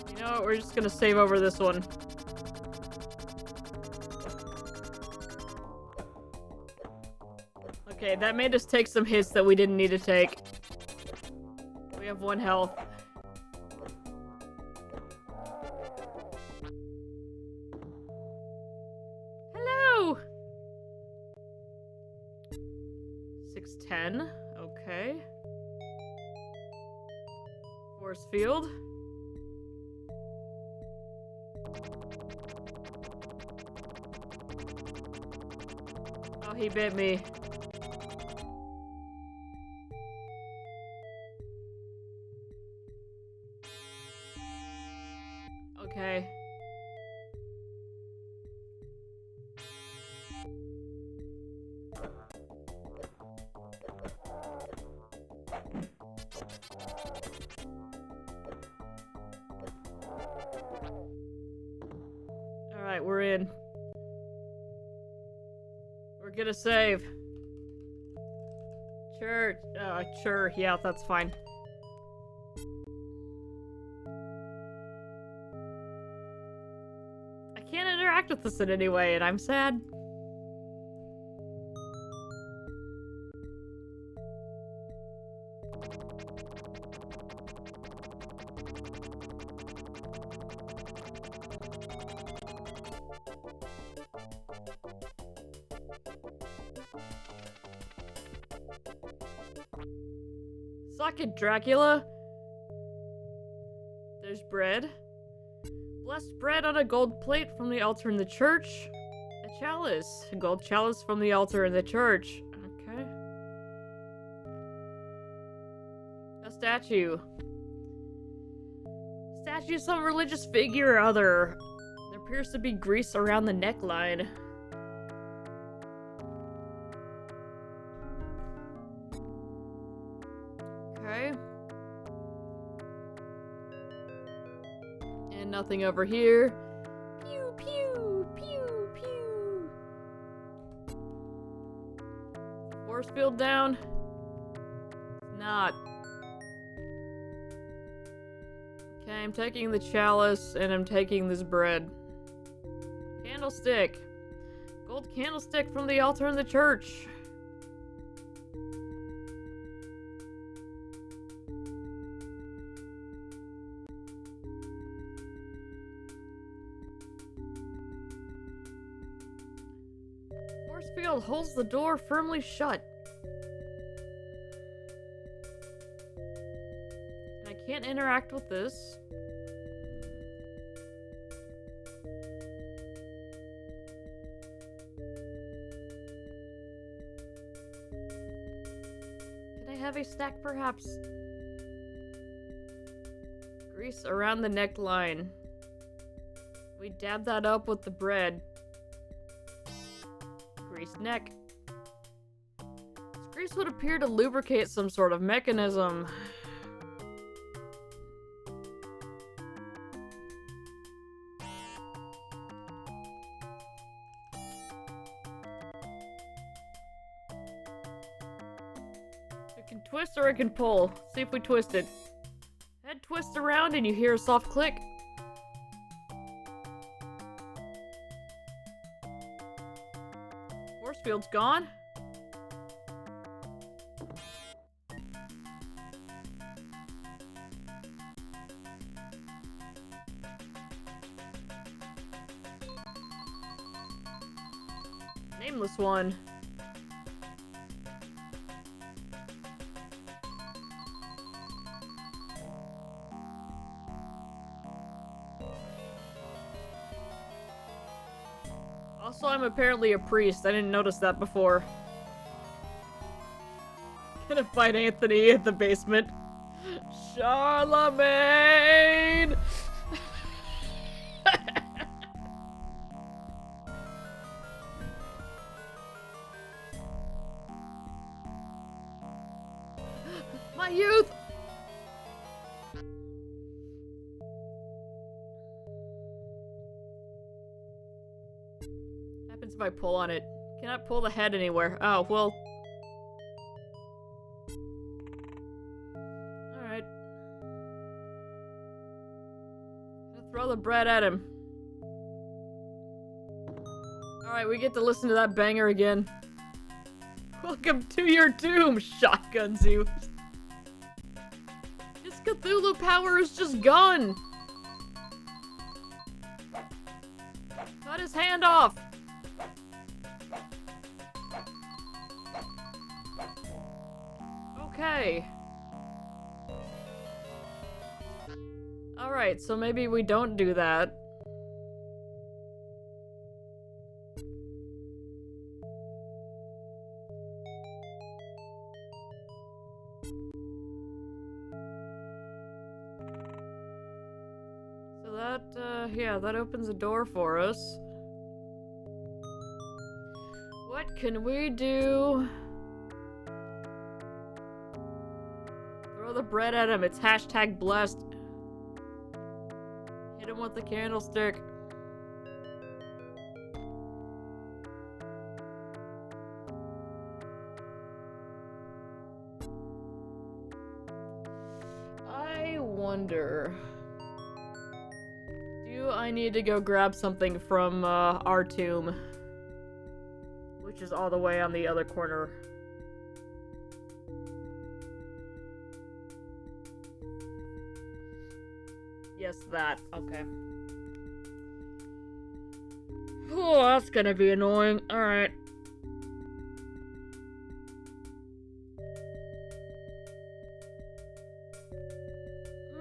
You know what, we're just gonna save over this one. Okay, that made us take some hits that we didn't need to take. We have 1 health. Hello! 610. Okay. Force field. Oh, he bit me. Okay. Alright, we're in. We're gonna save. Sure, yeah, that's fine. I can't interact with this in any way, and I'm sad. Suck it, Dracula. There's bread. Blessed bread on a gold plate from the altar in the church. A chalice. A gold chalice from the altar in the church. Okay. A statue. Statue of some religious figure or other. There appears to be grease around the neckline. Okay. And nothing over here. Pew, pew, pew, pew. Force field down. Not. Okay, I'm taking the chalice and I'm taking this bread. Candlestick. Gold candlestick from the altar in the church. Force field holds the door firmly shut. I can't interact with this. Can I have a snack, perhaps? Grease around the neckline. We dab that up with the bread. Grease neck. Is These would appear to lubricate some sort of mechanism. It can twist or it can pull. Let's see if we twist it. Head twists around and you hear a soft click. Force field's gone. Nameless one. Also, I'm apparently a priest. I didn't notice that before. Gonna fight Anthony in the basement. Charlemagne! My youth! What happens if I pull on it? Cannot pull the head anywhere. Oh, well. Alright. Throw the bread at him. Alright, we get to listen to that banger again. Welcome to your doom, Shotgun Zeus. His Cthulhu power is just gone. Cut his hand off. Okay. Alright, so maybe we don't do that. So that, yeah, that opens a door for us. What can we do? Throw the bread at him. It's hashtag blessed. Hit him with the candlestick. I wonder... do I need to go grab something from our tomb? Which is all the way on the other corner. Yes, that. Okay. Oh, that's gonna be annoying. Alright.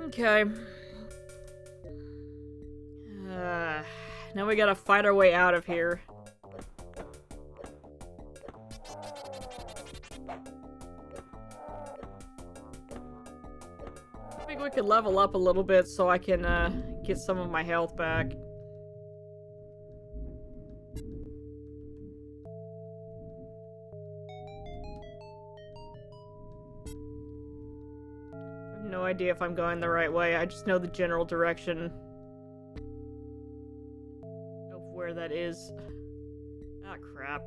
Okay. Now we gotta fight our way out of here. I think we could level up a little bit so I can get some of my health back. I have no idea if I'm going the right way. I just know the general direction of where that is. Ah, crap.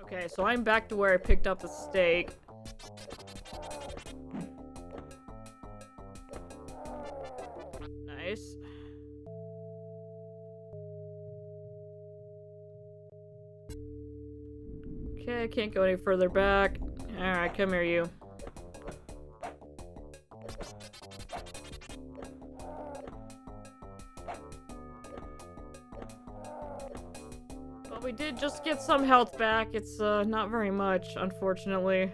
Okay, so I'm back to where I picked up the steak. Nice. Okay, I can't go any further back. Alright, come here, you. Well, we did just get some health back. It's, not very much, unfortunately.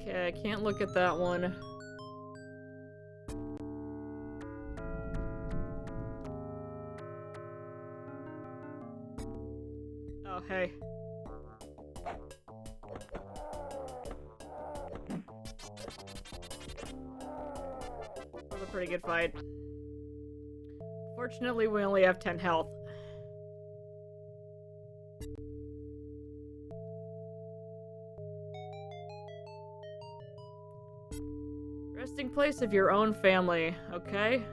Okay, I can't look at that one. Oh, hey. pretty good fight. Fortunately, we only have 10 health. Resting place of your own family, okay?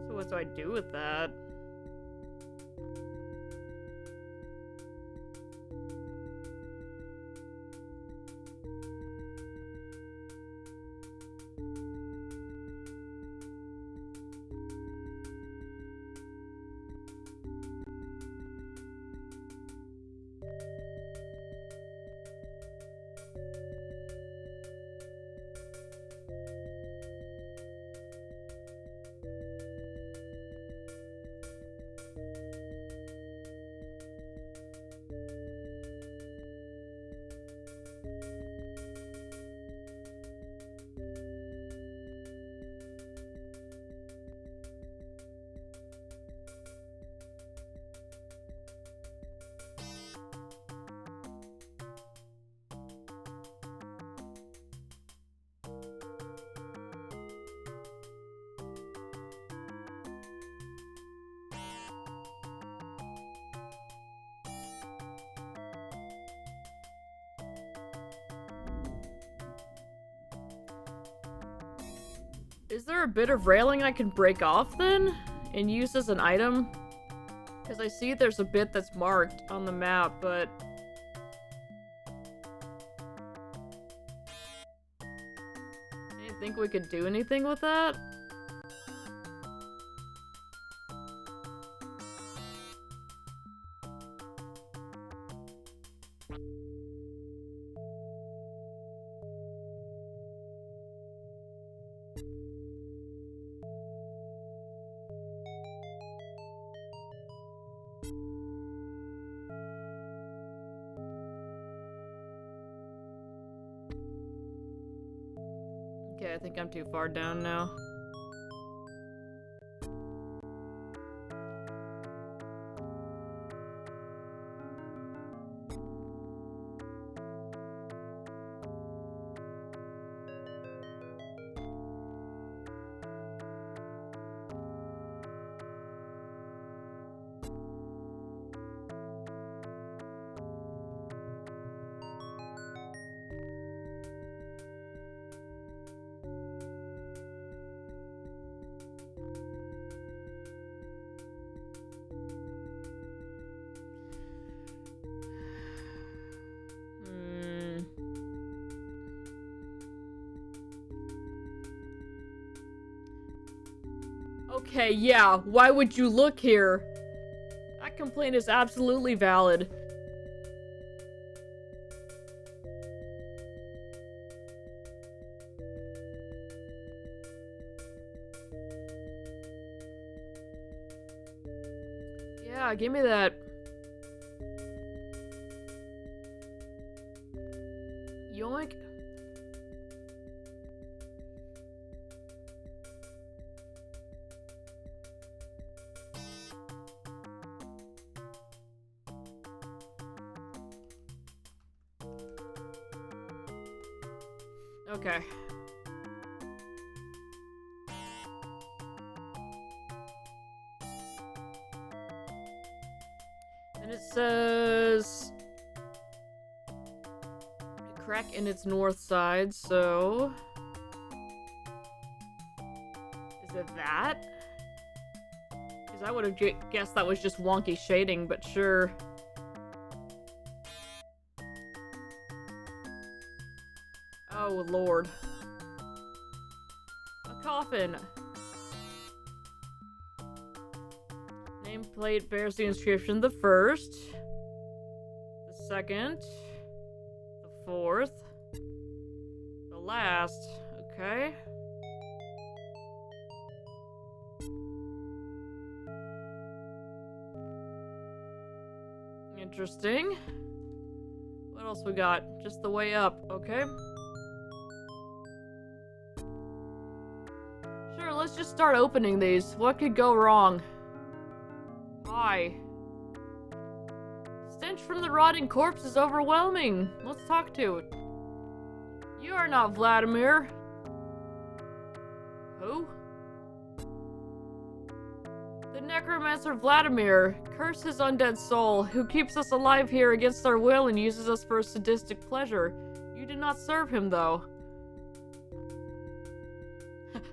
So what do I do with that? Is there a bit of railing I can break off then? And use as an item? Because I see there's a bit that's marked on the map, but... I didn't think we could do anything with that? Okay, I think I'm too far down now. Okay, yeah, why would you look here? That complaint is absolutely valid. Yeah, give me that. Yoink. Okay. And it says a crack in its north side, so is it that? Because I would have guessed that was just wonky shading, but sure. Oh, Lord. A coffin. Nameplate bears the inscription the first, the second, the fourth, last. Okay. Interesting. What else we got? Just the way up, okay. Sure, let's just start opening these. What could go wrong? Hi. Stench from the rotting corpse is overwhelming. Let's talk to it. You are not Vladimir. Who? The necromancer Vladimir. Curse his undead soul, who keeps us alive here against our will and uses us for a sadistic pleasure. You did not serve him, though.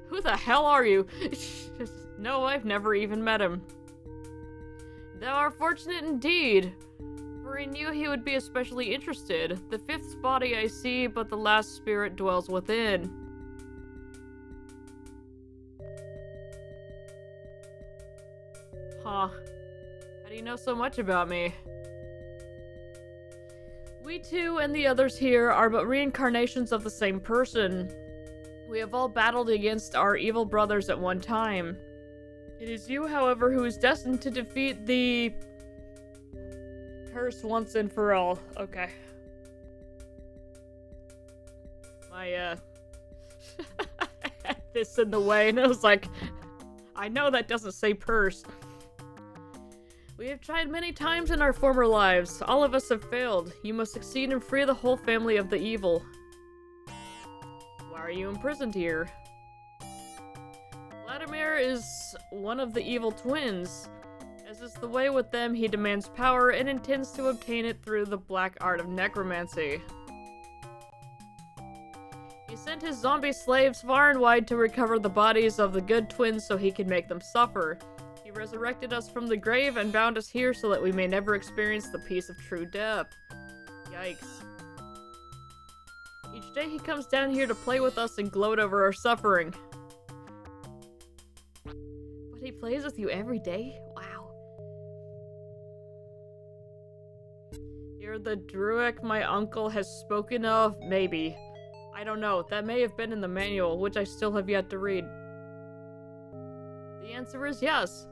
Who the hell are you? No, I've never even met him. Thou art fortunate indeed, for he knew he would be especially interested. The fifth body I see, but the last spirit dwells within. Huh. How do you know so much about me? We two and the others here are but reincarnations of the same person. We have all battled against our evil brothers at one time. It is you, however, who is destined to defeat the curse once and for all. Okay. My, I had this in the way, and I was like, I know that doesn't say purse. We have tried many times in our former lives. All of us have failed. You must succeed and free the whole family of the evil. Why are you imprisoned here? Vladimir is one of the evil twins. As is the way with them, he demands power and intends to obtain it through the black art of necromancy. He sent his zombie slaves far and wide to recover the bodies of the good twins so he could make them suffer. He resurrected us from the grave and bound us here so that we may never experience the peace of true death. Yikes. Each day he comes down here to play with us and gloat over our suffering. But he plays with you every day? Wow. You're the Druid my uncle has spoken of? Maybe. I don't know. That may have been in the manual, which I still have yet to read. The answer is yes.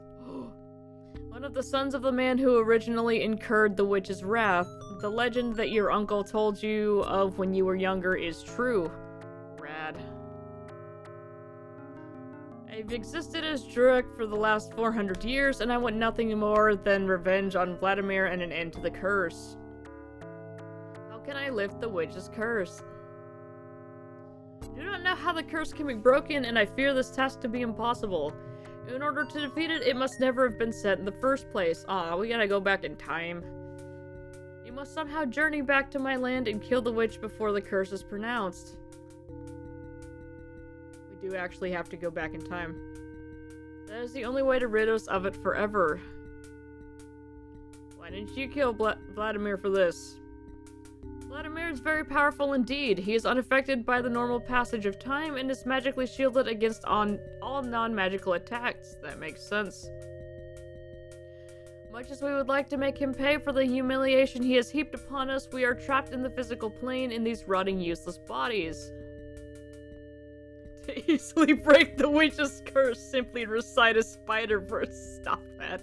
One of the sons of the man who originally incurred the witch's wrath. The legend that your uncle told you of when you were younger is true. Rad. I've existed as Druid for the last 400 years, and I want nothing more than revenge on Vladimir and an end to the curse. How can I lift the witch's curse? I do not know how the curse can be broken, and I fear this task to be impossible. In order to defeat it, it must never have been set in the first place. Aw, we gotta go back in time. You must somehow journey back to my land and kill the witch before the curse is pronounced. We do actually have to go back in time. That is the only way to rid us of it forever. Why didn't you kill Vladimir for this? Vladimir is very powerful indeed. He is unaffected by the normal passage of time and is magically shielded against all non-magical attacks. That makes sense. Much as we would like to make him pay for the humiliation he has heaped upon us, we are trapped in the physical plane in these rotting, useless bodies. To easily break the witch's curse, simply recite a Spider-Verse. Stop that.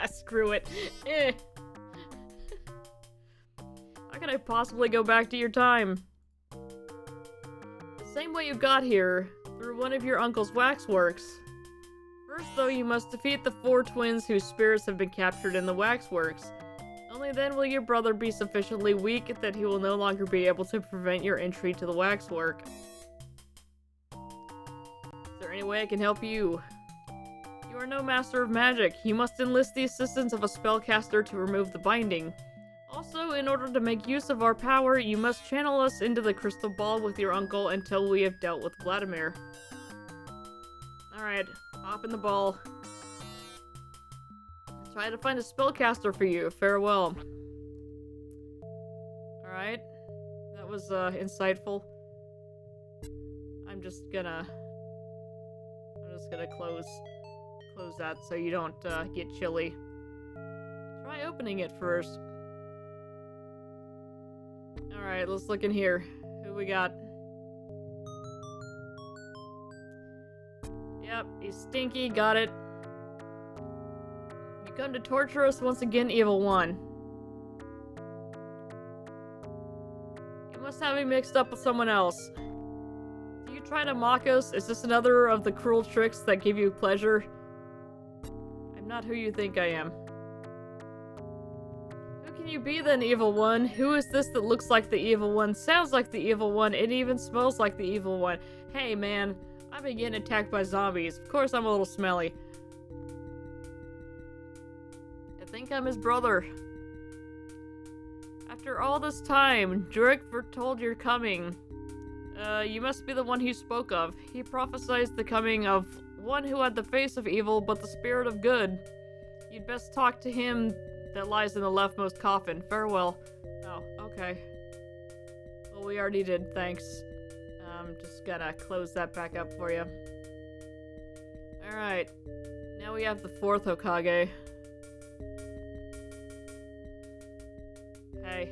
Screw it. How can I possibly go back to your time? The same way you got here, through one of your uncle's waxworks. First, though, you must defeat the 4 twins whose spirits have been captured in the waxworks. Only then will your brother be sufficiently weak that he will no longer be able to prevent your entry to the waxwork. Is there any way I can help you? You are no master of magic. You must enlist the assistance of a spellcaster to remove the binding. Also, in order to make use of our power, you must channel us into the crystal ball with your uncle until we have dealt with Vladimir. Alright, hop in the ball. Try to find a spellcaster for you. Farewell. Alright. That was, insightful. I'm just gonna close that so you don't, get chilly. Try opening it first. Alright, let's look in here. Who we got? Yep, he's stinky, got it. You come to torture us once again, Evil One. You must have me mixed up with someone else. Do you try to mock us? Is this another of the cruel tricks that give you pleasure? I'm not who you think I am. Who can you be then, Evil One? Who is this that looks like the Evil One, sounds like the Evil One, and even smells like the Evil One? Hey man, I've been getting attacked by zombies. Of course I'm a little smelly. I think I'm his brother. After all this time, Drake foretold your coming. You must be the one he spoke of. He prophesied the coming of one who had the face of evil but the spirit of good. You'd best talk to him that lies in the leftmost coffin. Farewell. Oh, okay. Well, we already did, thanks. I'm just gonna close that back up for you. Alright. Now we have the 4th Hokage. Hey.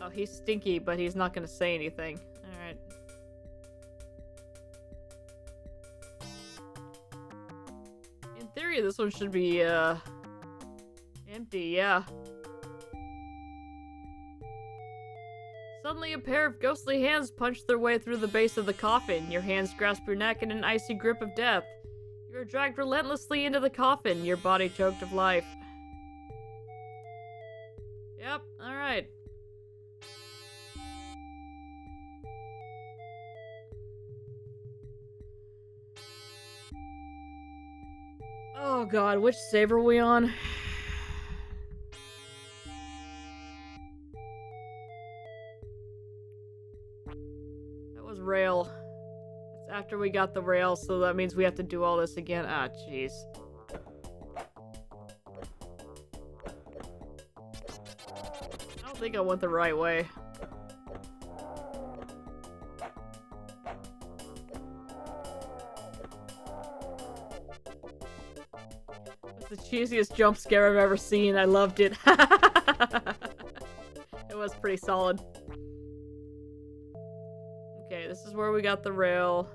Oh, he's stinky, but he's not gonna say anything. Alright. In theory, this one should be, empty, yeah. Suddenly, a pair of ghostly hands punch their way through the base of the coffin. Your hands grasp your neck in an icy grip of death. You are dragged relentlessly into the coffin, your body choked of life. Yep, alright. Oh god, which save are we on? That was rail. It's after we got the rail, so that means we have to do all this again. Ah, jeez. I don't think I went the right way. The cheesiest jump scare I've ever seen. I loved it. It was pretty solid. Okay, this is where we got the rail.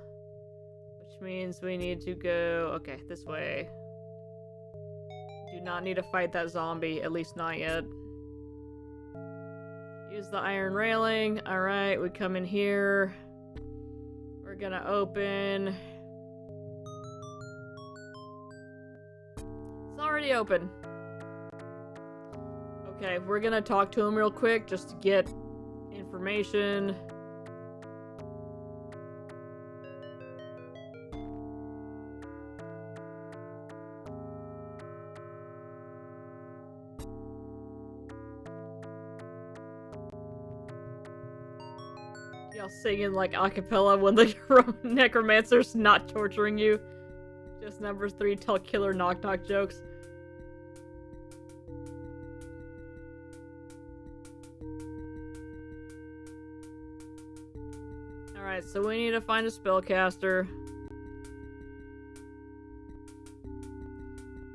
Which means we need to go... Okay, this way. Do not need to fight that zombie. At least not yet. Use the iron railing. Alright, we come in here. We're gonna open... Already open. Okay, we're gonna talk to him real quick just to get information. Y'all singing like a cappella when the necromancer's not torturing you. Just number 3, tell killer knock knock jokes. Alright, so we need to find a spellcaster.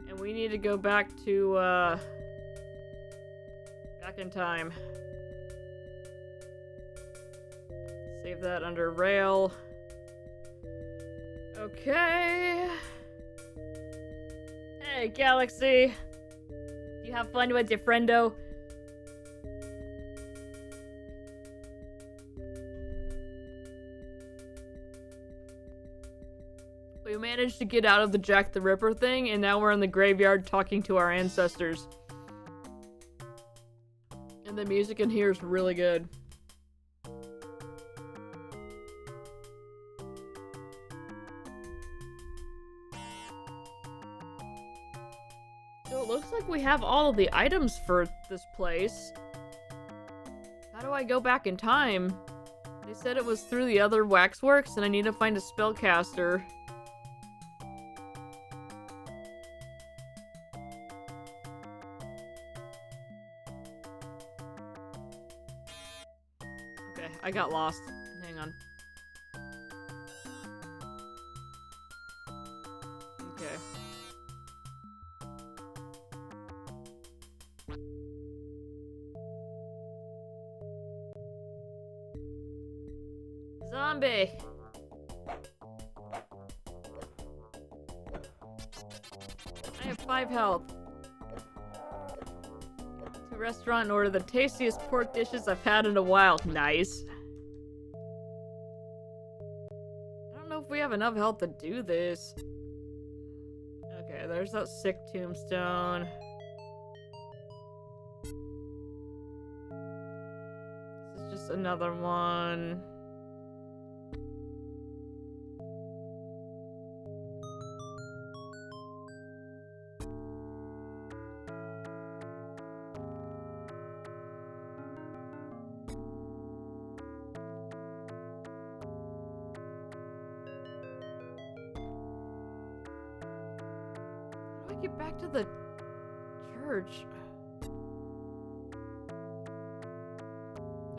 And we need to go back to, back in time. Save that under rail. Okay. Hey, Galaxy. You have fun with your friendo? We managed to get out of the Jack the Ripper thing, and now we're in the graveyard talking to our ancestors. And the music in here is really good. So it looks like we have all of the items for this place. How do I go back in time? They said it was through the other Waxworks, and I need to find a spellcaster. Okay, I got lost. Hang on. Okay. zombie! I have 5 health. To restaurant and order the tastiest pork dishes I've had in a while. Nice. I don't know if we have enough health to do this. Okay, there's that sick tombstone. This is just another one. How do I get back to the church?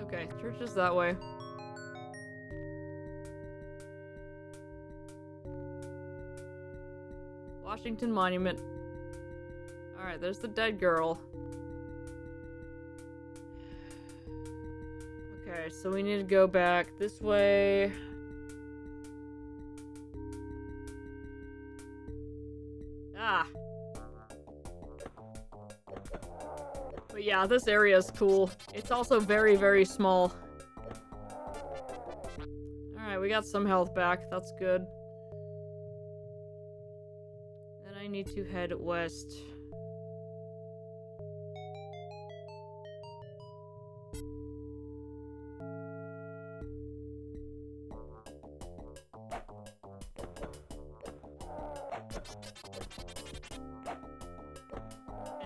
Okay, church is that way. Washington Monument. Alright, there's the dead girl. Okay, so we need to go back this way. Ah. But yeah, this area is cool. It's also very, very small. Alright, we got some health back. That's good. Then I need to head west.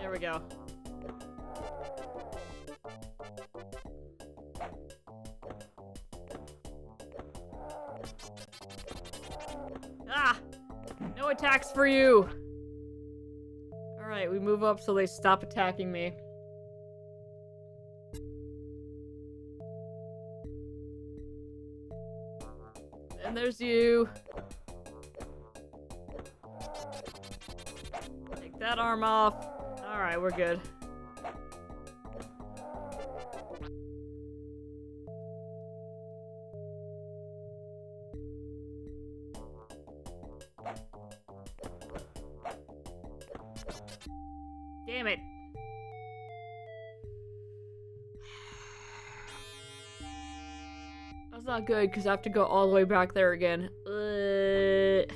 There we go. Ah! No attacks for you! Alright, we move up so they stop attacking me. And there's you. Take that arm off. Alright, we're good. Damn it. That's not good, because I have to go all the way back there again. Alright.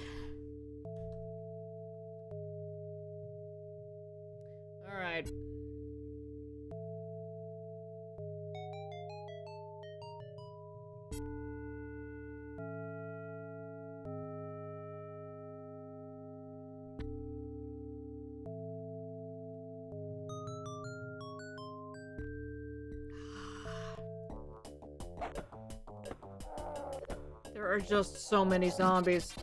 There are just so many zombies.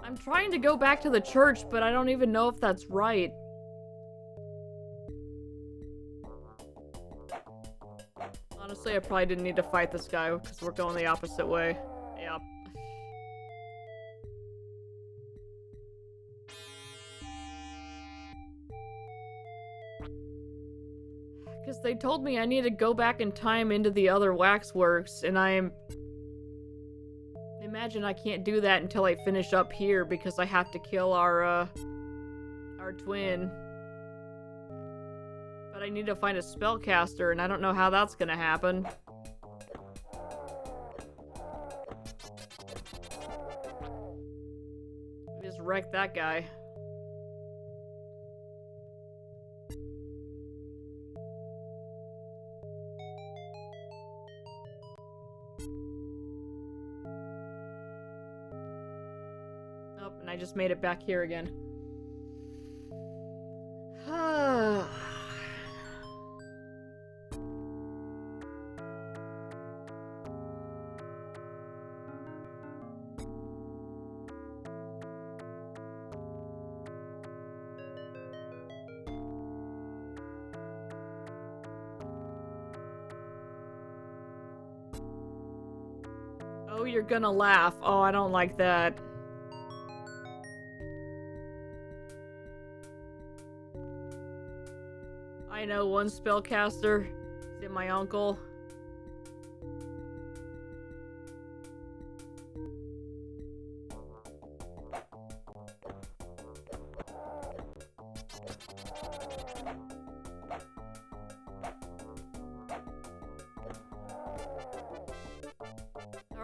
I'm trying to go back to the church, but I don't even know if that's right. Honestly, I probably didn't need to fight this guy because we're going the opposite way. Yep. Because they told me I need to go back in time into the other Waxworks, and imagine I can't do that until I finish up here because I have to kill our twin. But I need to find a spellcaster, and I don't know how that's gonna happen. Just wreck that guy. Oh, and I just made it back here again. Oh, you're gonna laugh. Oh, I don't like that. I know one spellcaster. Is it my uncle?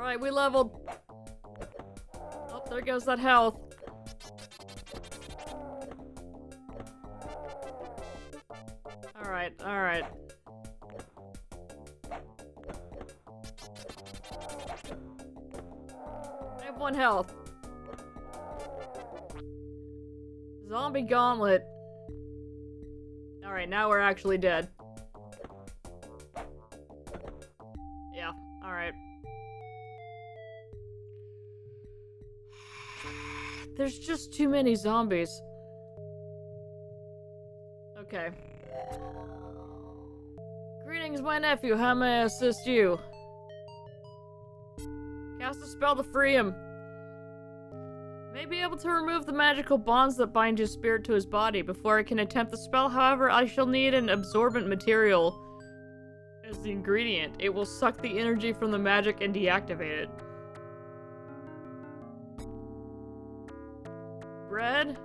Alright, we leveled. Oh, there goes that health. Alright, alright. I have 1 health. Zombie gauntlet. Alright, now we're actually dead. Yeah, alright. There's just too many zombies. Okay. Greetings, my nephew. How may I assist you? Cast a spell to free him. May be able to remove the magical bonds that bind his spirit to his body. Before I can attempt the spell, however, I shall need an absorbent material as the ingredient. It will suck the energy from the magic and deactivate it. Bread?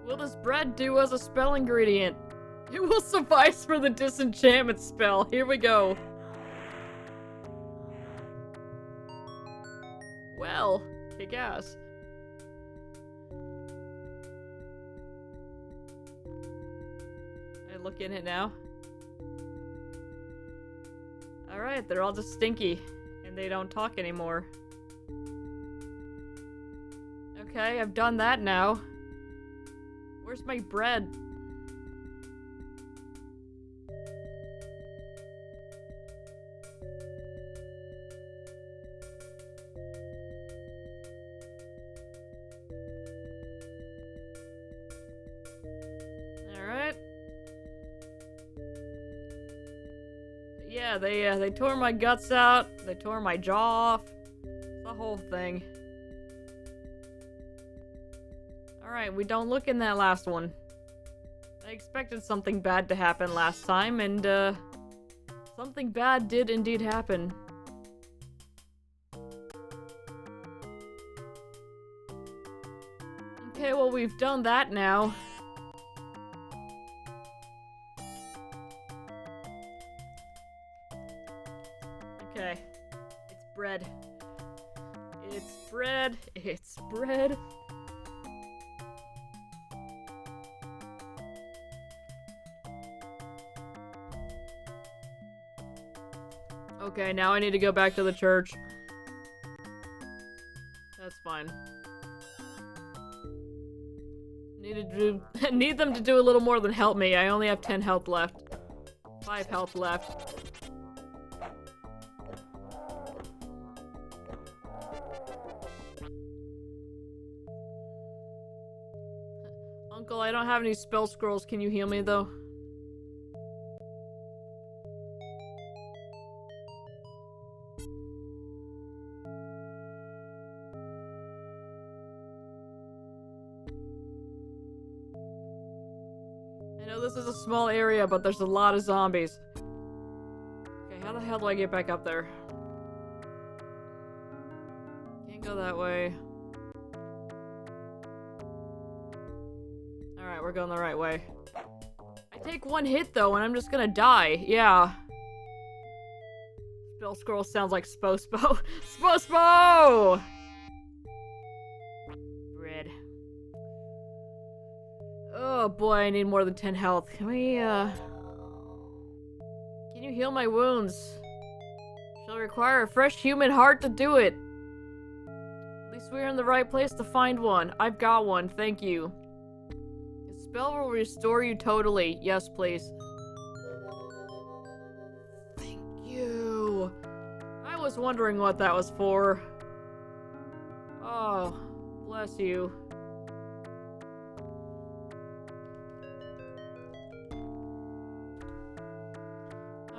Will this bread do as a spell ingredient? It will suffice for the disenchantment spell. Here we go. Well, kick ass. I look in it now. Alright, they're all just stinky. And they don't talk anymore. Okay, I've done that now. Where's my bread? Alright. Yeah, they tore my guts out. They tore my jaw off. The whole thing. Alright, we don't look in that last one. I expected something bad to happen last time, and, something bad did indeed happen. Okay, well, we've done that now. Okay. It's bread. It's bread. It's bread. Okay, now I need to go back to the church. That's fine. Need them to do a little more than help me. I only have 10 health left. 5 health left. Uncle, I don't have any spell scrolls. Can you heal me, though? I know this is a small area, but there's a lot of zombies. Okay, how the hell do I get back up there? Can't go that way. Alright, we're going the right way. I take 1 hit, though, and I'm just gonna die. Yeah. Spell scroll sounds like Spo-Spo. Spo-Spo! Bread. Oh boy, I need more than 10 health. Can we, Can you heal my wounds? Shall require a fresh human heart to do it. At least we're in the right place to find one. I've got one, thank you. The spell will restore you totally. Yes, please. Thank you. I was wondering what that was for. Oh, bless you.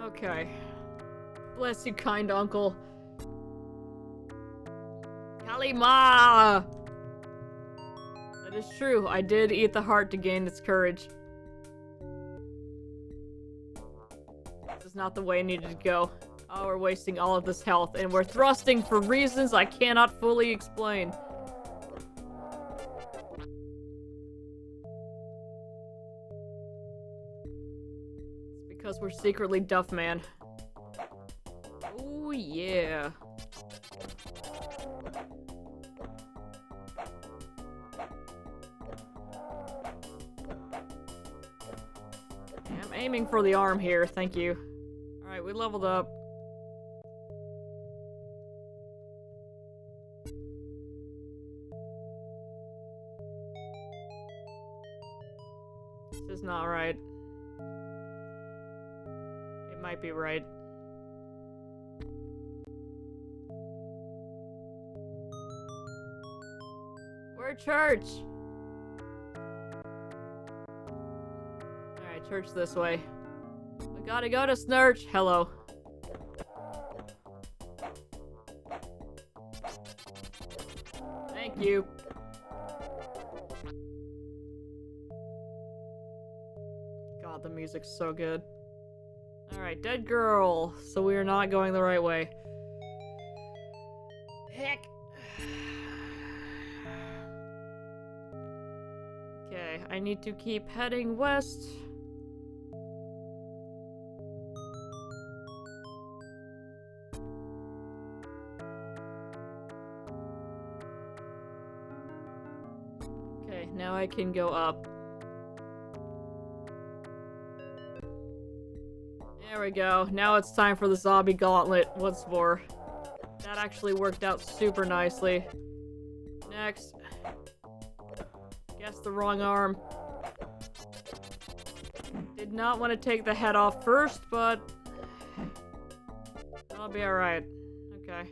Okay. Bless you, kind uncle. Kalima! That is true. I did eat the heart to gain its courage. This is not the way I needed to go. Oh, we're wasting all of this health, and we're thrusting for reasons I cannot fully explain. Because we're secretly Duff Man. yeah. I'm aiming for the arm here, thank you. Alright, we leveled up. This is not right. It might be right. We're at church! Alright, church this way. We gotta go to Snurch. Hello. Thank you. God, the music's so good. Alright, dead girl. So we are not going the right way. Heck. Okay, I need to keep heading west. Okay, now I can go up. There we go. Now it's time for the zombie gauntlet once more. That actually worked out super nicely. Next. Guess the wrong arm. Did not want to take the head off first, but I'll be alright. Okay.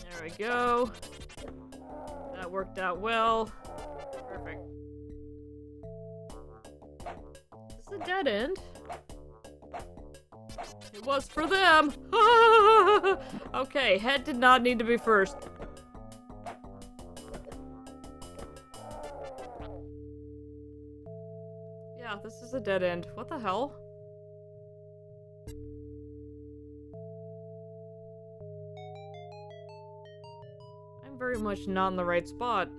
There we go. That worked out well. Perfect. Is this a dead end? It was for them! Okay, head did not need to be first. Yeah, this is a dead end. What the hell? I'm very much not in the right spot.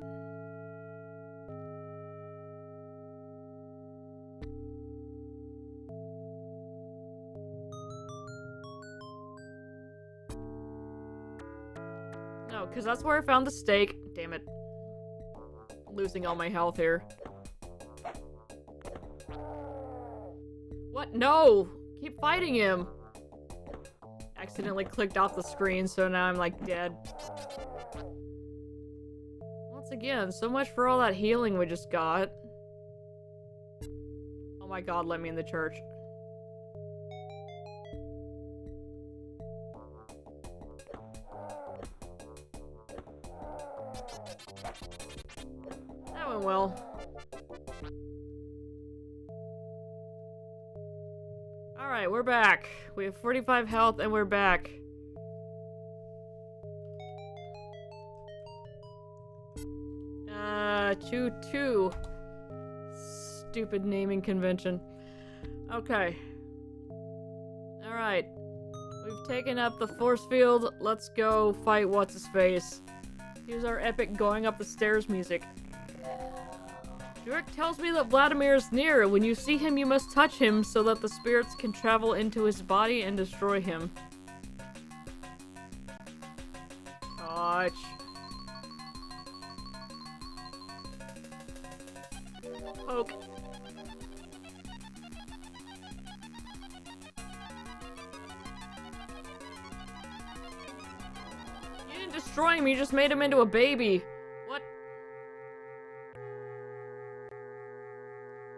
No, because that's where I found the stake. Damn it. Losing all my health here. What? No! Keep fighting him! Accidentally clicked off the screen, so now I'm like dead. Once again, so much for all that healing we just got. Oh my god, let me in the church. That went well. Alright, we're back. We have 45 health and we're back. Two. Stupid naming convention. Okay. Alright. We've taken up the force field. Let's go fight what's-his-face. Here's our epic going up the stairs music. Jurek tells me that Vladimir is near. When you see him, you must touch him so that the spirits can travel into his body and destroy him. Touch. Poke. You didn't destroy him, you just made him into a baby. What?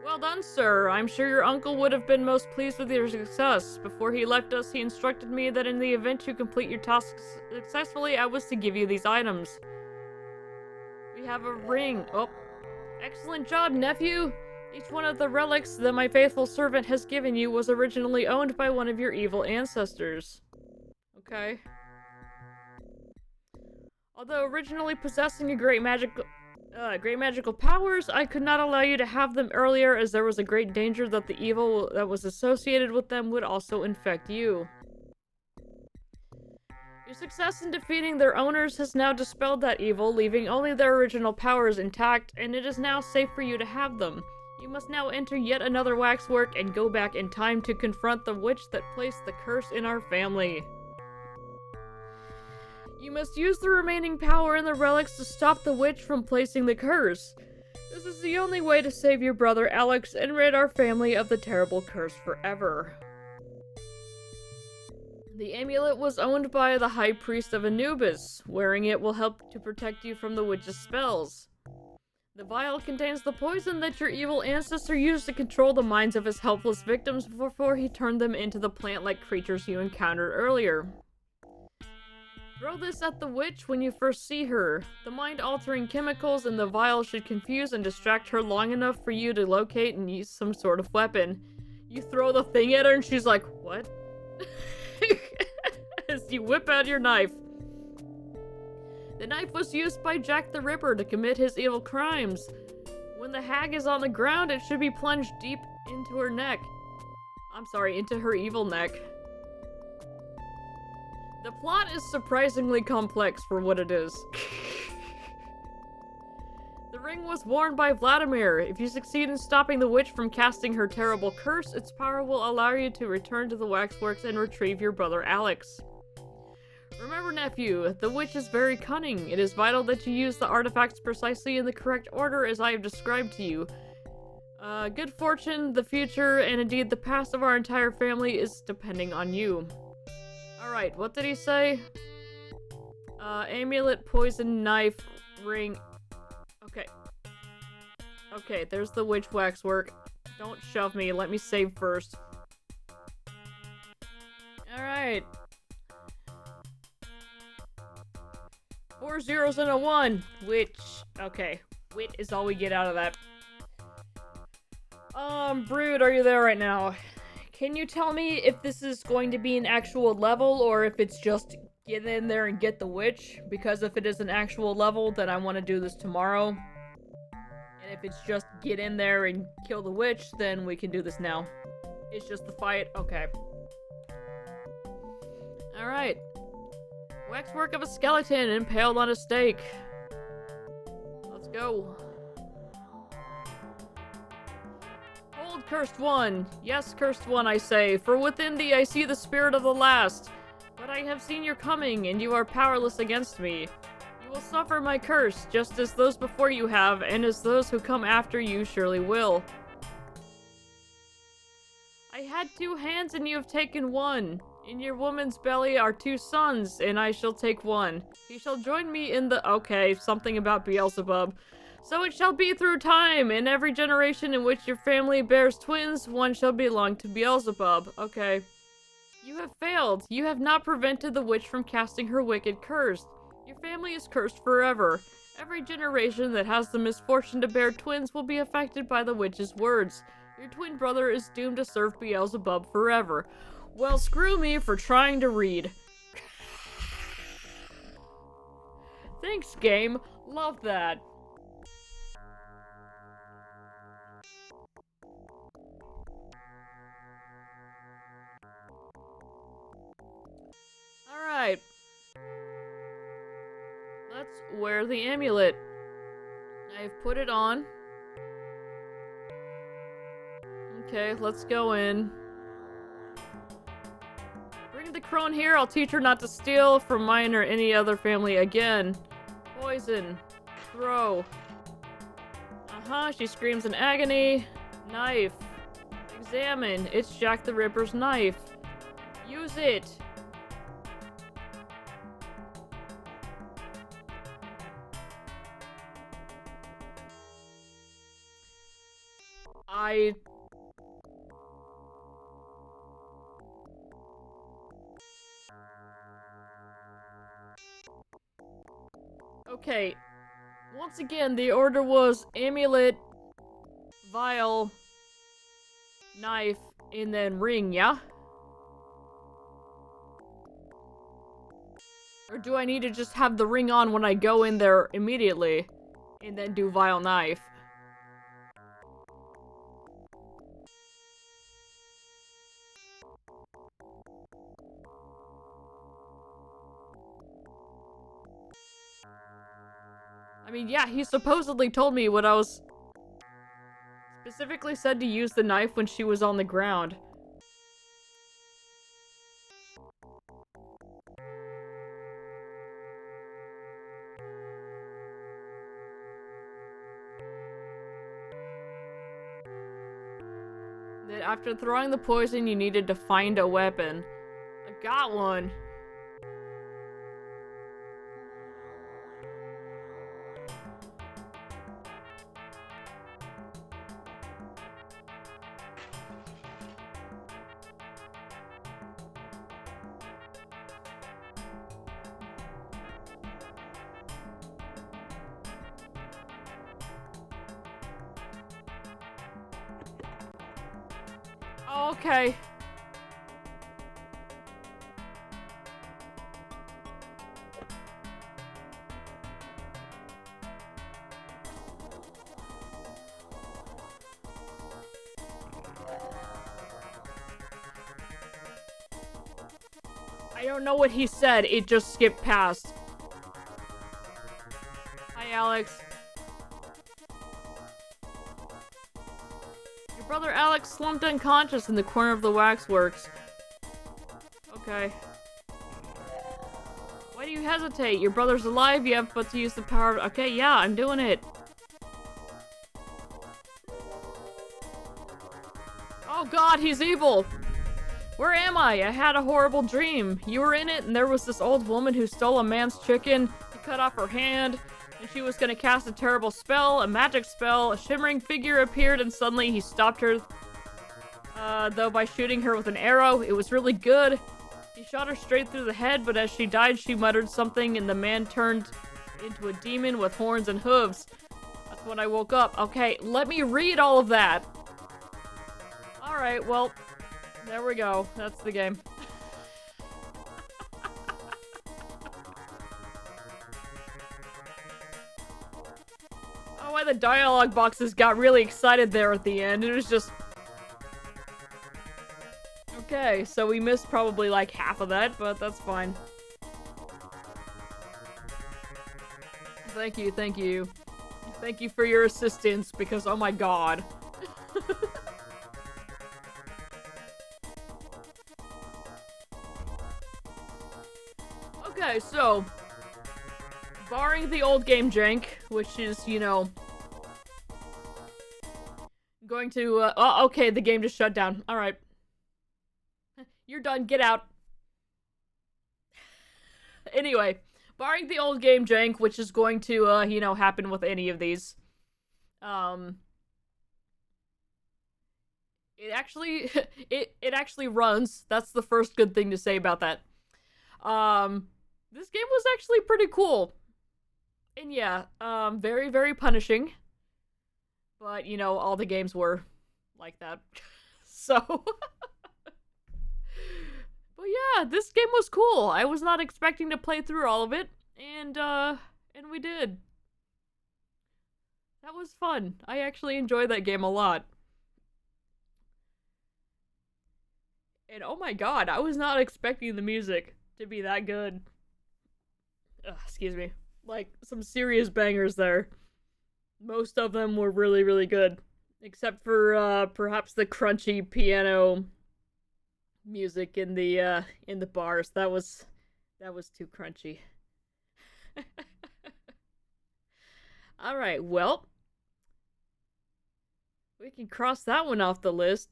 Well done, sir. I'm sure your uncle would have been most pleased with your success. Before he left us, he instructed me that in the event you complete your tasks successfully, I was to give you these items. We have a ring. Oh. Excellent job, nephew! Each one of the relics that my faithful servant has given you was originally owned by one of your evil ancestors. Okay. Although originally possessing a great magical powers, I could not allow you to have them earlier as there was a great danger that the evil that was associated with them would also infect you. Your success in defeating their owners has now dispelled that evil, leaving only their original powers intact, and it is now safe for you to have them. You must now enter yet another waxwork and go back in time to confront the witch that placed the curse in our family. You must use the remaining power in the relics to stop the witch from placing the curse. This is the only way to save your brother Alex and rid our family of the terrible curse forever. The amulet was owned by the High Priest of Anubis. Wearing it will help to protect you from the witch's spells. The vial contains the poison that your evil ancestor used to control the minds of his helpless victims before he turned them into the plant-like creatures you encountered earlier. Throw this at the witch when you first see her. The mind-altering chemicals in the vial should confuse and distract her long enough for you to locate and use some sort of weapon. You throw the thing at her and she's like, what? As you whip out your knife. The knife was used by Jack the Ripper to commit his evil crimes. When the hag is on the ground, it should be plunged deep into her neck. Into her evil neck. The plot is surprisingly complex for what it is. The ring was worn by Vladimir. If you succeed in stopping the witch from casting her terrible curse, its power will allow you to return to the Waxworks and retrieve your brother Alex. Remember, nephew, the witch is very cunning. It is vital that you use the artifacts precisely in the correct order as I have described to you. Good fortune, the future, and indeed the past of our entire family is depending on you. Alright, what did he say? Amulet, poison, knife, ring. Okay. Okay, there's the witch waxwork. Don't shove me, let me save first. Alright. 4 zeros and a 1, which, okay. Wit is all we get out of that. Brood, are you there right now? Can you tell me if this is going to be an actual level, or if it's just get in there and get the witch? Because if it is an actual level, then I want to do this tomorrow. And if it's just get in there and kill the witch, then we can do this now. It's just the fight? Okay. Alright. Waxwork of a skeleton impaled on a stake. Let's go. Hold, cursed one. Yes, cursed one, I say. For within thee I see the spirit of the last. But I have seen your coming, and you are powerless against me. You will suffer my curse, just as those before you have, and as those who come after you surely will. I had 2 hands, and you have taken 1. In your woman's belly are 2 sons, and I shall take 1. He shall join me in the— okay, something about Beelzebub. So it shall be through time. In every generation in which your family bears twins, one shall belong to Beelzebub. Okay. You have failed. You have not prevented the witch from casting her wicked curse. Your family is cursed forever. Every generation that has the misfortune to bear twins will be affected by the witch's words. Your twin brother is doomed to serve Beelzebub forever. Well, screw me for trying to read. Thanks, game. Love that. Alright. Let's wear the amulet. I've put it on. Okay, let's go in. Bring the crone here. I'll teach her not to steal from mine or any other family again. Poison. Throw. She screams in agony. Knife. Examine. It's Jack the Ripper's knife. Use it. Okay. Once again, the order was amulet, vial, knife, and then ring, yeah? Or do I need to just have the ring on when I go in there immediately, and then do vial, knife? I mean, yeah, he supposedly told me what I was... Specifically said to use the knife when she was on the ground. That after throwing the poison, you needed to find a weapon. I got one. Oh, okay. I don't know what he said, it just skipped past. Hi, Alex. Your brother Alex slumped unconscious in the corner of the Waxworks. Okay. Why do you hesitate? Your brother's alive, you have but to use the power of- Okay, yeah, I'm doing it. Oh god, he's evil! Where am I? I had a horrible dream. You were in it, and there was this old woman who stole a man's chicken. He cut off her hand, and she was gonna cast a terrible spell, a magic spell. A shimmering figure appeared, and suddenly he stopped her, though by shooting her with an arrow. It was really good. He shot her straight through the head, but as she died, she muttered something, and the man turned into a demon with horns and hooves. That's when I woke up. Okay, let me read all of that. Alright, well... There we go. That's the game. Oh, why the dialogue boxes got really excited there at the end. It was just... Okay, so we missed probably like half of that, but that's fine. Thank you, thank you. Thank you for your assistance, because oh my god. Okay, so, barring the old game jank, which is, you know, going to, oh, okay, the game just shut down. Alright. You're done, get out. Anyway, barring the old game jank, which is going to, you know, happen with any of these, it actually, it actually runs. That's the first good thing to say about that. This game was actually pretty cool. And yeah, very, very punishing. But, you know, all the games were like that. So. But yeah, this game was cool. I was not expecting to play through all of it. And we did. That was fun. I actually enjoyed that game a lot. And oh my god, I was not expecting the music to be that good. Ugh, excuse me. Like, some serious bangers there. Most of them were really, really good. Except for, perhaps the crunchy piano music in the bars. That was too crunchy. Alright, well. We can cross that one off the list.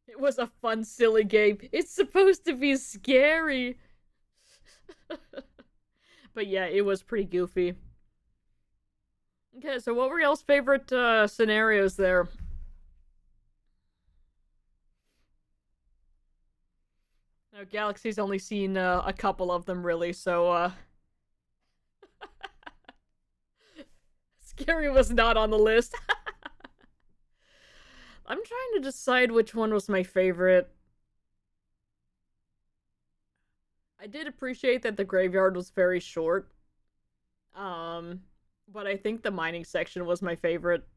It was a fun, silly game. It's supposed to be scary. But yeah, it was pretty goofy. Okay, so what were y'all's favorite scenarios there? Now, Galaxy's only seen a couple of them, really, so Scary was not on the list. I'm trying to decide which one was my favorite. I did appreciate that the graveyard was very short. But I think the mining section was my favorite.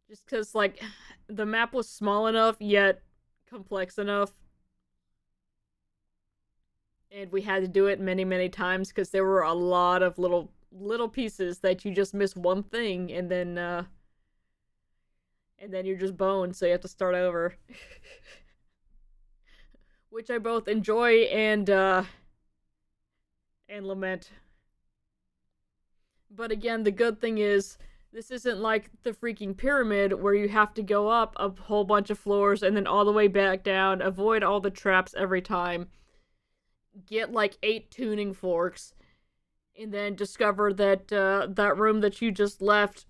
Just because, like, the map was small enough, yet complex enough. And we had to do it many, many times because there were a lot of little pieces that you just miss one thing and then you're just boned, so you have to start over. Which I both enjoy and lament. But again, the good thing is this isn't like the freaking pyramid where you have to go up a whole bunch of floors and then all the way back down, avoid all the traps every time, get like 8 tuning forks, and then discover that that room that you just left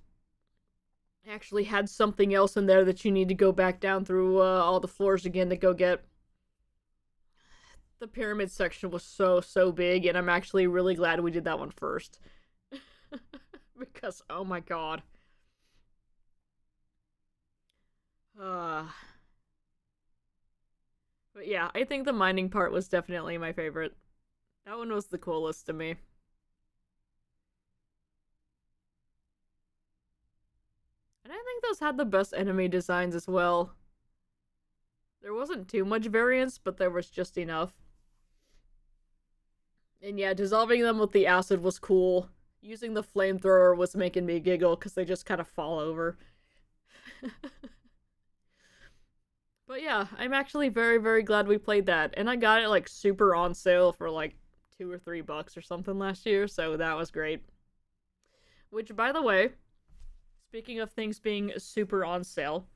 actually had something else in there that you need to go back down through all the floors again to go get. The pyramid section was so big, and I'm actually really glad we did that one first. Because, oh my god. But yeah, I think the mining part was definitely my favorite. That one was the coolest to me. And I think those had the best enemy designs as well. There wasn't too much variance, but there was just enough. And yeah, dissolving them with the acid was cool. Using the flamethrower was making me giggle because they just kind of fall over. But yeah, I'm actually very, very glad we played that. And I got it like super on sale for like $2 or $3 or something last year, so that was great. Which, by the way, speaking of things being super on sale,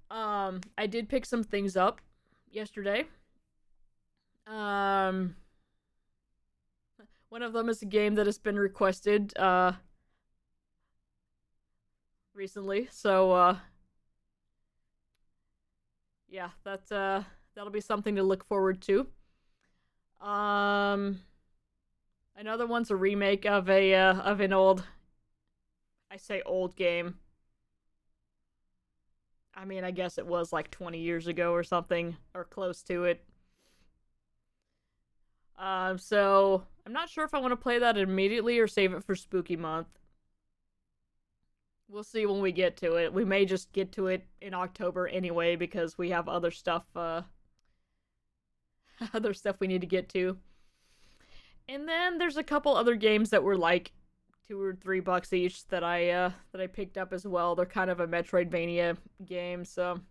I did pick some things up yesterday. One of them is a game that has been requested, recently, so, yeah, that'll be something to look forward to. Another one's a remake of an old, I say old game. I mean, I guess it was like 20 years ago or something, or close to it. So I'm not sure if I want to play that immediately or save it for Spooky Month. We'll see when we get to it. We may just get to it in October anyway because we have other stuff, other stuff we need to get to. And then there's a couple other games that were like $2 or $3 each that I picked up as well. They're kind of a Metroidvania game, so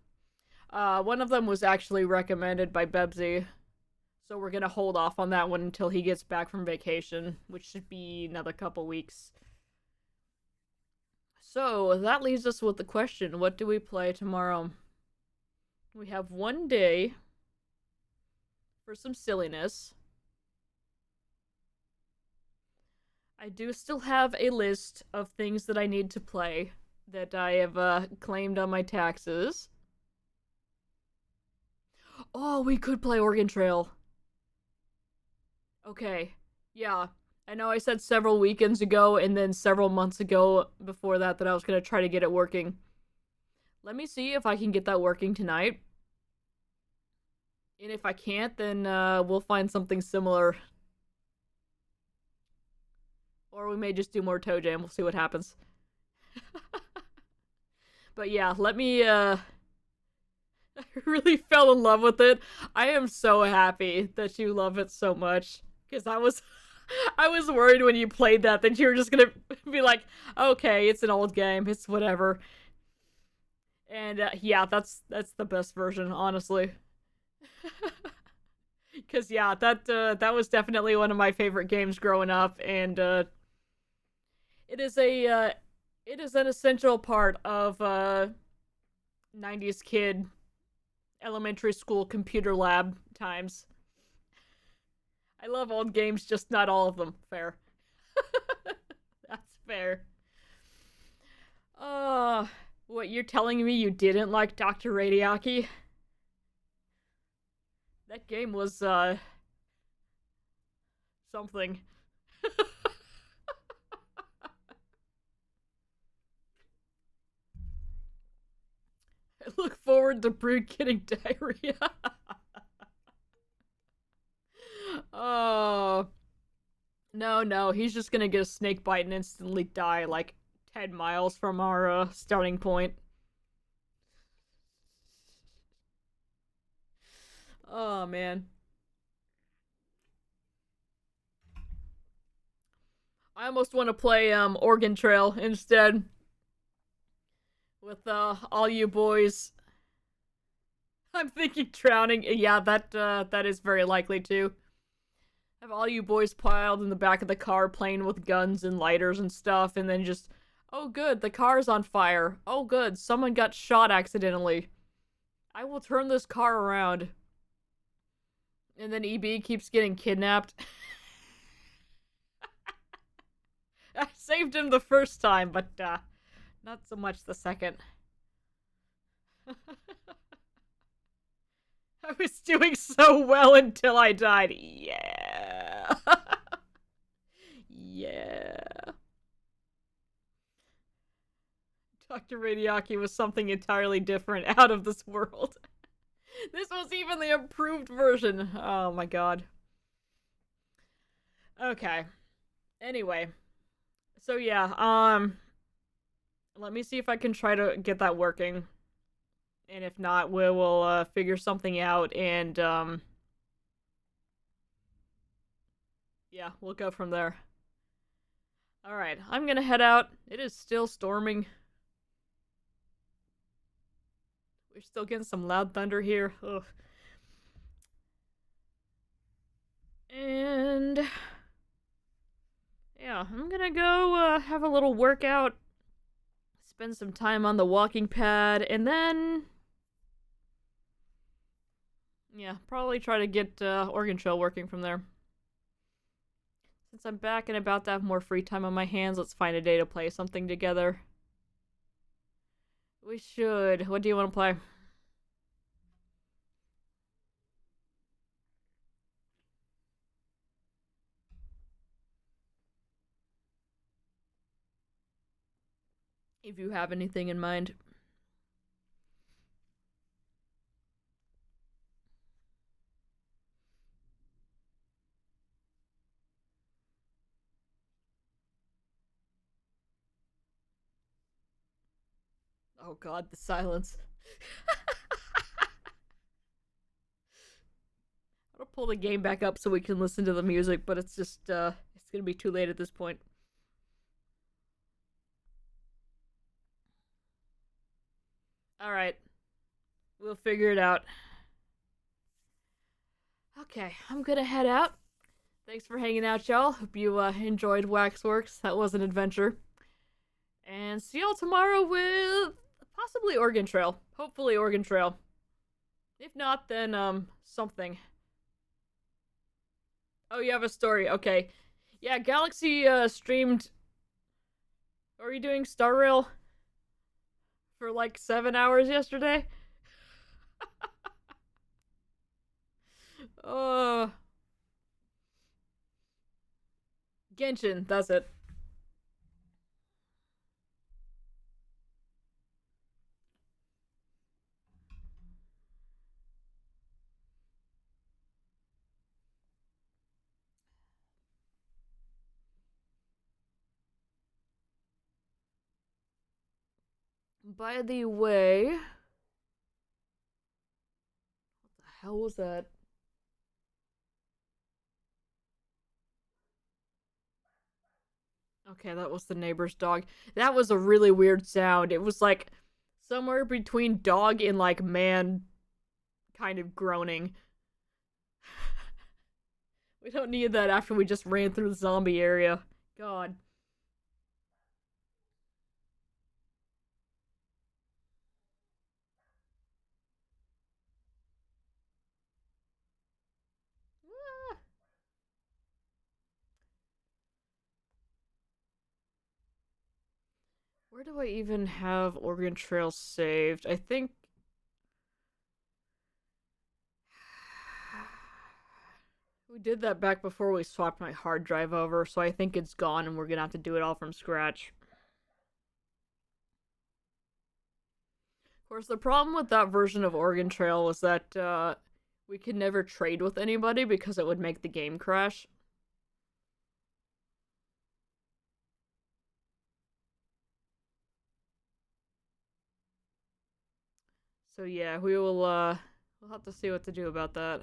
one of them was actually recommended by Bebsy. So we're gonna hold off on that one until he gets back from vacation, which should be another couple weeks. So that leaves us with the question, what do we play tomorrow? We have one day for some silliness. I do still have a list of things that I need to play that I have claimed on my taxes. Oh, we could play Oregon Trail. Okay, yeah. I know I said several weekends ago and then several months ago before that I was going to try to get it working. Let me see if I can get that working tonight. And if I can't, then we'll find something similar. Or we may just do more Toe Jam. We'll see what happens. But yeah, let me, I really fell in love with it. I am so happy that you love it so much. Because I was worried when you played that you were just gonna be like, okay, it's an old game, it's whatever. And yeah, that's the best version, honestly. Because yeah, that was definitely one of my favorite games growing up, and it is an essential part of 90s kid elementary school computer lab times. I love old games, just not all of them. Fair. That's fair. What, you're telling me you didn't like Dr. Radiaki? That game was, something. I look forward to Brood getting diarrhea. Oh. No, he's just gonna get a snake bite and instantly die like 10 miles from our starting point. Oh, man. I almost want to play Oregon Trail instead with all you boys. I'm thinking drowning. Yeah, that is very likely too. Have all you boys piled in the back of the car playing with guns and lighters and stuff, and then just, oh good, the car's on fire. Oh good, someone got shot accidentally. I will turn this car around. And then EB keeps getting kidnapped. I saved him the first time, but not so much the second. I was doing so well until I died. Yeah. Yeah. Dr. Radiaki was something entirely different, out of this world. This was even the improved version. Oh my god. Okay. Anyway. So yeah, let me see if I can try to get that working. And if not, we will figure something out and yeah, we'll go from there. Alright, I'm gonna head out. It is still storming. We're still getting some loud thunder here. Ugh. And yeah, I'm gonna go have a little workout, spend some time on the walking pad, and then yeah, probably try to get Oregon Trail working from there. Since I'm back and about to have more free time on my hands, let's find a day to play something together. We should. What do you want to play? If you have anything in mind. Oh god, the silence. I'll pull the game back up so we can listen to the music, but it's just, it's gonna be too late at this point. Alright. We'll figure it out. Okay, I'm gonna head out. Thanks for hanging out, y'all. Hope you enjoyed Waxworks. That was an adventure. And see y'all tomorrow with possibly Oregon Trail. Hopefully Oregon Trail. If not, then, something. Oh, you have a story. Okay. Yeah, Galaxy, streamed... Are you doing Star Rail? For like 7 hours yesterday? Uh... Genshin, that's it. By the way... What the hell was that? Okay, that was the neighbor's dog. That was a really weird sound. It was like somewhere between dog and like man kind of groaning. We don't need that after we just ran through the zombie area. God. Ah. Where do I even have Oregon Trail saved? I think... We did that back before we swapped my hard drive over, so I think it's gone and we're gonna have to do it all from scratch. Of course, the problem with that version of Oregon Trail was that, we could never trade with anybody because it would make the game crash. So yeah, we'll have to see what to do about that.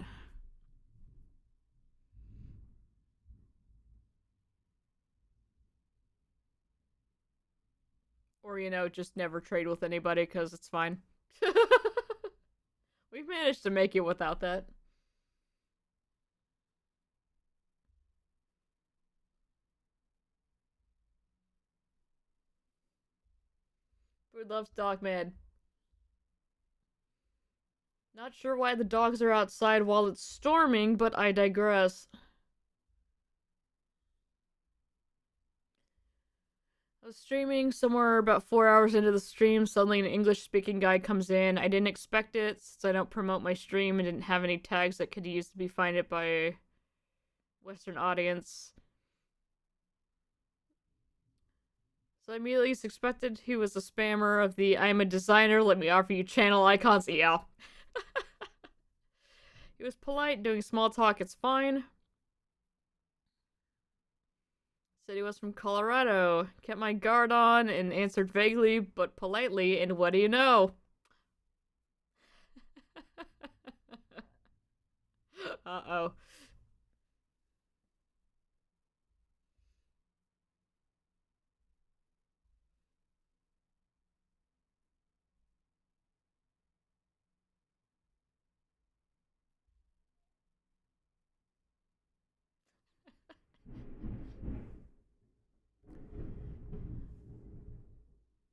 Or, just never trade with anybody because it's fine. We've managed to make it without that. Food loves dog man. Not sure why the dogs are outside while it's storming, but I digress. I was streaming somewhere about 4 hours into the stream. Suddenly, an English-speaking guy comes in. I didn't expect it since I don't promote my stream and didn't have any tags that could use to be find it by a Western audience. So I immediately suspected he was a spammer of the "I'm a designer, let me offer you channel icons." Yeah. He was polite, doing small talk, it's fine. Said he was from Colorado. Kept my guard on and answered vaguely but politely, and what do you know? Uh-oh.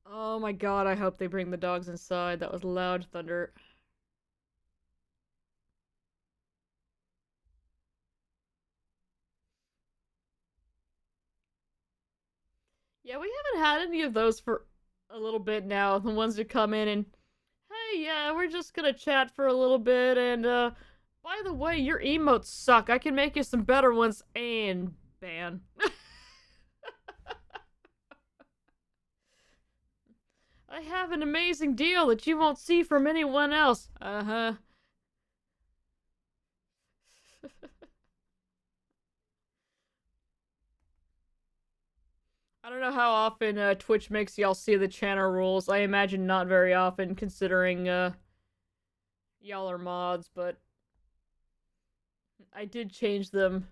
Oh my god, I hope they bring the dogs inside. That was loud thunder. Yeah, we haven't had any of those for a little bit now. The ones that come in and, hey, yeah, we're just gonna chat for a little bit, and, by the way, your emotes suck. I can make you some better ones, and ban. I have an amazing deal that you won't see from anyone else. Uh-huh. I don't know how often Twitch makes y'all see the channel rules. I imagine not very often, considering y'all are mods, but I did change them.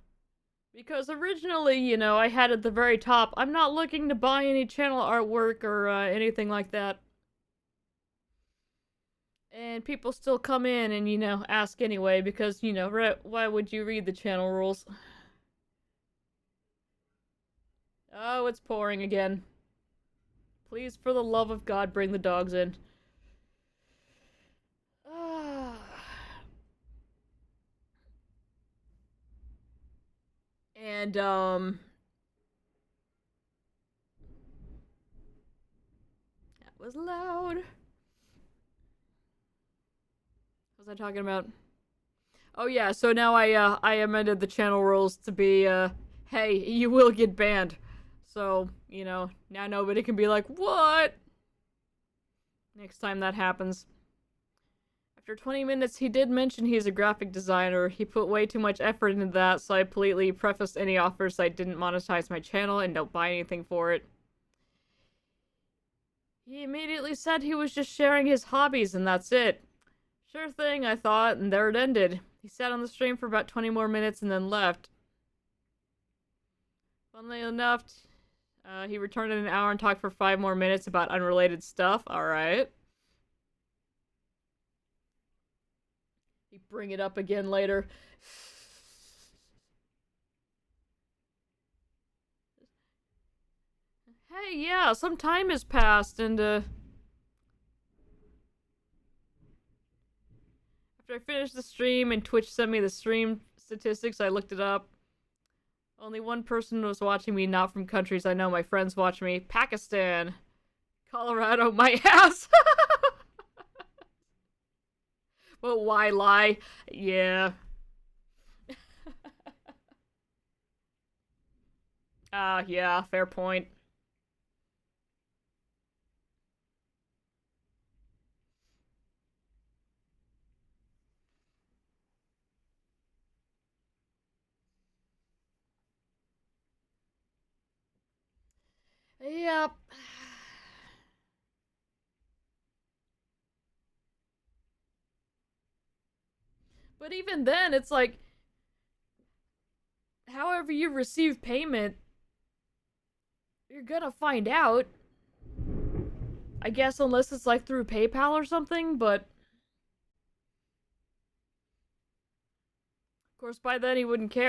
Because originally, I had at the very top, I'm not looking to buy any channel artwork or anything like that. And people still come in and, ask anyway, because, why would you read the channel rules? Oh, it's pouring again. Please, for the love of God, bring the dogs in. And, that was loud. What was I talking about? Oh yeah, so now I amended the channel rules to be, hey, you will get banned. So, now nobody can be like, what? Next time that happens. After 20 minutes, he did mention he's a graphic designer. He put way too much effort into that, so I politely prefaced any offers I didn't monetize my channel and don't buy anything for it. He immediately said he was just sharing his hobbies and that's it. Sure thing, I thought, and there it ended. He sat on the stream for about 20 more minutes and then left. Funnily enough, he returned in an hour and talked for 5 more minutes about unrelated stuff. Alright. You bring it up again later. Hey, yeah, some time has passed, and, after I finished the stream and Twitch sent me the stream statistics, I looked it up. Only one person was watching me, not from countries I know. My friends watch me. Pakistan. Colorado, my ass. But why lie? Yeah. Yeah, fair point. Yep. But even then, it's like, however you receive payment, you're gonna find out. I guess unless it's like through PayPal or something, but of course by then he wouldn't care.